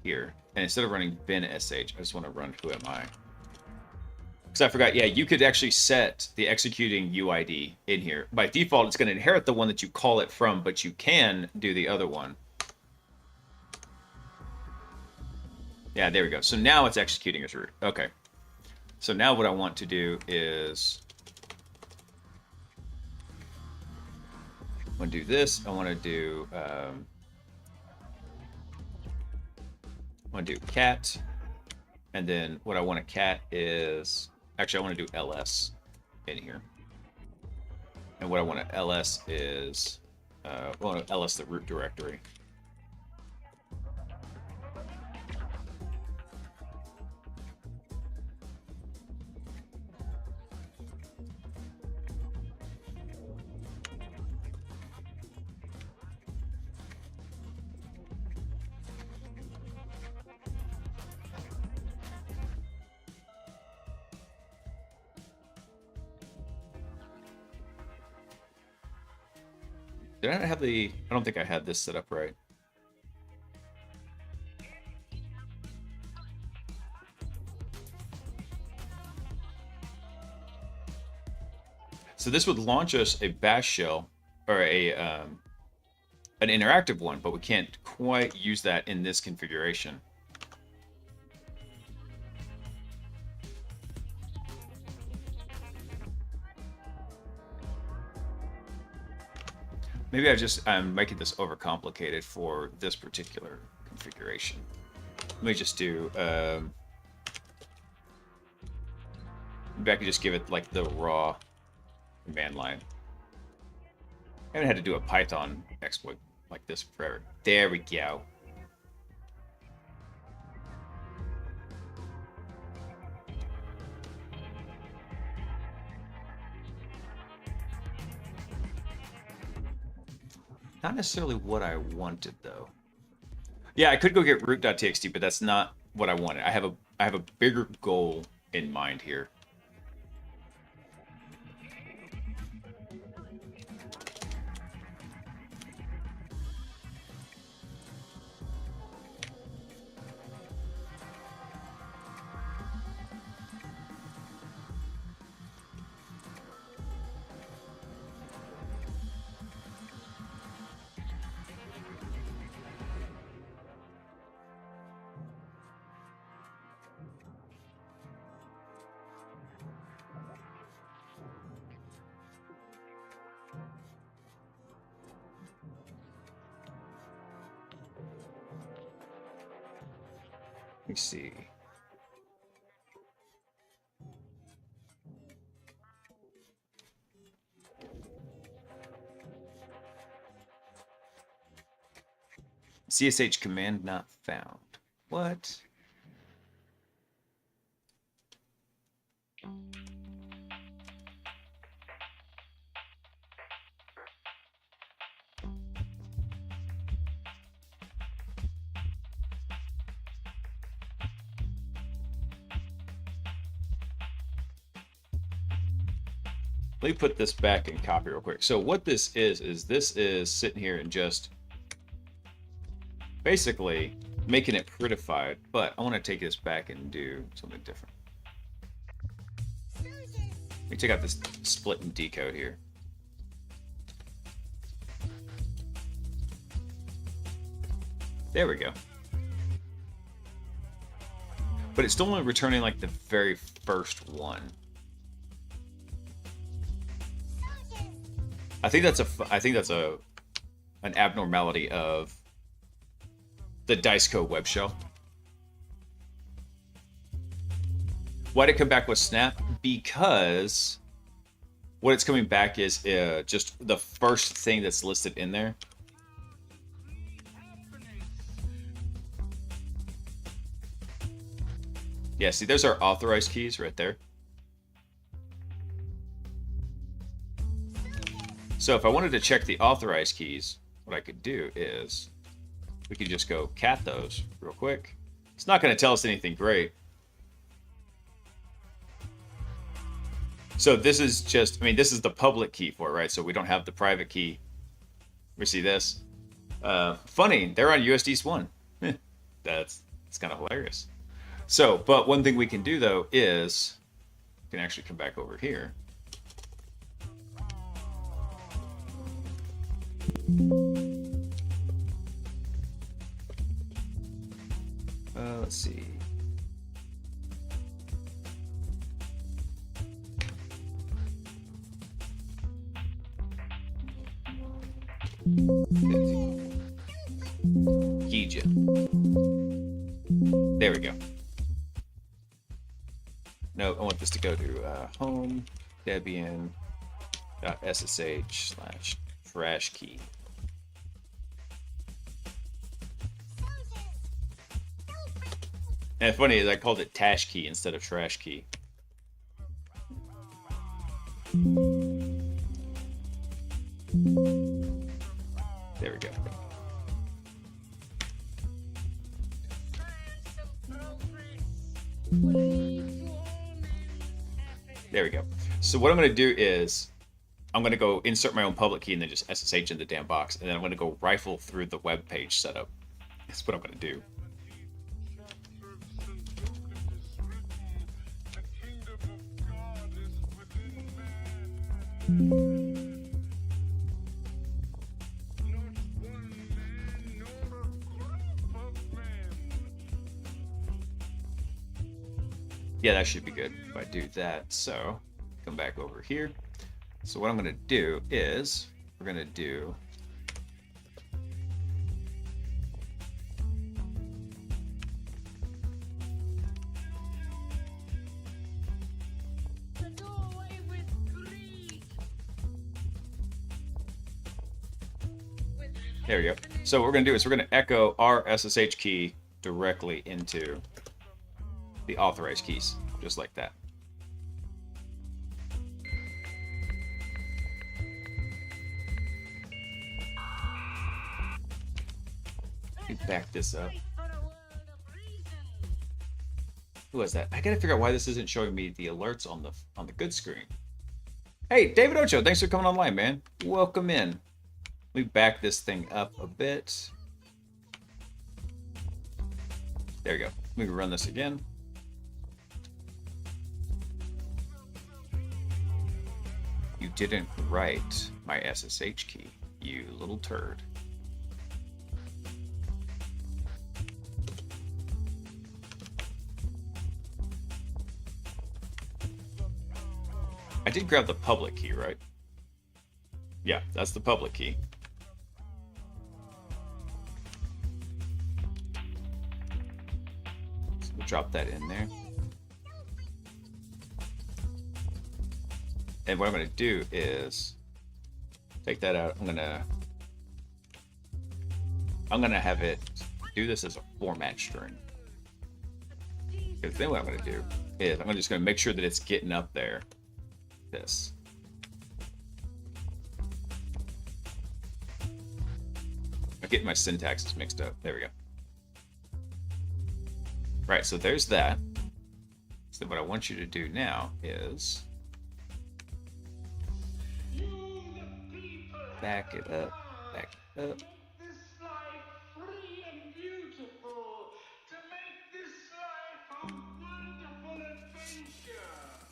here. And instead of running bin sh, I just want to run who am I. Because I forgot, yeah, you could actually set the executing UID in here. By default, it's going to inherit the one that you call it from, but you can do the other one. Yeah, there we go. So now it's executing as root. Okay. So now what I want to do is... I want to do this. I want to do... I want to do cat. And then what I want to cat is... Actually, I want to do ls in here. And what I want to ls is... I want to ls the root directory. Did I have the... I don't think I had this set up right. So this would launch us a bash shell, or a an interactive one, but we can't quite use that in this configuration. Maybe I'm making this overcomplicated for this particular configuration. Let me just do, maybe I could just give it like the raw command line. I haven't had to do a Python exploit like this forever. There we go. Not necessarily what I wanted, though. Yeah, I could go get root.txt, but that's not what I wanted. I have a bigger goal in mind here. Let me see. CSH command not found. What? Let me put this back in copy real quick. So what this is this is sitting here and just basically making it prettified, but I want to take this back and do something different. Let me take out this split and decode here. There we go. But it's still only returning like the very first one. I think that's an abnormality of the Diceco web shell. Why did it come back with snap? Because what it's coming back is just the first thing that's listed in there. Yeah, see, there's our authorized keys right there. So if I wanted to check the authorized keys, what I could do is we could just go cat those real quick. It's not going to tell us anything great. So this is just, I mean, this is the public key for it, right? So we don't have the private key. We see this. Funny, they're on USD1. That's kind of hilarious. So, but one thing we can do though is we can actually come back over here. Let's see. Egypt. There we go. No, I want this to go to home Debian.ssh/trash key. And funny is I called it tash key instead of trash key. There we go. There we go. So what I'm going to do is I'm going to go insert my own public key and then just SSH in the damn box. And then I'm going to go rifle through the web page setup. That's what I'm going to do. Yeah, that should be good if I do that. So come back over here. So what I'm going to do is we're going to do there we go. So what we're going to do is we're going to echo our SSH key directly into the authorized keys, just like that. Let me back this up. Who was that? I gotta figure out why this isn't showing me the alerts on the good screen. Hey, David Ocho, thanks for coming online, man. Welcome in. Let me back this thing up a bit. There we go. Let me run this again. You didn't write my SSH key, you little turd. I did grab the public key, right? Yeah, that's the public key. So we'll drop that in there. And what I'm going to do is take that out. I'm going to have it do this as a format string. Because then what I'm going to do is I'm just going to make sure that it's getting up there. This. I'm getting my syntaxes mixed up. There we go. Right, so there's that. So what I want you to do now is back it up, back it up.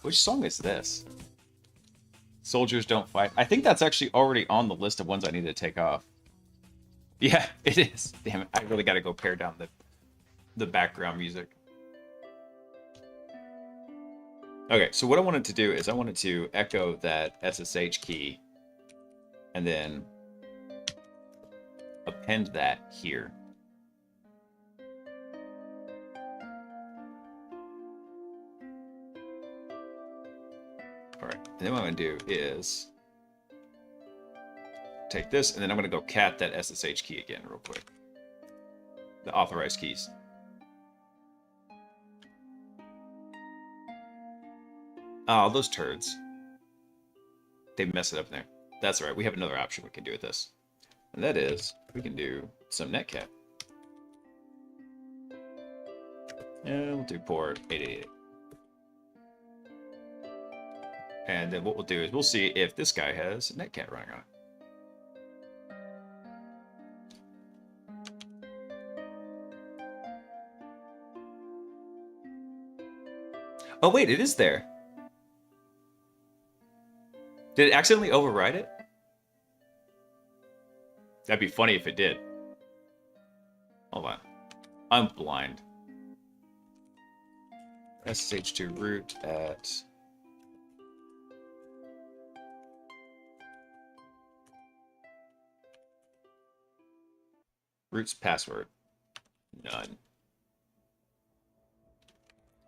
Which song is this? Soldiers Don't Fight. I think that's actually already on the list of ones I need to take off. Yeah, it is. Damn it. I really got to go pare down the background music. Okay, so what I wanted to do is I wanted to echo that SSH key and then append that here. All right, and then what I'm going to do is take this, and then I'm going to go cat that SSH key again real quick. The authorized keys. Oh, those turds. They mess it up in there. That's all right. We have another option we can do with this. And that is, we can do some netcat. And we'll do port 888. And then what we'll do is we'll see if this guy has netcat running on it. Oh wait, it is there. Did it accidentally override it? That'd be funny if it did. Hold on. I'm blind. SSH2 root at... root's password. None.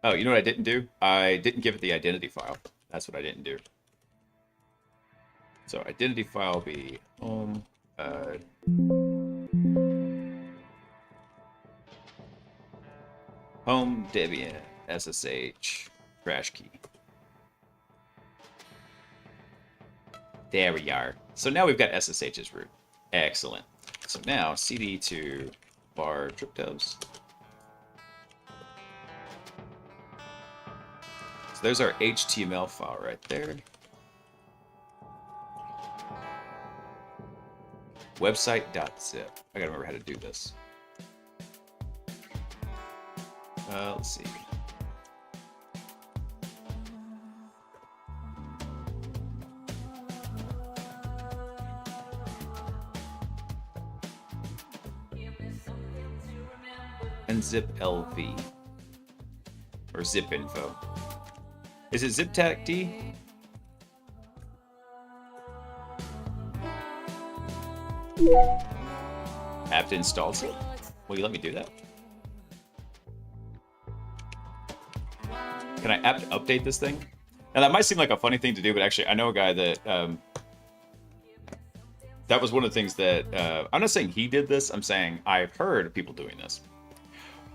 Oh, you know what I didn't do? I didn't give it the identity file. That's what I didn't do. So identity file will be home, home Debian SSH crash key. There we are. So now we've got SSH as root. Excellent. So now cd to var tripdubs. So there's our HTML file right there. Website.zip. I gotta remember how to do this. Let's see. And zip LV. Or zip info. Is it zip-tac-d? Apt installs it. Will you let me do that? Can I apt update this thing? Now that might seem like a funny thing to do, but actually I know a guy that that was one of the things that I'm not saying he did this. I'm saying I've heard of people doing this.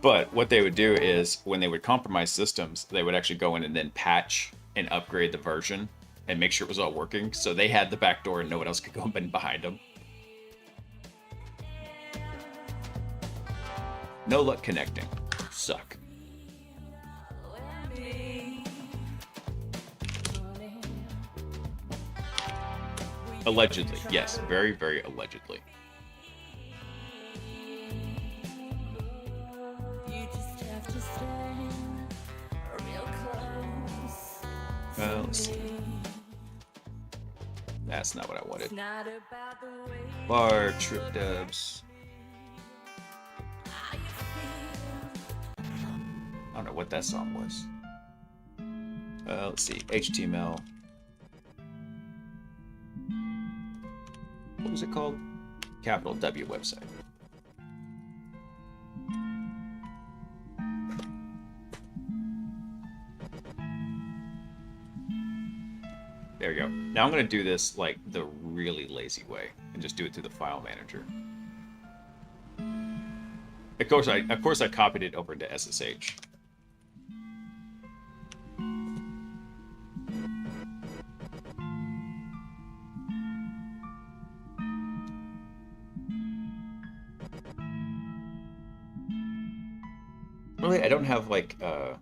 But what they would do is when they would compromise systems, they would actually go in and then patch and upgrade the version and make sure it was all working. So they had the back door and no one else could go in behind them. No luck connecting. Suck. Allegedly. Yes, very, very allegedly. Let's see. That's not what I wanted. Bar trip dubs. I don't know what that song was. Let's see. HTML. What was it called? Capital W website. There you go. Now I'm going to do this like the really lazy way and just do it through the file manager. Of course I copied it over into SSH. Really, I don't have like I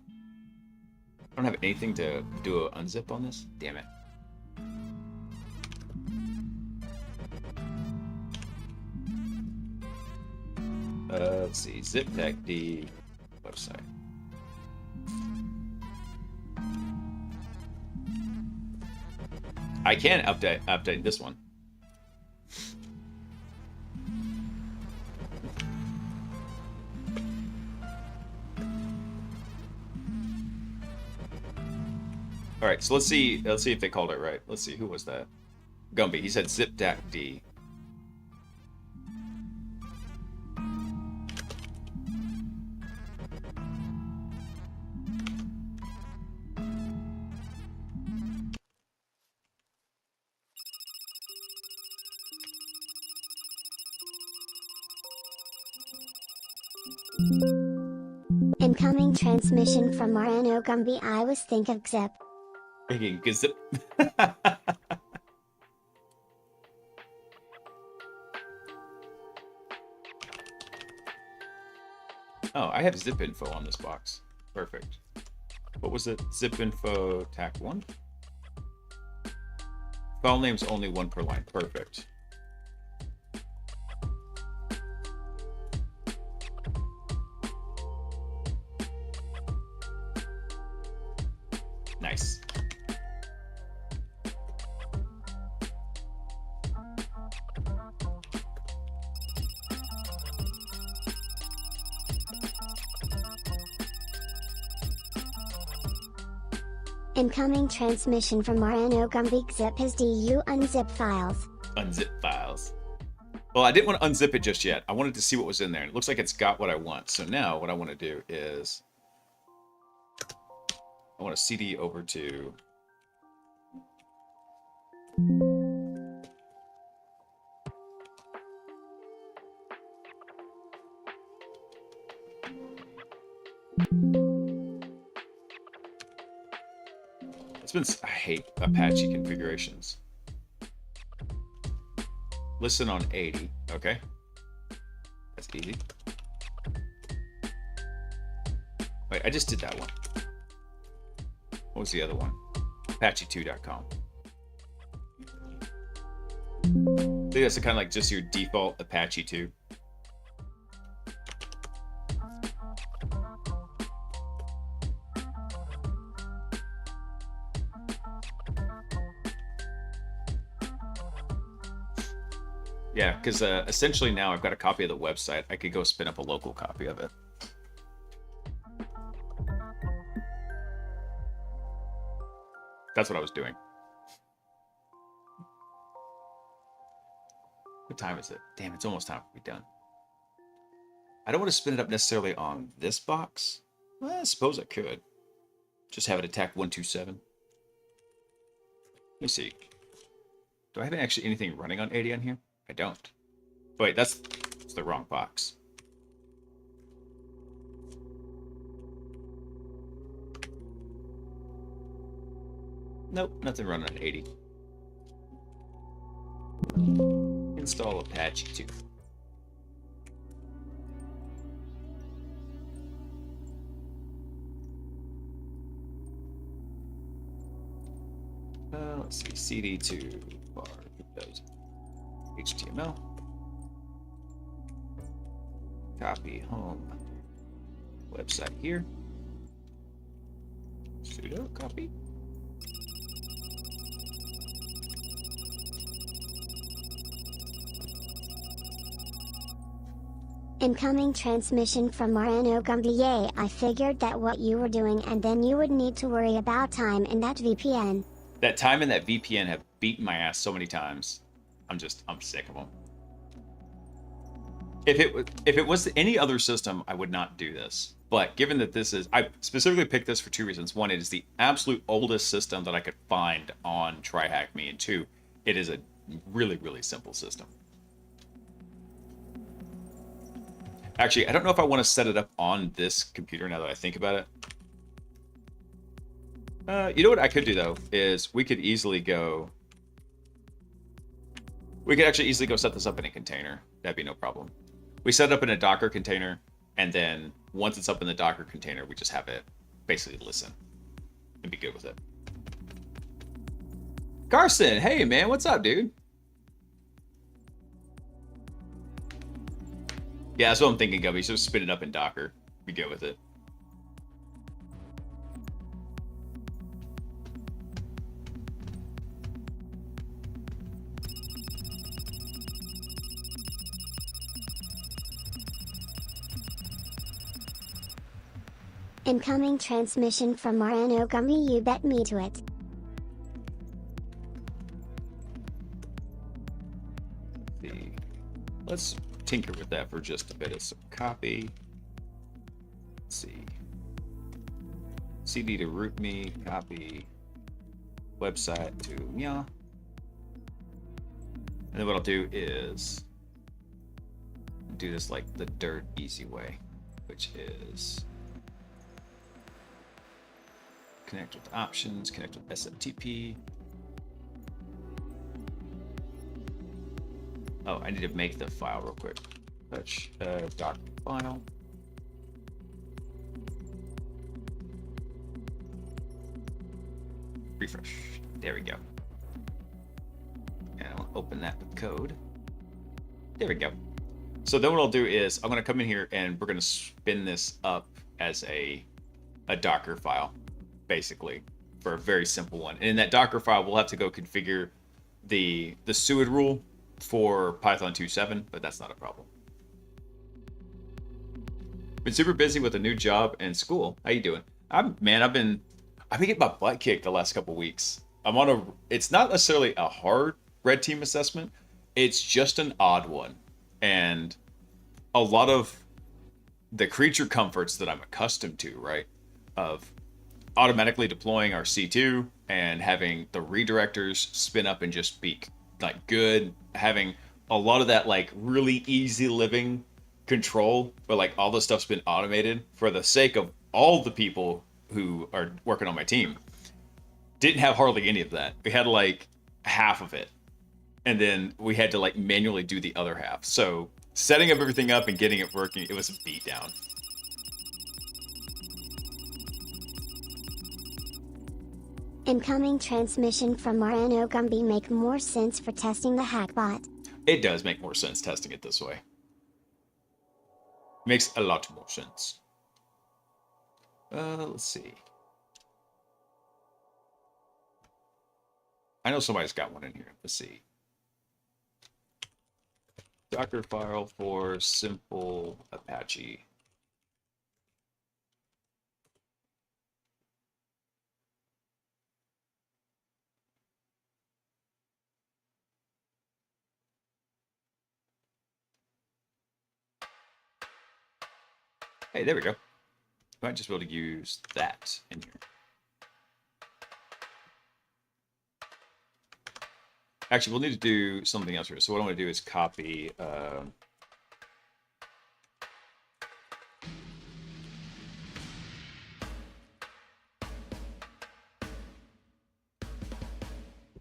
don't have anything to do an unzip on this. Damn it. Let's see, zip-tac-d website. I can update this one. All right, so let's see if they called it right. Let's see, who was that? Gumby. He said zip-tac-d. Incoming transmission from Marano Gumby. I was think of Zip. Zip. Oh, I have zip info on this box. Perfect. What was it? Zip info tac 1? File name's only one per line. Perfect. Nice. Incoming transmission from Marano Gumvik zip his DU unzip files. Unzip files. Well, I didn't want to unzip it just yet. I wanted to see what was in there. It looks like it's got what I want. So now what I want to do is I want to CD over to I hate Apache configurations. Listen on 80. Okay. That's easy. Wait, I just did that one. What was the other one? Apache2.com. I think that's kind of like just your default Apache 2. Yeah, because essentially now I've got a copy of the website. I could go spin up a local copy of it. That's what I was doing. What time is it? Damn, it's almost time to be done. I don't want to spin it up necessarily on this box. Well, I suppose I could. Just have it attack 127. Let me see. Do I have actually anything running on 80 on here? I don't. Wait, that's the wrong box. Nope, nothing running on 80. Install Apache 2. Let's see, CD to bar Windows. HTML. Copy home website here. Sudo copy. Incoming transmission from Marano Gumbier. I figured that what you were doing, and then you would need to worry about time in that VPN. That time in that VPN have beaten my ass so many times. I'm sick of them. If it was any other system, I would not do this. But given that this is, I specifically picked this for two reasons. One, it is the absolute oldest system that I could find on TryHackMe, and two, it is a really, really simple system. Actually, I don't know if I want to set it up on this computer now that I think about it. You know what I could do though is we could actually easily go set this up in a container. That'd be no problem. We set it up in a Docker container, and then once it's up in the Docker container, we just have it basically listen and be good with it. Carson, hey man, what's up, dude? Yeah, that's what I'm thinking, Gubby. So spin it up in Docker. Be good with it. Incoming transmission from Marano Gumby. You bet me to it. Let's tinker with that for just a bit. It's a copy. Let's see. CD to root me, copy website to yeah. And then what I'll do is do this like the dirt easy way, which is connect with options, connect with SMTP. Oh, I need to make the file real quick. Touch doc file. Refresh. There we go. And I'll open that with code. There we go. So then what I'll do is I'm going to come in here and we're going to spin this up as a Docker file, basically. for a very simple one. And in that Docker file, we'll have to go configure the suid rule for Python 2.7, but that's not a problem. Been super busy with a new job and school. How you doing? I've been getting my butt kicked the last couple weeks. It's not necessarily a hard red team assessment. It's just an odd one. And a lot of the creature comforts that I'm accustomed to, right? Of automatically deploying our C2 and having the redirectors spin up and just be like good, having a lot of that like really easy living control, but like all the stuff's been automated for the sake of all the people who are working on my team. Didn't have hardly any of that. We had like half of it, and then we had to like manually do the other half. So setting up everything up and getting it working, it was a beatdown. Incoming transmission from Marano Gumby make more sense for testing the HackBot. It does make more sense testing it this way. Makes a lot more sense. Let's see. I know somebody's got one in here. Let's see. Docker file for simple Apache. Hey, there we go. Might just be able to use that in here. Actually, we'll need to do something else here. So what I want to do is copy.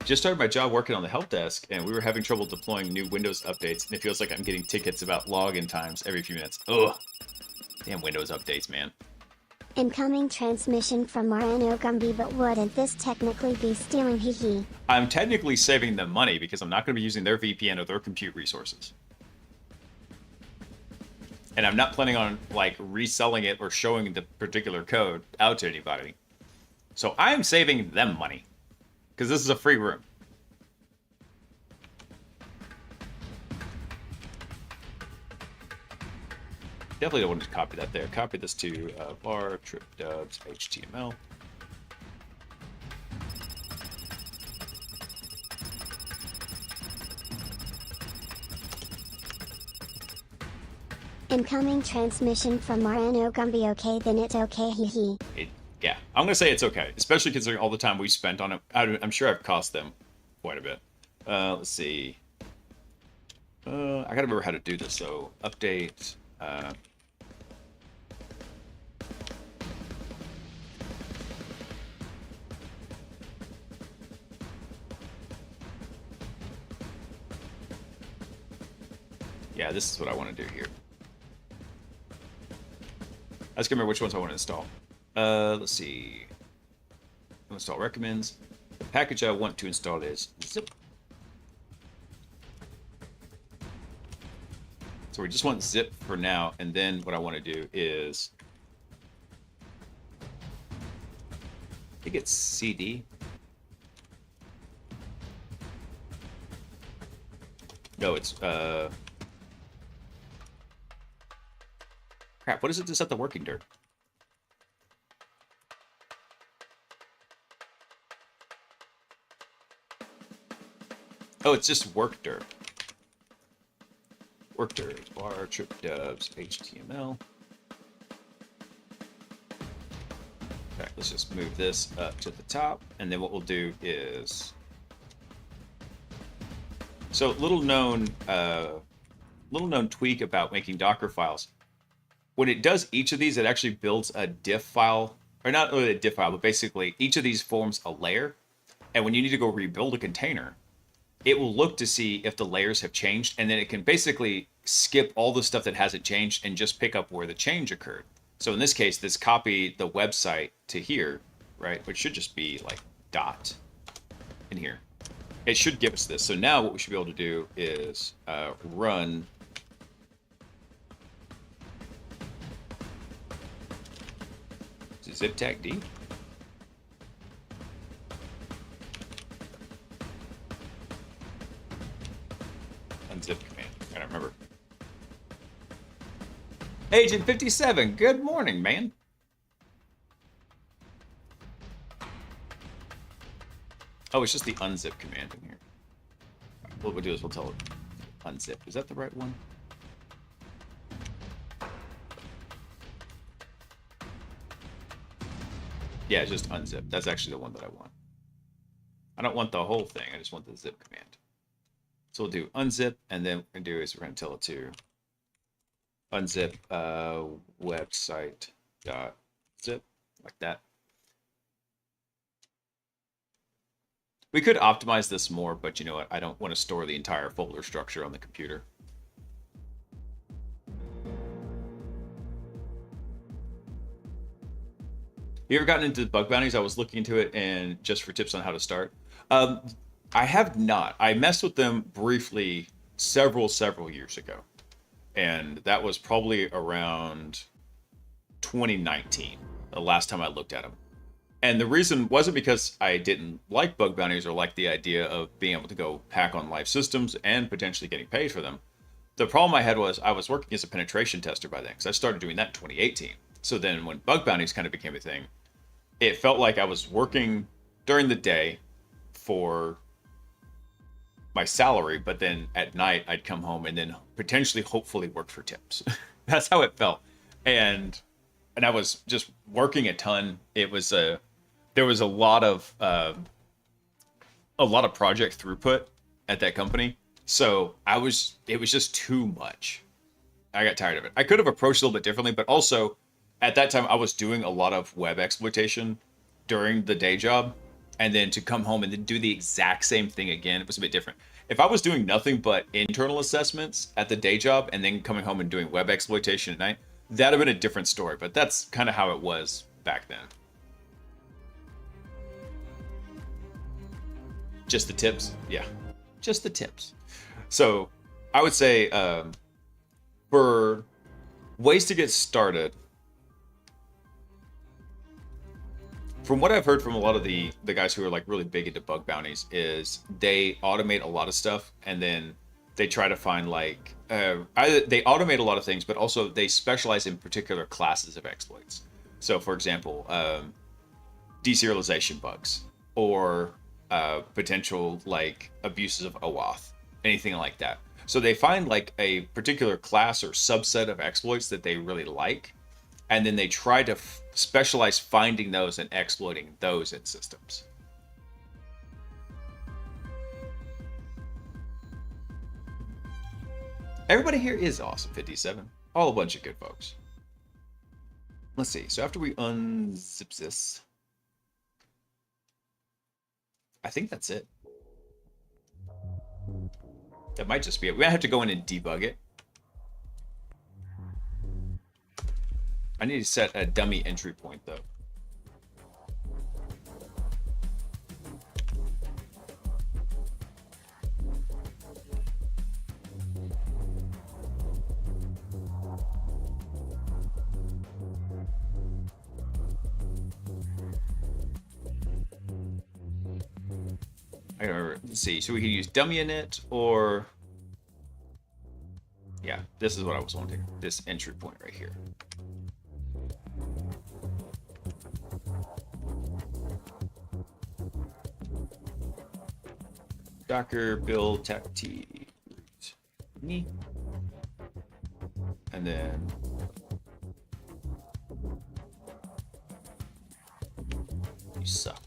Just started my job working on the help desk, and we were having trouble deploying new Windows updates, and it feels like I'm getting tickets about login times every few minutes. Ugh. Damn Windows updates, man. Incoming transmission from Marano Gumby, but wouldn't this technically be stealing? Hee. I'm technically saving them money because I'm not going to be using their VPN or their compute resources. And I'm not planning on like reselling it or showing the particular code out to anybody. So I'm saving them money because this is a free room. Definitely don't want to copy that there. Copy this to var trip dubs HTML. Incoming transmission from Marano Gumby. Okay, then it's okay. Hee. Yeah, I'm going to say it's okay, especially considering all the time we spent on it. I'm sure I've cost them quite a bit. Let's see. I got to remember how to do this, so update. Yeah, this is what I want to do here. I just remember which ones I want to install. Let's see. Install recommends. The package I want to install is zip. So we just want zip for now, and then what I want to do is I think it's CD. No, it's crap, what is it to set the working dirt? Oh, it's just work dirt. Work dirt, var trip dubs HTML. Okay, let's just move this up to the top, and then what we'll do is so little known tweak about making Docker files. When it does each of these, it actually builds a diff file, or not really a diff file, but basically each of these forms a layer. And when you need to go rebuild a container, it will look to see if the layers have changed, and then it can basically skip all the stuff that hasn't changed and just pick up where the change occurred. So in this case, this copy the website to here, right, which should just be like dot in here. It should give us this. So now what we should be able to do is run zip tag D. Agent 57, good morning, man. Oh, it's just the unzip command in here. What we'll do is we'll tell it unzip. Is that the right one? Yeah, it's just unzip. That's actually the one that I want. I don't want the whole thing. I just want the zip command. So we'll do unzip, and then what we're going to do is we're going to tell it to unzip website dot zip, like that. We could optimize this more, but you know what? I don't want to store the entire folder structure on the computer. You ever gotten into bug bounties? I was looking into it, and just for tips on how to start. I have not. I messed with them briefly several years ago, and that was probably around 2019, the last time I looked at them. And the reason wasn't because I didn't like bug bounties or like the idea of being able to go hack on live systems and potentially getting paid for them. The problem I had was I was working as a penetration tester by then, because I started doing that in 2018. So then when bug bounties kind of became a thing, it felt like I was working during the day for my salary, but then at night I'd come home and then potentially, hopefully, work for tips. That's how it felt. And I was just working a ton. It was there was a lot of project throughput at that company. So it was just too much. I got tired of it. I could have approached it a little bit differently, but also at that time I was doing a lot of web exploitation during the day job. And then to come home and then do the exact same thing again, it was a bit different. If I was doing nothing but internal assessments at the day job and then coming home and doing web exploitation at night, that'd have been a different story. But that's kind of how it was back then. Just the tips? Yeah, just the tips. So I would say for ways to get started, from what I've heard from a lot of the guys who are like really big into bug bounties, is they automate a lot of stuff, and then they try to find like either they automate a lot of things, but also they specialize in particular classes of exploits. So for example, deserialization bugs, or potential like abuses of OAuth, anything like that. So they find like a particular class or subset of exploits that they really like, and then they try to specialize finding those and exploiting those in systems. Everybody here is awesome, 57. All a bunch of good folks. Let's see. So after we unzip this, I think that's it. That might just be it. We might have to go in and debug it. I need to set a dummy entry point, though. I don't remember. Let's see. So we can use dummy init, or yeah, this is what I was wanting. This entry point right here. Docker build takt root me, and then you suck.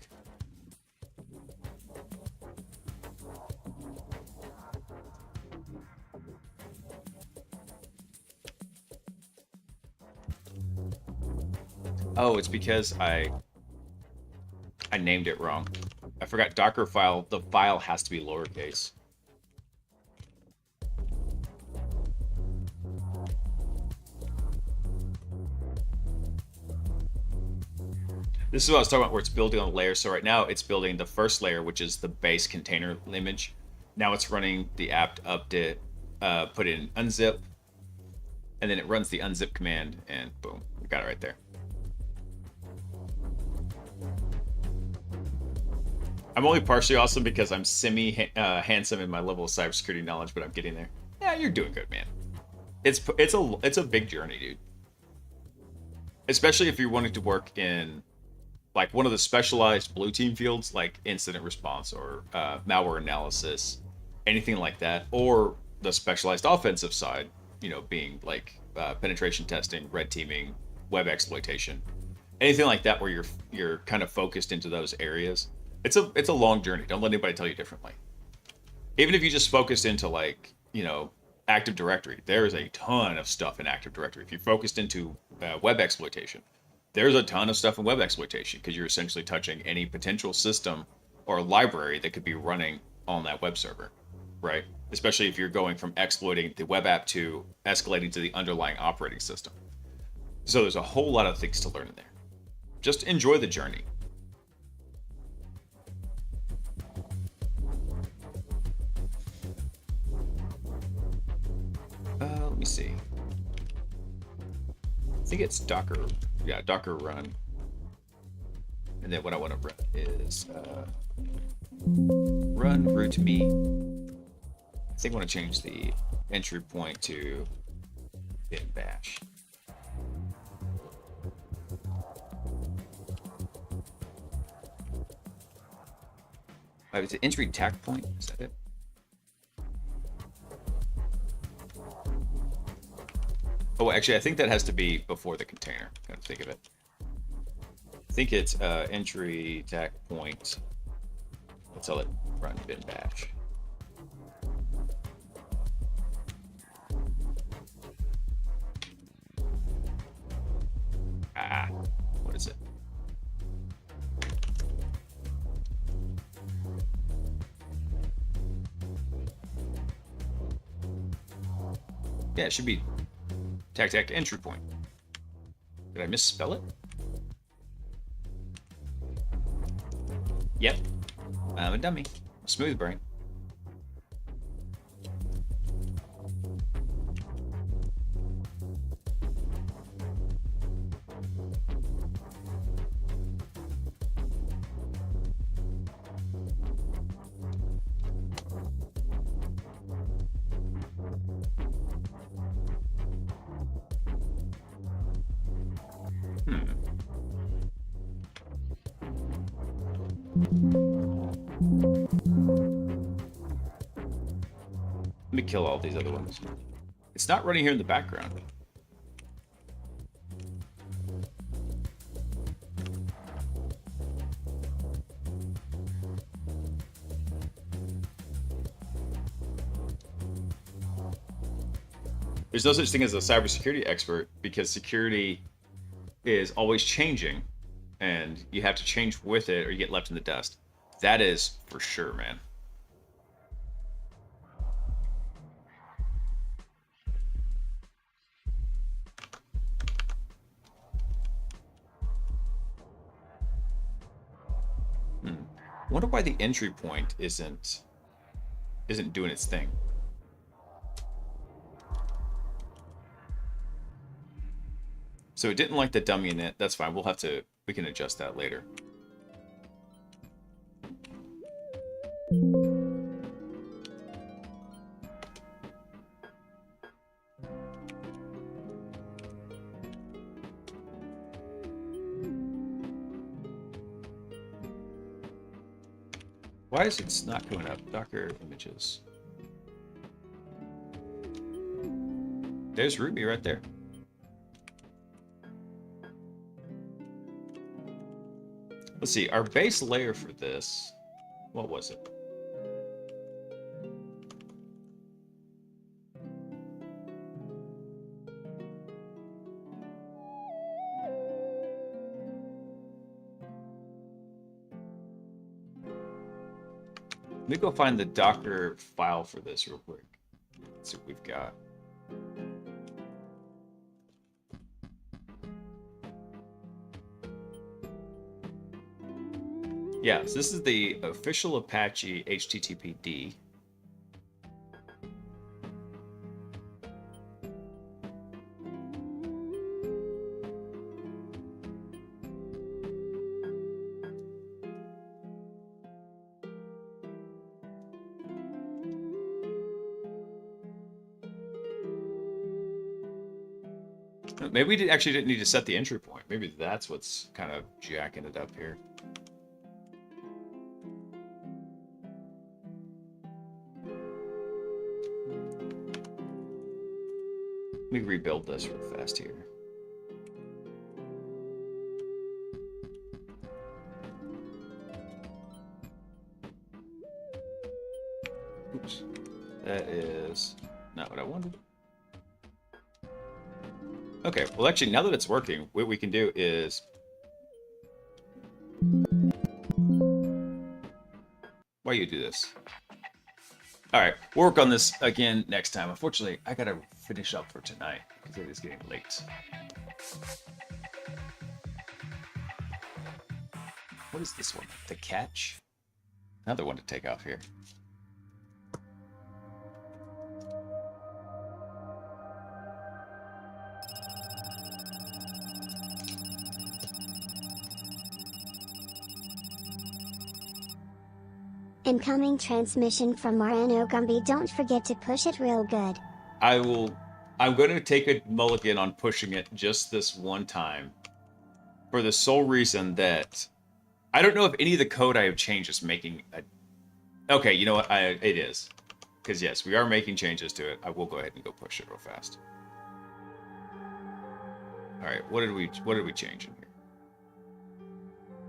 Oh, it's because I named it wrong. I forgot Docker file. The file has to be lowercase. This is what I was talking about, where it's building on layers. So right now it's building the first layer, which is the base container image. Now it's running the apt update, put in unzip, and then it runs the unzip command, and boom, we got it right there. I'm only partially awesome because I'm semi-handsome in my level of cybersecurity knowledge, but I'm getting there. Yeah, you're doing good, man. It's a big journey, dude. especially if you're wanting to work in like one of the specialized blue team fields, like incident response or malware analysis, anything like that, or the specialized offensive side, you know, being like penetration testing, red teaming, web exploitation, anything like that, where you're kind of focused into those areas. It's a long journey. Don't let anybody tell you differently. Even if you just focus into like, you know, Active Directory, there is a ton of stuff in Active Directory. If you're focused into web exploitation, there's a ton of stuff in web exploitation because you're essentially touching any potential system or library that could be running on that web server, right? Especially if you're going from exploiting the web app to escalating to the underlying operating system. So there's a whole lot of things to learn in there. Just enjoy the journey. Let me see. I think it's Docker. Yeah, Docker run. And then what I want to run is run root me. I think I want to change the entry point to bin bash. Is it entry tack point? Is that it? Oh, actually, I think that has to be before the container. Kind of think of it. I think it's entry tack point. Let's tell it run bin bash. What is it? Yeah, it should be tac entry point. Did I misspell it? Yep. I'm a dummy. A smooth brain. Let me kill all these other ones. It's not running here in the background. There's no such thing as a cybersecurity expert because security is always changing and you have to change with it or you get left in the dust. That is for sure, man. I wonder why the entry point isn't doing its thing. So it didn't like the dummy init. That's fine. We can adjust that later. Why is it not coming up? Docker images. There's Ruby right there. Let's see, our base layer for this, what was it? Let me go find the Docker file for this real quick. Let's see what we've got. Yeah, so this is the official Apache HTTPD. Maybe we actually didn't need to set the entry point. Maybe that's what's kind of jacking it up here. Let me rebuild this real fast here. Oops. That is not what I wanted. Okay, well actually now that it's working, what we can do is... Why you do this? Alright, we'll work on this again next time. Unfortunately, I gotta finish up for tonight because it is getting late. What is this one? The catch? Another one to take off here. Incoming transmission from Moreno Gumby. Don't forget to push it real good. I'm going to take a mulligan on pushing it just this one time. For the sole reason that I don't know if any of the code I have changed is making a... Okay, you know what? It is. Because yes, we are making changes to it. I will go ahead and go push it real fast. Alright, what did we change in here?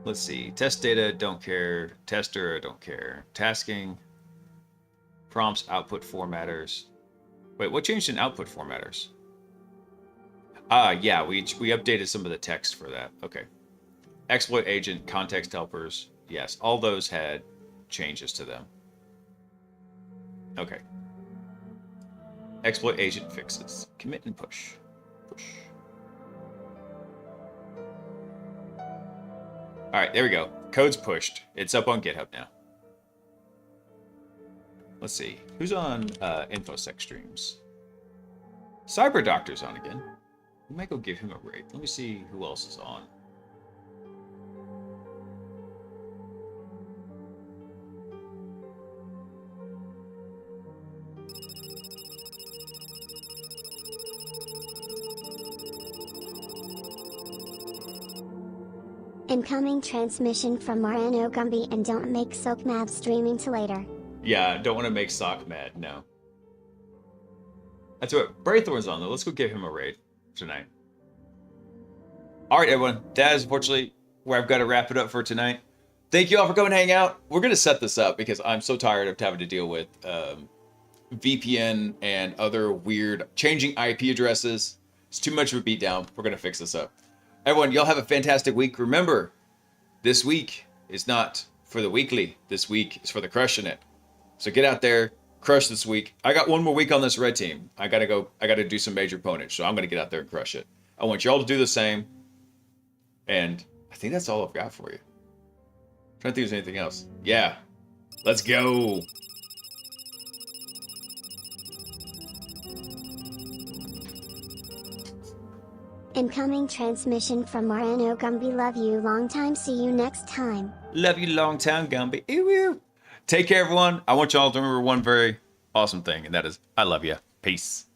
Let's see. Test data, don't care. Tester, don't care. Tasking. Prompts, output formatters. Wait, what changed in output formatters? Yeah, we updated some of the text for that. Okay. Exploit agent, context helpers. Yes, all those had changes to them. Okay. Exploit agent fixes. Commit and push. Push. All right, there we go. Code's pushed. It's up on GitHub now. Let's see. Who's on InfoSec streams? Cyber Doctor's on again. We might go give him a raid. Let me see who else is on. Incoming transmission from Moreno Gumby. And don't make Silk mad streaming to later. Yeah, don't want to make Sock mad, no. That's what Braithorn's on though. Let's go give him a raid tonight. Alright everyone, that is unfortunately where I've got to wrap it up for tonight. Thank you all for coming and hanging out. We're going to set this up because I'm so tired of having to deal with VPN and other weird changing IP addresses. It's too much of a beatdown. We're going to fix this up. Everyone, y'all have a fantastic week. Remember, this week is not for the weekly. This week is for the crushing it. So get out there, crush this week. I got one more week on this red team. I got to do some major opponents. So I'm going to get out there and crush it. I want y'all to do the same. And I think that's all I've got for you. I'm trying to think if there's anything else. Yeah. Let's go. Incoming transmission from Moreno Gumby. Love you long time. See you next time. Love you long time, Gumby. Ew. Take care, everyone. I want y'all to remember one very awesome thing, and that is I love you. Peace.